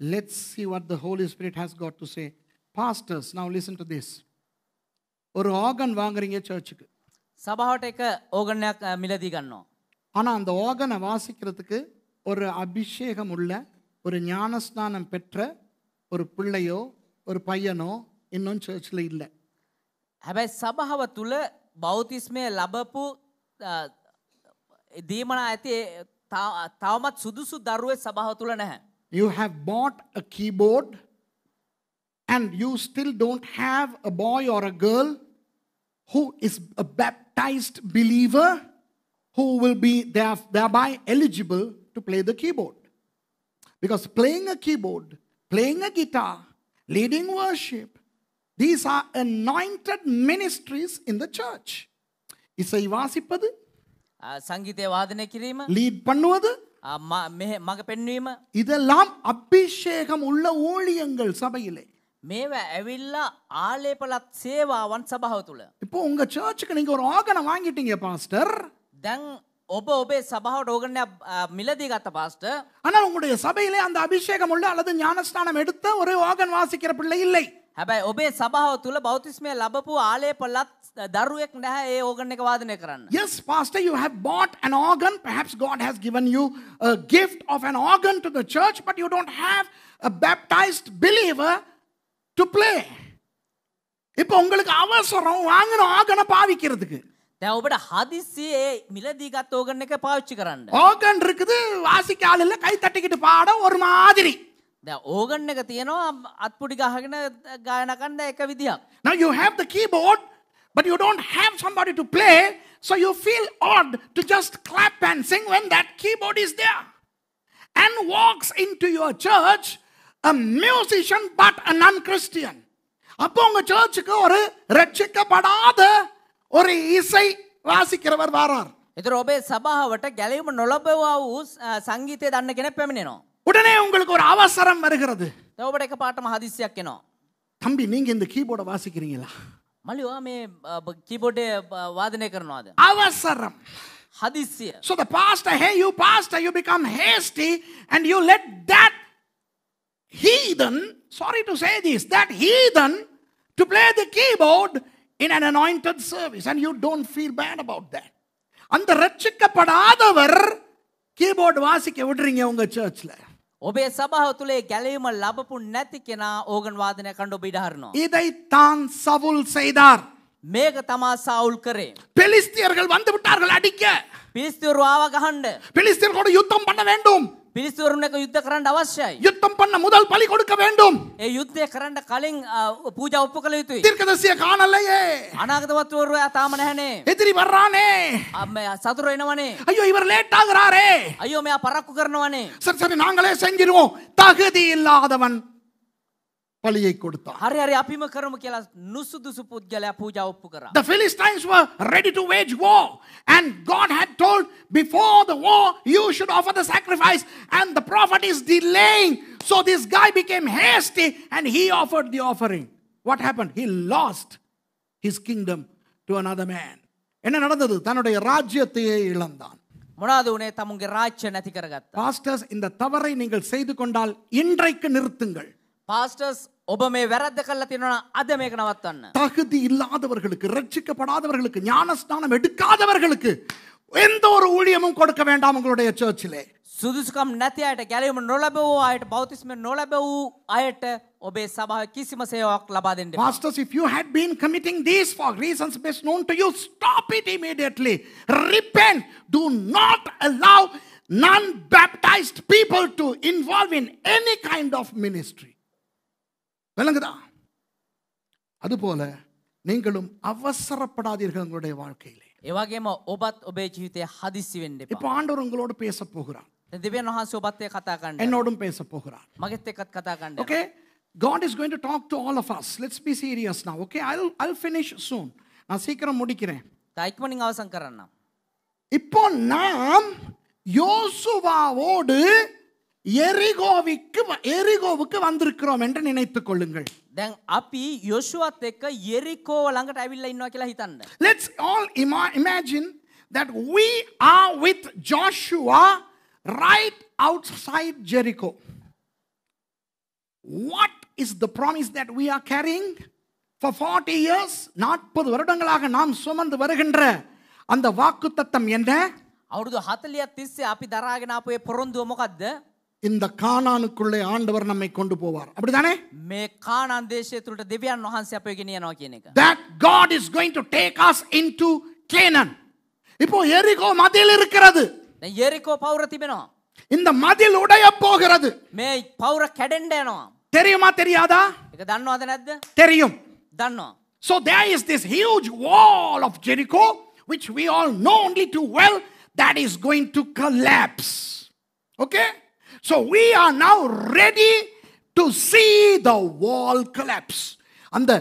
Speaker 1: Let's see what the Holy Spirit has got to say. Pastors, now listen to this. ஒரு ஆர்கன் வாங்குறீங்க சர்ச்சுக்கு.
Speaker 2: සභාවට එක ඕගනයක් මිලදී ගන්නවා.
Speaker 1: ஆனா அந்த ஆர்கனை வாசிக்கிறதுக்கு ஒரு அபிஷேகம் உள்ள, ஒரு ஞானஸ்நானம் பெற்ற ஒரு பிள்ளையோ ஒரு பையனோ இன்னும் சர்ச்சில் இல்லை.
Speaker 2: හැබැයි සභාව තුල බෞතිස්මය ලැබපු දීමන ඇති තවමත් සුදුසු දරුවෙක් සභාව තුල නැහැ.
Speaker 1: You have bought a keyboard and you still don't have a boy or a girl who is a baptized believer who will be thereby eligible to play the keyboard. Because playing a keyboard, playing a guitar, leading worship, these are anointed ministries in the church. இசை வாசிப்பது,
Speaker 2: සංගීතය වාදනය කිරීම,
Speaker 1: lead பண்ணுவது,
Speaker 2: මග පෙන්වීම,
Speaker 1: இதெல்லாம் அபிஷேகம் உள்ள ஊழியங்கள் சபையிலே.
Speaker 2: මේවා ඇවිල්ලා ආලේපලත් සේවාවන් සභාව තුළ.
Speaker 1: இப்போ உங்க சர்ச்சுக்கு நீங்க ஒரு ஆர்கனை வாங்கிட்டீங்க பாஸ்டர்.
Speaker 2: දැන් ඔබ ඔබේ සභාවට ඕගනයක් මිලදී ගත්ත පාස්ටර්.
Speaker 1: ஆனால் உங்களுடைய சபையிலே அந்த அபிஷேகம் உள்ள அல்லது ஞானஸ்நானம் எடுத்த ஒரு ஆர்கன் வாசிக்கிற பிள்ளை இல்லை.
Speaker 2: හැබැයි ඔබේ සභාව තුළ බෞතිස්මය ලැබපු ආලේපලත් දරුවෙක් නැහැ ඒ ඕගන් එක වාදනය කරන්න.
Speaker 1: Yes, pastor, you have bought an organ. Perhaps God has given you a gift of an organ to the church, but you don't have a baptized believer to play. இப்போ உங்களுக்கு அவசரம் வாங்கின ஆர்கனை பாவிக்கிறதுக்கு.
Speaker 2: දැන් ඔබට හදිස්සියේ මිලදී ගත්ත ඕගන් එක පාවිච්චි කරන්න.
Speaker 1: ஆர்கன் இருக்குது, வாசிக்க ஆள் இல்ல, கை தட்டிக்கிட்டு பாட ஒரு மாதிரி.
Speaker 2: දැන් ඕගන් එක තියෙනවා අත්පුඩි ගහගෙන ගායනා කරන්න එක විදියක්.
Speaker 1: Now you have the keyboard, but you don't have somebody to play, so you feel odd to just clap and sing when that keyboard is there. And walks into your church a musician but a non-Christian. அப்போ உங்க சர்ச்சுக்கு ஒரு ரட்சிக்கப்படாத ஒரு இசை வாசிக்கிறவர் வரார்.
Speaker 2: ඒතර ඔබේ සභාවට ගැලවීම නොලබවා වූ සංගීතය දන්න කෙනෙක් පැමිණෙනවා.
Speaker 1: உடனே உங்களுக்கு ஒரு அவசரம் வருகிறது.
Speaker 2: දැන් ඔබට එකපාරටම හදිස්සියක් එනවා.
Speaker 1: தம்பி, நீங்க இந்த கீபோர்டை வாசிக்கிறீங்களா?
Speaker 2: මලිවා මේ කීබෝඩ් වාදනය කරනවාද?
Speaker 1: அவசரம்.
Speaker 2: හදිස්සිය.
Speaker 1: So the pastor, hey you pastor, you become hasty and you let that heathen, sorry to say this, that heathen to play the keyboard in an anointed service, and you don't feel bad about that. அந்த ரட்சிக்கப்படாதவர் keyboard வாசிக்க விடுறீங்க உங்க சர்ச்ல.
Speaker 2: ඔබේ සභාව තුලේ ගැලවීම ලැබපු නැති කෙනා organ වාදනය කරන්න ඔබ ඉඩ හරිනවා.
Speaker 1: இதைத்தான் சவுல் செய்தார்.
Speaker 2: මේක තමා සාවුල් කරේ.
Speaker 1: பெலிஸ்தியர்கள் வந்து விட்டார்கள் அடிக்க.
Speaker 2: පිලිස්තිවරු ආව ගහන්න.
Speaker 1: பெலிஸ்தியர்களோடு யுத்தம் பண்ண வேண்டும்.
Speaker 2: පිලිස්තිවරුන් එක යුද්ධ කරන්න අවශ්‍යයි.
Speaker 1: யுத்தம் பண்ண முதல் பலி கொடுக்க வேண்டும்.
Speaker 2: ඒ යුද්ධය කරන්න කලින් පූජා ඔප්පු කළ යුතුයි.
Speaker 1: தீர்க்கதரிசியை காணலையே.
Speaker 2: අනාගතවත්වරු තාම නැහනේ.
Speaker 1: எதிரி வர்றானே.
Speaker 2: සතුරු එනවනේ.
Speaker 1: ஐயோ இவர் லேட் ஆகுறாரே.
Speaker 2: අයියෝ මෙයා පරක්කු කරනවනේ.
Speaker 1: சரி சரி நாங்களே செஞ்சிருவோம். தகுதி இல்லாதவன் பலியை கொடுத்தான்.
Speaker 2: හරි හරි අපිම කරමු කියලා නුසුදුසු පුද්ගලයා පූජා ඔප්පු කරා.
Speaker 1: The Philistines were ready to wage war, and God had told before the war you should offer the sacrifice, and the prophet is delaying. So this guy became hasty and he offered the offering. What happened? He lost his kingdom to another man. என்ன நடந்தது? தன்னுடைய ராஜ்யத்தையே இழந்தான்.
Speaker 2: මොනවාද උනේ? තමුන්ගේ රාජ්‍ය නැති කරගත්තා.
Speaker 1: Pastors, இந்த தவறை நீங்கள் செய்து கொண்டால் இன்றைக்கு நிறுத்துங்கள்.
Speaker 2: පාස්ටර්ස් ඔබ මේ වැරද්ද කරලා තියෙනවා අද මේක නවත්තන්න.
Speaker 1: தகுதி இல்லாதவர்களுக்கு, ரட்சிக்கப்படாதவர்களுக்கு, ஞானஸ்நானம் எடுக்காதவர்களுக்கு எந்த ஒரு ஊழியமும் கொடுக்க வேண்டாம் உங்களுடைய சர்ச்சிலே.
Speaker 2: සුදුසුකම් නැති අයට, ගැලවීම නොලැබූ අයට, බෞතිස්මය නොලැබූ අයට ඔබේ සභාවේ කිසිම සේවාවක් ලබා දෙන්න එපා.
Speaker 1: Pastors, if you had been committing these for reasons best known to you, stop it immediately. Repent. Do not allow non-baptized people to involve in any kind of ministry. விளங்குதா? அதுபோல நீங்களும் அவசரப்படாதீர்கள் உங்களுடைய வாழ்க்கையிலே.
Speaker 2: ඒ වගේම ඔබත් ඔබේ ජීවිතයේ හදිස්සි වෙන්න එපා.
Speaker 1: இப்போ ஆண்டவர் உங்களோடு பேச போகிறார்.
Speaker 2: දැන් දෙවියන් වහන්සේ ඔබත් එක්ක කතා කරන්න.
Speaker 1: என்னோடும் பேச போகிறார்.
Speaker 2: මගෙත් එක්කත් කතා කරන්න.
Speaker 1: Okay? God is going to talk to all of us. Let's be serious now. Okay? I'll finish soon. நான் சீக்கிரம் முடிக்கிறேன்.
Speaker 2: ඉක්මනින් අවසන් කරන්න.
Speaker 1: இப்போ நாம் யோசுவாவோடு எரிகோவுக்கு வந்திருக்கிறோம் என்று நினைத்துக் கொள்ளுங்கள்.
Speaker 2: දැන් අපි යොෂුවත් එක්ක යෙරිකෝව ළඟට ඇවිල්ලා ඉන්නවා කියලා හිතන්න.
Speaker 1: Let's all imagine that we are with Joshua right outside Jericho. What is the promise that we are carrying? For 40 years, 40 வருடங்களாக நாம் சுமந்து வருகின்ற அந்த வாக்குத்தத்தம் என்ன?
Speaker 2: අවුරුදු 40ක් තිස්සේ අපි දරාගෙන ආපු ඒ පොරොන්දුව මොකද්ද?
Speaker 1: இந்த கானானுக்குள்ளே ஆண்டவர் நம்மை கொண்டு போவார். அப்படிதானே?
Speaker 2: මේ කානාන් දේශය තුලට දෙවියන් වහන්සේ අපව ගෙනියනවා කියන එක.
Speaker 1: That God is going to take us into Canaan. இப்போ எரிகோ மதில் இருக்கிறது.
Speaker 2: දැන් යෙරිකෝ පවුර තිබෙනවා.
Speaker 1: இந்த மதில் உடைய போகிறது.
Speaker 2: මේ පවුර කැඩෙන්න යනවා.
Speaker 1: தெரியுமா தெரியாதா?
Speaker 2: ඒක දන්නවද නැද්ද?
Speaker 1: தெரியும்.
Speaker 2: දන්නවා.
Speaker 1: So there is this huge wall of Jericho which we all know only too well that is going to collapse. Okay? So we are now ready to see the wall collapse. அந்த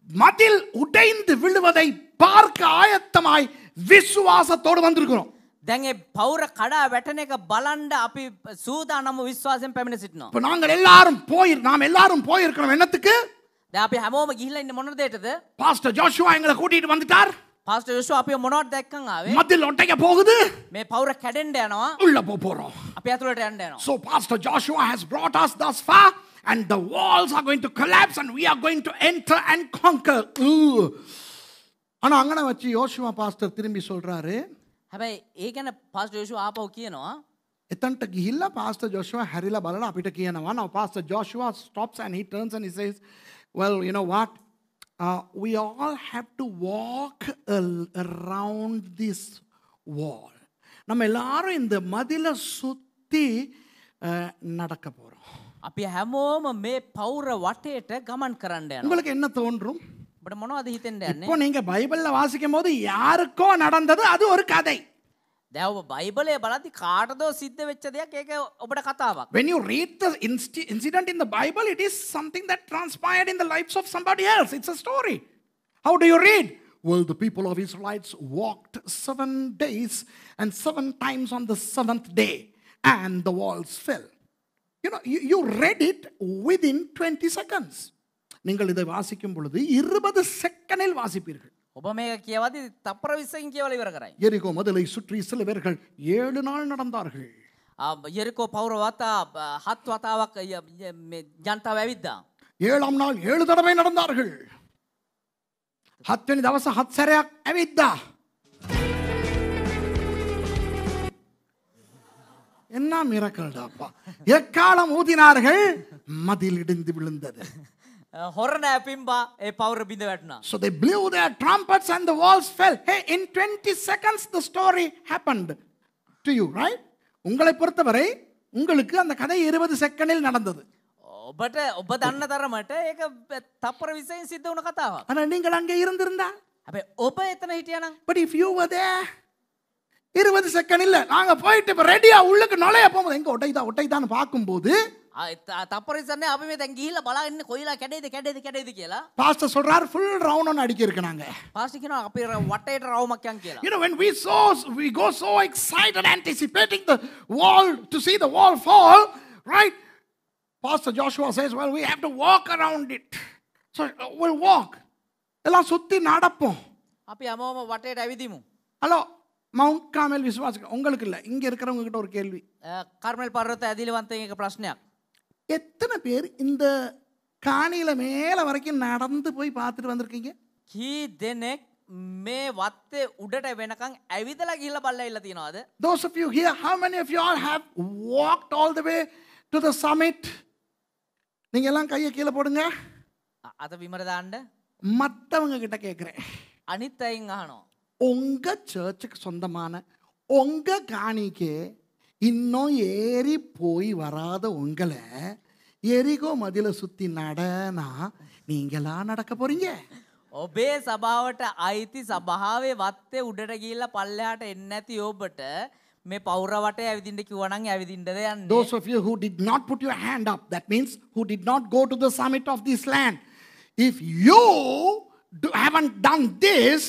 Speaker 1: மதில் உடைந்து விழுவதை பார்க்க ஆயத்தமாய் விசுவாசத்தோடு வந்திருக்கிறோம்.
Speaker 2: දැන් ඒ පවුර කඩා වැටෙන එක බලන්න අපි සූදානම්ව විශ්වාසයෙන් පැමිණ සිටිනවා.
Speaker 1: இப்போ நாம் எல்லாரும் போயிருக்கிறோம் என்னத்துக்கு?
Speaker 2: දැන් අපි හැමෝම ගිහිල්ලා ඉන්නේ මොන දෙයටද?
Speaker 1: பாஸ்டர் ஜோஷுவா எங்களை கூட்டிட்டு வந்துட்டார்.
Speaker 2: පාස්ටර් යෝෂුවා අපිව මොනවද දැක්කන් ආවේ?
Speaker 1: மத்தியில் ஒட்டைக்க போகுது.
Speaker 2: මේ පවුර කැඩෙන්න යනවා.
Speaker 1: உள்ள போறோம்.
Speaker 2: අපි ඇතුළට යන්න යනවා.
Speaker 1: So Pastor Joshua has brought us thus far and the walls are going to collapse and we are going to enter and conquer. ஆனா அங்கன வச்சு யோசுவா பாஸ்டர் திரும்பி சொல்றாரு.
Speaker 2: හැබැයි ඒ ගැන පාස්ටර් යෝෂුවා ආපහු කියනවා.
Speaker 1: එතනට ගිහිල්ලා පාස්ටර් ජෝෂුවා හැරිලා බලලා අපිට කියනවා. Now Pastor Joshua stops and he turns and he says, well, you know what? We all have to walk around this wall. நம்ம எல்லாரும் இந்த மதிலை சுத்தி நடக்க போறோம்.
Speaker 2: අපි හැමෝම මේ පවුර වටේට ගමන් කරන්න යනවා.
Speaker 1: உங்களுக்கு என்ன தோன்றும்?
Speaker 2: ඔබට මොනවද හිතෙන්න යන්නේ?
Speaker 1: இப்போ நீங்க பைபிள்ல வாசிக்கும் போது யாருக்கோ நடந்தது அது ஒரு கதை.
Speaker 2: දැන් ඔබ බයිබලයේ බලද්දි කාටදෝ සිද්ධ වෙච්ච දෙයක් ඒක ඔබට කතාවක්.
Speaker 1: When you read the incident in the Bible, it is something that transpired in the lives of somebody else. It's a story. How do you read? Well, the people of Israelites walked 7 days and 7 times on the 7th day and the walls fell. You know, you read it within 20 seconds. நீங்கள் இதை வாசிக்கும் பொழுது 20 செகண்டில் வாசிப்பீர்கள்.
Speaker 2: ඔබ මේක කියවද්දි තප්පර 20කින් කියවලා ඉවර කරයි.
Speaker 1: எரிகோ மதிலை சுற்றி சிலவர்கள் 7 நாள் நடந்தார்கள்.
Speaker 2: යෙරිකෝ පවුර වතා 7 වතාවක් මේ ජනතාව ඇවිද්දා.
Speaker 1: 7ஆம் நாள் 7 தடவை நடந்தார்கள். 7 වෙනි දවස 7 සැරයක් ඇවිද්දා. என்ன மிரக்கல்டாப்பா. எக்காலம் ஊதினார்கள், மதில் இடிந்து விழுந்தது.
Speaker 2: හොරණ පිම්බා ඒ පවුර බිඳ වැටුණා.
Speaker 1: So they blew their trumpets and the walls fell. Hey, in 20 seconds the story happened to you, right? உங்களை பொறுத்தவரை உங்களுக்கு அந்த கதை 20 செகண்டில் நடந்தது.
Speaker 2: ඔබට ඔබ දන්න තරමට ඒක තප්පර 20කින් සිද්ධ වුණ කතාවක්.
Speaker 1: ஆனா நீங்கள் அங்கே இருந்திருந்தா?
Speaker 2: හැබැයි ඔබ එතන හිටියානම්
Speaker 1: But if you were there 20 second இல்ல, நாங்க போயிட்டு இப்ப ரெடியா உள்ளுக்கு நுழைய போகும்போது எங்க ஒட்டைதான்னு பார்க்கும்போது
Speaker 2: තප්පර 20න්නේ අපි මේ දැන් ගිහිල්ලා බලාගෙන ඉන්නේ කොයිලා කැඩේද කියලා.
Speaker 1: பாஸ்டர் சொல்றார் full round on அடிக்க இருக்கறாங்க.
Speaker 2: පාස්ටර් කියනවා අපි වටේට රවුමක් යන් කියලා.
Speaker 1: You know, when we go so excited anticipating the wall to see the wall fall, right? Pastor Joshua says, well, we have to walk around it. So we'll walk. எல்லாம் சுத்தி நடப்போம்.
Speaker 2: අපි හැමෝම වටේට ඇවිදිමු.
Speaker 1: ஹலோ, மவுண்ட் கார்மெல் விசுவாசிகள் உங்களுக்கு இல்ல, இங்க இருக்கிறவங்க கிட்ட ஒரு கேள்வி.
Speaker 2: කර්මල් පර්වත ඇදිලිවන්තයෙන් එක ප්‍රශ්නයක්.
Speaker 1: எத்தனை பேர் இந்த காணியில மேல வரைக்கும் நடந்து போய் பார்த்துட்டு வந்திருக்கீங்க?
Speaker 2: කී දෙනෙක් මේ වත්තේ උඩට වෙනකන් ඇවිදලා ගිහිල්ලා බලලා ඉල්ල තියනවාද?
Speaker 1: Those of you here, how many of you all have walked all the way to the summit? நீங்க எல்லாம் கையை கீழே போடுங்க.
Speaker 2: අත විමර දාන්න.
Speaker 1: மத்தவங்க கிட்ட கேக்குறேன்.
Speaker 2: අනිත් අයින් අහනවා.
Speaker 1: உங்க சர்ச்சுக்கு சொந்தமான உங்க காணிக்கே இன்னும் ஏறி போய் வராத உங்களை எரிகோ மதில சுத்தி நடனா நீங்களா நடக்க போறீங்க?
Speaker 2: ඔබේ සභාවට අයිති සභාවේ වත්තේ උඩට ගිහිල්ලා පල්ලෙහාට එන්නේ නැති ඔබට මේ පවුර වටේ ඇවිදින්න කිව්වනම් ඇවිදින්නද යන්නේ?
Speaker 1: Those of you who did not put your hand up, that means who did not go to the summit of this land. If you haven't done this,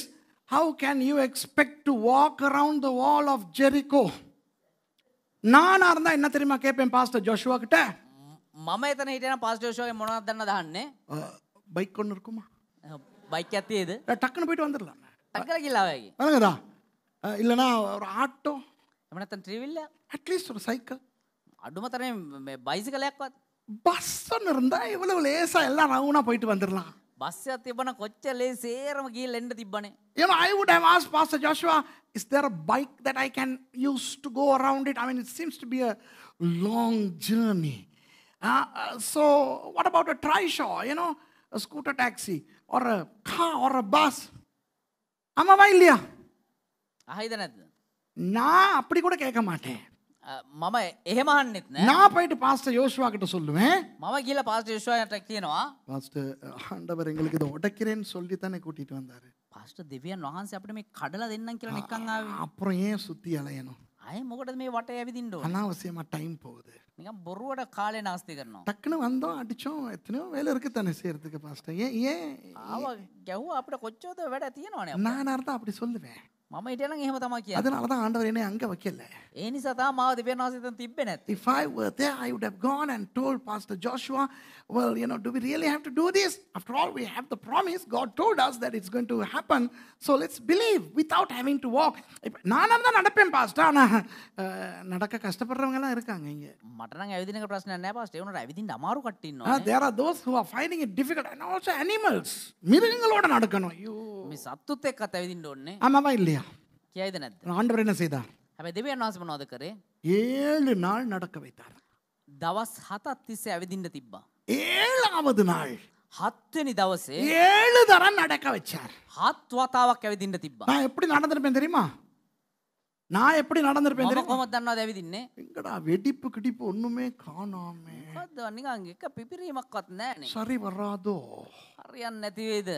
Speaker 1: how can you expect to walk around the wall of Jericho? நானா இருந்தா என்ன தெரியுமா கேட்பேன் pastor Joshua கிட்ட?
Speaker 2: මම එතන හිටියනම් pastor යෝෂුවාගේ මොනවද දන්නද අහන්නේ?
Speaker 1: பைக் ஒன்று இருக்குமா?
Speaker 2: බයික් එකක් තියෙද?
Speaker 1: டக்குன்னு போயிட்டு வந்துடலாம்.
Speaker 2: ටක්කල ගිහලා ආවේගේ.
Speaker 1: வணங்கடா. இல்லைன்னா ஒரு ஆட்டோ,
Speaker 2: එහෙම නැත්නම් ට්‍රිවිල් එක.
Speaker 1: அட்லீஸ்ட் ஒரு சைக்கிள்,
Speaker 2: අඩුම තරමේ මේ බයිසිකලයක්වත්.
Speaker 1: பஸ் ஒன்று இருந்தா இவ்வளவு லேசா எல்லாம் ரவுனா போயிட்டு வந்துடலாம்.
Speaker 2: බස් එකක් තිබ්බනම් කොච්චර ලේසේරම ගිහලා එන්න තිබ්බනේ.
Speaker 1: You know, I would have asked Pastor Joshua, is there a bike that I can use to go around it? I mean, it seems to be a long journey. So what about a trishaw, you know, a scooter taxi or a car or a bus? ஆமாவா இல்லையா?
Speaker 2: අහයිද නැද්ද?
Speaker 1: நான் அப்படி கூட கேட்க மாட்டேன்.
Speaker 2: මම එහෙම අහන්නෙත් නෑ.
Speaker 1: நான் போயிட்டு பாஸ்டர் யோசுவா கிட்ட சொல்லுவேன்,
Speaker 2: මම ගිහලා පාස්ටර් යෝෂුවාට කියනවා
Speaker 1: பாஸ்டர் ஆண்டவர் எங்களுக்கு இதை உடைக்கிறேன்னு சொல்லி தானே கூட்டிட்டு வந்தாரு.
Speaker 2: පාස්ටර් දෙවියන් වහන්සේ අපිට මේ කඩලා දෙන්නම් කියලා නිකන් ආවේ.
Speaker 1: அப்புறம் ஏன் சுத்தி அலையணும்?
Speaker 2: අය මොකටද මේ වටේ ඇවිදින්න ඕනේ?
Speaker 1: அனாவசியமா டைம் போகுது.
Speaker 2: නිකන් බොරුවට කාලේ නාස්ති කරනවා.
Speaker 1: டக்குன்னு வந்தோம் அடிச்சோம், எத்தனையோ வேலை இருக்கு தானே செய்யறதுக்கு பாஸ்டர். ஏன்
Speaker 2: ආව ගැහුවා අපිට කොච්චරද වැඩ තියෙනවනේ.
Speaker 1: நான் இருந்தா அப்படி சொல்லுவேன்.
Speaker 2: මම හිටියනම් එහෙම තමයි කියන්නේ.
Speaker 1: அதனால தான் ஆண்டவர் என்னை அங்க வைக்கல.
Speaker 2: ඒ නිසා තමයි මාව දෙවියන් වහන්සේ එතන තිබ්බේ නැත්තේ.
Speaker 1: If I were there, I would have gone and told Pastor Joshua, well, do we really have to do this? After all, we have the promise. God told us that it's going to happen. So let's believe without having to walk. நானும் தான் நடப்பேன் pastor. ஆனா நடக்க கஷ்டப்படுறவங்க எல்லாம் இருக்காங்க இங்க.
Speaker 2: මට නම් ඇවිදින එක ප්‍රශ්නයක් නෑ පාස්ටර්. ඒ වුණාට ඇවිදින්න අමාරු කට්ටිය ඉන්නවා.
Speaker 1: There are those who are finding it difficult and also animals. மிருகங்களோட நடக்கணும். ஐயோ.
Speaker 2: මේ සත්තුත් එක්කත් ඇවිදින්න ඕනේ.
Speaker 1: ஆமாவா இல்லையா?
Speaker 2: කියයිද නැද්ද?
Speaker 1: ஆண்டவர் என்ன செய்தார்?
Speaker 2: හැබැයි දෙවියන් වහන්සේ මොනවද කරේ?
Speaker 1: 7 நாள் நடக்க வைத்தார்.
Speaker 2: දවස් 7ක් තිස්සේ ඇවිදින්න තිබ්බා.
Speaker 1: 7வது நாள்
Speaker 2: 7 වෙනි දවසේ
Speaker 1: 7 தரம் நடக்க வச்சார்.
Speaker 2: 7 වතාවක් ඇවිදින්න තිබ්බා.
Speaker 1: நான் எப்படி நடந்திருப்பேன் தெரியுமா? நான் எப்படி நடந்திருப்பேன்
Speaker 2: මම
Speaker 1: தெரியுமா?
Speaker 2: කොහොමද දන්නවද ඇවිදින්නේ?
Speaker 1: எங்கடா வெடிப்பு கிடிப்பு ஒண்ணுமே காணாமே.
Speaker 2: මොකද්ද නිකන් එක පිපිරීමක්වත් නැහනේ.
Speaker 1: சரி வராதோ?
Speaker 2: හරියන්නේ නැති වේද?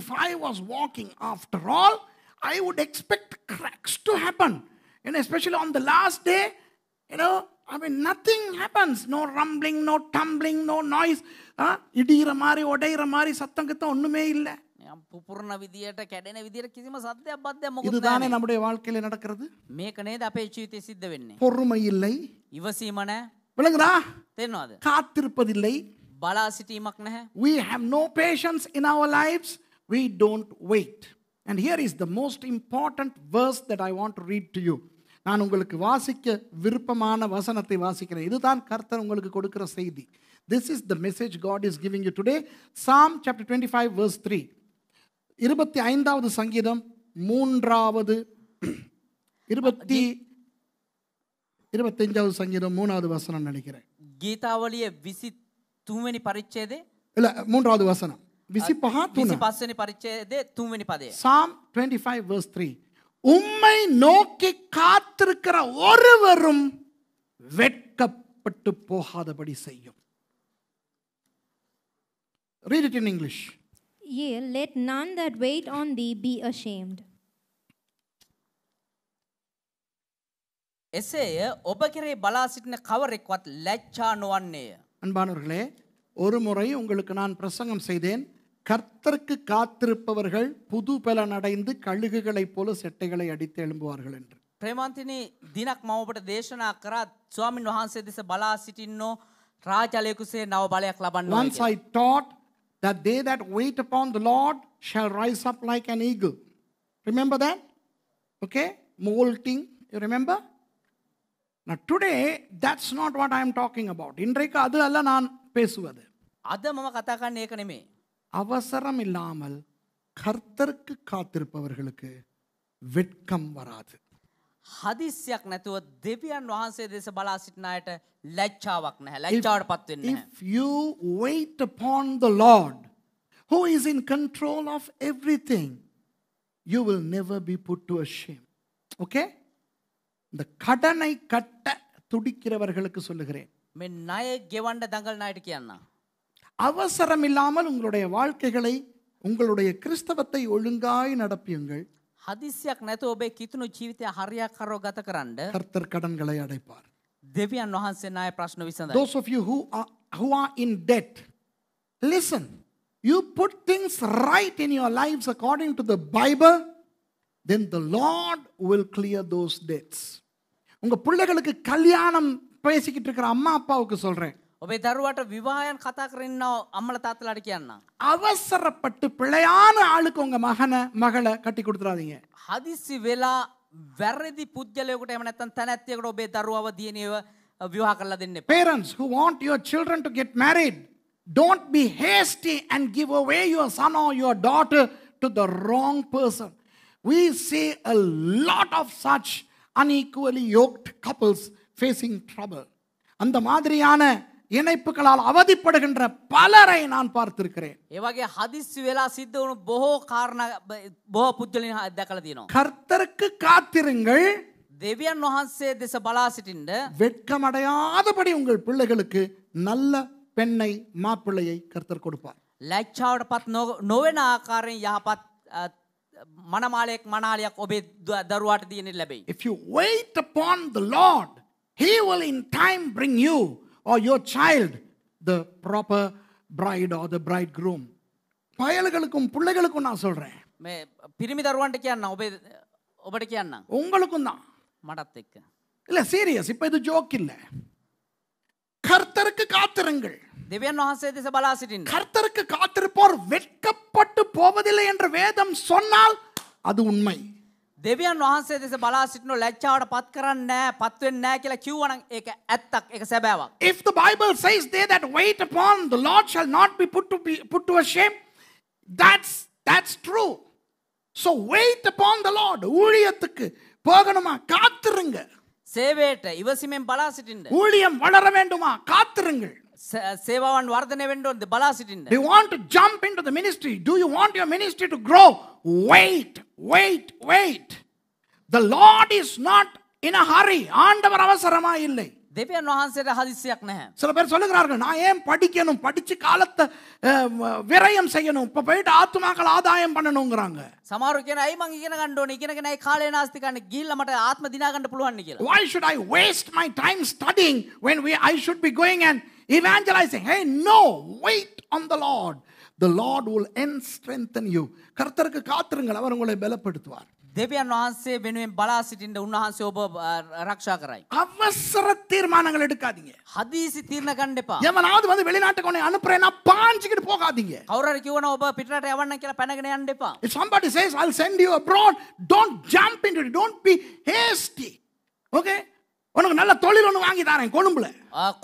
Speaker 1: If I was walking after all, I would expect cracks to happen. Especially on the last day, nothing happens. No rumbling, no tumbling, no noise. இடிகிற மாதிரி உடைகிற மாதிரி சத்தம் கித்தம் ஒண்ணுமே இல்லை.
Speaker 2: පුපුරන විදියට කැඩෙන විදියට කිසිම සද්දයක් බද්දයක් මොකුත්
Speaker 1: இதுதானே
Speaker 2: නැහැ.
Speaker 1: நம்முடைய வாழ்க்கையில நடக்கிறது.
Speaker 2: මේක නේද අපේ ජීවිතේ සිද්ධ වෙන්නේ.
Speaker 1: பொறுமை இல்லை.
Speaker 2: ඉවසීම නැහැ.
Speaker 1: விளங்குதா?
Speaker 2: තේරෙනවද?
Speaker 1: காத்திருப்பதில்லை.
Speaker 2: බලා සිටීමක් නැහැ.
Speaker 1: We have no patience in our lives. We don't wait. And here is the most important verse that I want to read to you. நான் உங்களுக்கு வாசிக்க விருப்பமான வசனத்தை வாசிக்கிறேன். இதுதான் கர்த்தர் உங்களுக்கு கொடுக்கிற செய்தி. This is the message God is giving you today. Psalm chapter 25 verse 3. 25வது சங்கீதம் 3வது 25வது சங்கீதம் 3வது வசனம் நினைக்கிறேன்.
Speaker 2: ගීතාවලිය 23 වෙනි පරිච්ඡේදයේ
Speaker 1: இல்ல 3வது வசனம். 25
Speaker 2: වෙනි පරිච්ඡේදයේ 3 වෙනි පදය.
Speaker 1: Psalm 25 verse 3. உம்மை நோக்கி காத்திருக்கிற ஒருவரும் வெட்கப்பட்டு போகாதபடி செய்யும். Read it in English.
Speaker 3: Yea, let none that wait on thee be ashamed.
Speaker 2: එසේය ඔබ කෙරේ බලා සිටින කවරෙක්වත් ලැජ්ජා නොවන්නේය.
Speaker 1: அன்பானவர்களே, ஒரு முறை உங்களுக்கு நான் பிரசங்கம் செய்தேன். கர்த்தருக்கு காத்திருப்பவர்கள் புது பலன் அடைந்து கழுகுகளைப் போல செட்டைகளை அடித்து எழும்புவார்கள் என்று.
Speaker 2: ප්‍රේමන්තිනි දිනක් මම ඔබට දේශනා කරා ස්වාමින් වහන්සේ දෙස බලා සිටින්නෝ රාජලයකුසේ නව බලයක් ලබන්නවා.
Speaker 1: Once I taught that they that wait upon the Lord shall rise up like an eagle. Remember that? Okay? Molting. You remember? Now today, that's not what I am talking about. இன்றைக்கு அது அல்ல நான் பேசுவது.
Speaker 2: අද මම කතා කරන්නේ ඒක නෙමෙයි.
Speaker 1: அவசரம் இல்லாமல் கர்த்தருக்கு காத்திருப்பவர்களுக்கு வெட்கம் வராது.
Speaker 2: හදිස්සියක් නැතුව දෙවියන් වහන්සේ දෙස බලා සිටින අයට ලැජ්ජාවක් නැහැ. ලැජ්ජාවටපත් වෙන්නේ නැහැ.
Speaker 1: If you wait upon the Lord, who is in control of everything, you will never be put to a shame. Okay? இந்த கடனை கட்ட துடிக்கிறவர்களுக்கு சொல்லுகிறேன்.
Speaker 2: මේ ණය ගෙවන්න දඟලන අයට කියන්න.
Speaker 1: அவசரம் இல்லாமல் உங்களுடைய வாழ்க்கைகளை, உங்களுடைய கிறிஸ்தவத்தை ஒழுங்காய் நடப்பியுங்கள்.
Speaker 2: හදිස්සියක් නැතුව ඔබේ කිතුණු ජීවිතය හරියාකාරව ගත කරන්න
Speaker 1: கர்த்தர் கடன்களை அடைப்பார்.
Speaker 2: දෙවියන් වහන්සේ ණය ප්‍රශ්න විසඳයි.
Speaker 1: Those of you who are in debt, listen. You put things right in your lives according to the Bible, then the Lord will clear those debts. உங்க பிள்ளைகளுக்கு கல்யாணம் பேசிக்கிட்டு இருக்கிற அம்மா அப்பாவுக்கு சொல்றேன்.
Speaker 2: ඔබේ දරුවට විවාහයන් කතා කරන්න අම්මලා තාත්තලාට කියන්න.
Speaker 1: அவசரப்பட்டு பிழையான ஆளுக்கு உங்க மகளை கட்டி கொடுத்துறாதீங்க.
Speaker 2: හදිස්සි වෙලා වැරදි පුද්ගලයෙකුට එහෙම නැත්නම් තැනැත්තියකට ඔබේ දරුවව දියණියව විවාහ කරලා දෙන්න එපා.
Speaker 1: Parents who want your children to get married, don't be hasty and give away your son or your daughter to the wrong person. We see a lot of such unequally yoked couples facing trouble. அந்த மாதிரியான இணைப்புகளால் அவதிப்படுகின்ற பலரை நான் பார்த்திருக்கிறேன்.
Speaker 2: ඒ වගේ හදිස්සි වෙලා සිද්ධ වුණු බොහෝ කාරණා බොහෝ පුද්ගලයන් දැකලා තියෙනවා.
Speaker 1: கர்த்தருக்கு காத்திருங்கள்.
Speaker 2: දෙවියන් වහන්සේ දෙස බලා සිටින්න
Speaker 1: வெட்கமடையாதபடி உங்கள் பிள்ளைகளுக்கு நல்ல பெண்ணை மாப்பிள்ளையை கர்த்தர் கொடுப்பார்.
Speaker 2: ලැජ්ජාවටපත් නොවන ආකාරයෙන් යහපත් මනමාලයක් මනාලියක් ඔබේ දරුවාට දියණියට ලැබෙයි.
Speaker 1: If you wait upon the Lord, He will in time bring you or your child the proper bride or the bridegroom. பயல்களுக்கும் பிள்ளைகளுக்கும் நான் சொல்றேன்.
Speaker 2: මේ පිරිමි දරුවන්ට කියන්න ඔබට කියන්නම්.
Speaker 1: உங்களுக்கும் தான்.
Speaker 2: මටත් එක්ක.
Speaker 1: இல்ல சீரியஸ், இப்ப இது ஜோக் இல்ல. கர்த்தருக்கு காத்திருங்கள்.
Speaker 2: දෙවියන් වහන්සේ දෙස බලා සිටින්න.
Speaker 1: கர்த்தருக்கு காத்திருப்போர் வெட்கப்பட்டு போவதில்லை என்று வேதம் சொன்னால் அது உண்மை.
Speaker 2: දෙවියන් වහන්සේ දෙස බලා සිටිනු ලැජ්ජාවට පත් කරන්නේ නැහැ, පත් වෙන්නේ නැහැ කියලා කිව්වනම් ඒක ඇත්තක්, ඒක සැබෑවක්.
Speaker 1: If the Bible says they that wait upon the Lord shall not be put to a shame, that's true. So wait upon the Lord. ஊழியத்துக்கு போகணுமா, காத்திருங்க.
Speaker 2: සේවයට ඉවසීමෙන් බලා සිටින්න.
Speaker 1: ஊழியம் வளர வேண்டுமா, காத்திருங்கள்.
Speaker 2: සේවාවන් වර්ධනය වෙන්න ඕනද, බලා සිටින්න.
Speaker 1: Do you want to jump into the ministry? Do you want your ministry to grow? Wait. The Lord is not in a hurry. ஆண்டவர் அவசரமா இல்லை.
Speaker 2: දෙවියன் වහන්සේට හදිස්සියක් නැහැ.
Speaker 1: சில பேர் சொல்லுகிறார்கள், நான் ஏன் படிக்கணும், படிச்சு காலத்தை விரயம் செய்யணும், இப்ப போயிட்டு ஆத்துமாக்கள் ஆதாயம் பண்ணணுங்கிறாங்க.
Speaker 2: සමහරු කියන අයි මං ඉගෙන ගන්න ඕනේ, ඉගෙනගෙන අයි කාලේ නාස්ති කරන්න ගිහිල්ලා මට ආත්ම දිනා ගන්න පුළුවන් නේ කියලා.
Speaker 1: Why should I waste my time studying when I should be going and evangelizing? Hey, no, wait on the Lord. The Lord will strengthen you. கர்த்தருக்கு காத்திருங்கள், அவர் உங்களை பலப்படுத்துவார்.
Speaker 2: දෙවියන් වහන්සේ වෙනුවෙන් බලා සිටින්න උන්වහන්සේ ඔබ ආරක්ෂා කරයි.
Speaker 1: அவசர தீர்மானங்கள் எடுக்காதீங்க.
Speaker 2: හදිසි තීරණ ගන්න එපා.
Speaker 1: எவனாவது வந்து வெளிநாட்டுக்கு உன்னை அனுப்புறேன்னா பாஞ்சிக்கிட்டு போகாதீங்க.
Speaker 2: කවුරු හරි කියවනවා ඔබ පිටරට යවන්න කියලා පැනගෙන යන්න එපා.
Speaker 1: If somebody says I'll send you abroad, don't jump into it. Don't be hasty. Okay? உனக்கு நல்ல தொழில் ஒன்று வாங்கி தரேன் கொழும்புல.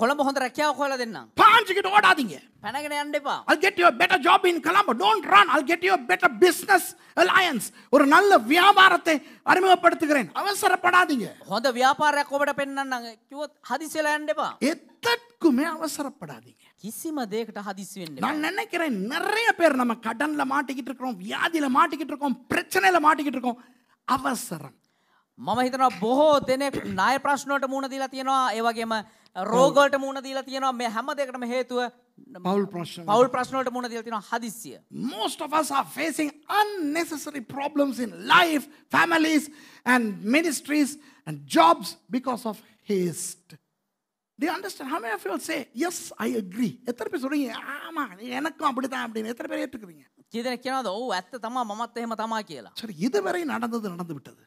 Speaker 2: කොළඹ හොඳ රැකියාවක් හොයලා දෙන්නම්.
Speaker 1: பாஞ்சிக்கிட்டு ஓடாதீங்க.
Speaker 2: පැනගෙන යන්න එපා.
Speaker 1: I'll get you a better job in Colombo. Don't run. I'll get you a better business alliance. ஒரு நல்ல வியாபாரத்தை அறிமுகப்படுத்துகிறேன். அவசரப்படாதீங்க.
Speaker 2: හොඳ ව්‍යාපාරයක් ඔබට පෙන්වන්නම් කිව්වොත් හදිසි වෙලා යන්න එපா.
Speaker 1: எதற்குமே அவசரப்படாதீங்க.
Speaker 2: කිසිම දෙයකට හදිසි වෙන්න එපා.
Speaker 1: நான் நினைக்கிறேன் நிறைய பேர் நம்ம கடன்ல மாட்டிக்கிட்டு இருக்கோம், வியாதியில மாட்டிக்கிட்டு இருக்கோம், பிரச்சனையில மாட்டிக்கிட்டு இருக்கோம். அவசரம்.
Speaker 2: මම හිතනවා බොහෝ දෙනෙක් ණය ප්‍රශ්න වලට මුහුණ දීලා තියෙනවා, ඒ වගේම රෝග වලට මුහුණ දීලා තියෙනවා. මේ හැම දෙයකටම හේතුව පෞල් ප්‍රශ්න වලට මුහුණ දීලා තියෙනවා, හදිස්සිය.
Speaker 1: Most of us are facing unnecessary problems in life, families and ministries and jobs because of haste. Do you understand? How many of you will say, yes, I agree? எத்தனை பேர் சொல்றீங்க, ஆமா எனக்கும் அப்படிதான் அப்படின்னு? எத்தனை பேர் ஏற்றுக்கிறீங்க?
Speaker 2: කීදෙනෙක් කියනවාද ඔව් ඇත්ත තමයි මමත් එහෙම තමයි කියලා.
Speaker 1: சரி, இதுவரை நடந்து விட்டது.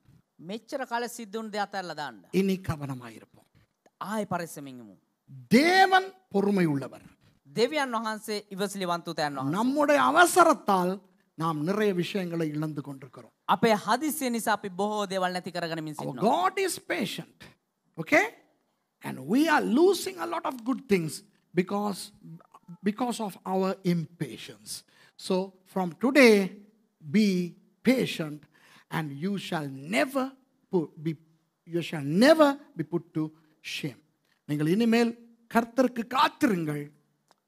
Speaker 2: මෙච්චර කාලෙ සිද්ධ වුණ දේ අතහැරලා දාන්න.
Speaker 1: இனி கவனமாயிருப்போம்.
Speaker 2: ආයෙ පරිස්සමින් ඉමු.
Speaker 1: தேவன் பொறுமை உள்ளவர்.
Speaker 2: දෙවියන් වහන්සේ ඉවසිලිවන්තයන් වහන්සේ.
Speaker 1: நம்முடைய அவசரத்தால் நாம் நிறைய விஷயங்களை இழந்து கொண்டிருக்கிறோம்.
Speaker 2: අපේ හදිස්සිය නිසා අපි බොහෝ දේවල් නැති කරගනිමින්
Speaker 1: Our
Speaker 2: සිටිනවා.
Speaker 1: God is patient. Okay? And we are losing a lot of good things because of our impatience. So from today, be patient and you shall never be put to shame. நீங்கள் இனிமேல் கர்த்தருக்கு காத்திருங்கள்.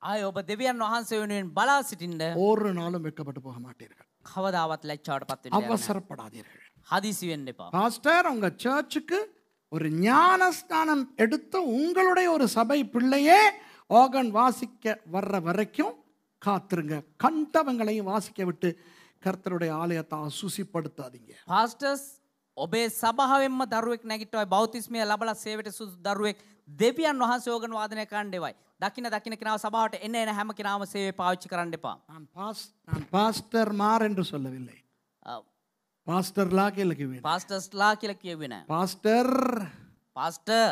Speaker 2: ආයෙ ඔබ දෙවියන් වහන්සේ වෙනුවෙන් බලා සිටින්න.
Speaker 1: ஒரு நாளும் வெட்கப்பட்டு போக மாட்டீர்கள்.
Speaker 2: කවදාවත් ලැජ්ජාවට පත් වෙන්නේ නැහැ.
Speaker 1: அவசரப்படாதீர்கள்.
Speaker 2: හදිසි වෙන්න එපා.
Speaker 1: பாஸ்டர், உங்க சர்ச்சுக்கு ஒரு ஞானஸ்நானம் எடுத்த உங்களுடைய ஒரு சபை பிள்ளையே ஆர்கன் வாசிக்க வர்ற வரைக்கும் காத்திருங்க. கண்டவங்களையும் வாசிக்க விட்டு கர்த்தருடைய ஆலயத்தை அசுசிப்படுத்தாதீங்க.
Speaker 2: පාස්ටර්ස් ඔබේ සභාවෙන්ම දරුවෙක් නැගිට්ටවයි බෞතිස්මය ලබලා සේවයට සුසු දරුවෙක් දෙවියන් වහන්සේ ඕගන් වාදනය කරන්න එවයි. දකින්න කෙනාව සභාවට එන්න හැම කෙනාම සේවය පාවිච්චි කරන්න එපා.
Speaker 1: நான் பாஸ்டர் மார் என்று சொல்லவில்லை. பாஸ்டர் லா கேளுக்குவேன்.
Speaker 2: පාස්ටර්ස්ලා කියලා කියෙව්වේ නැහැ.
Speaker 1: பாஸ்டர்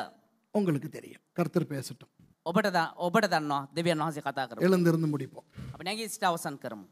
Speaker 1: உங்களுக்கு தெரியும். கர்த்தர் பேசட்டும்.
Speaker 2: ඔබට දන්නවා දෙවියන් වහන්සේ කතා කරමු.
Speaker 1: எழுந்திருந்து முடிப்போம்.
Speaker 2: අපි නැගී සිට අවසන් කරමු.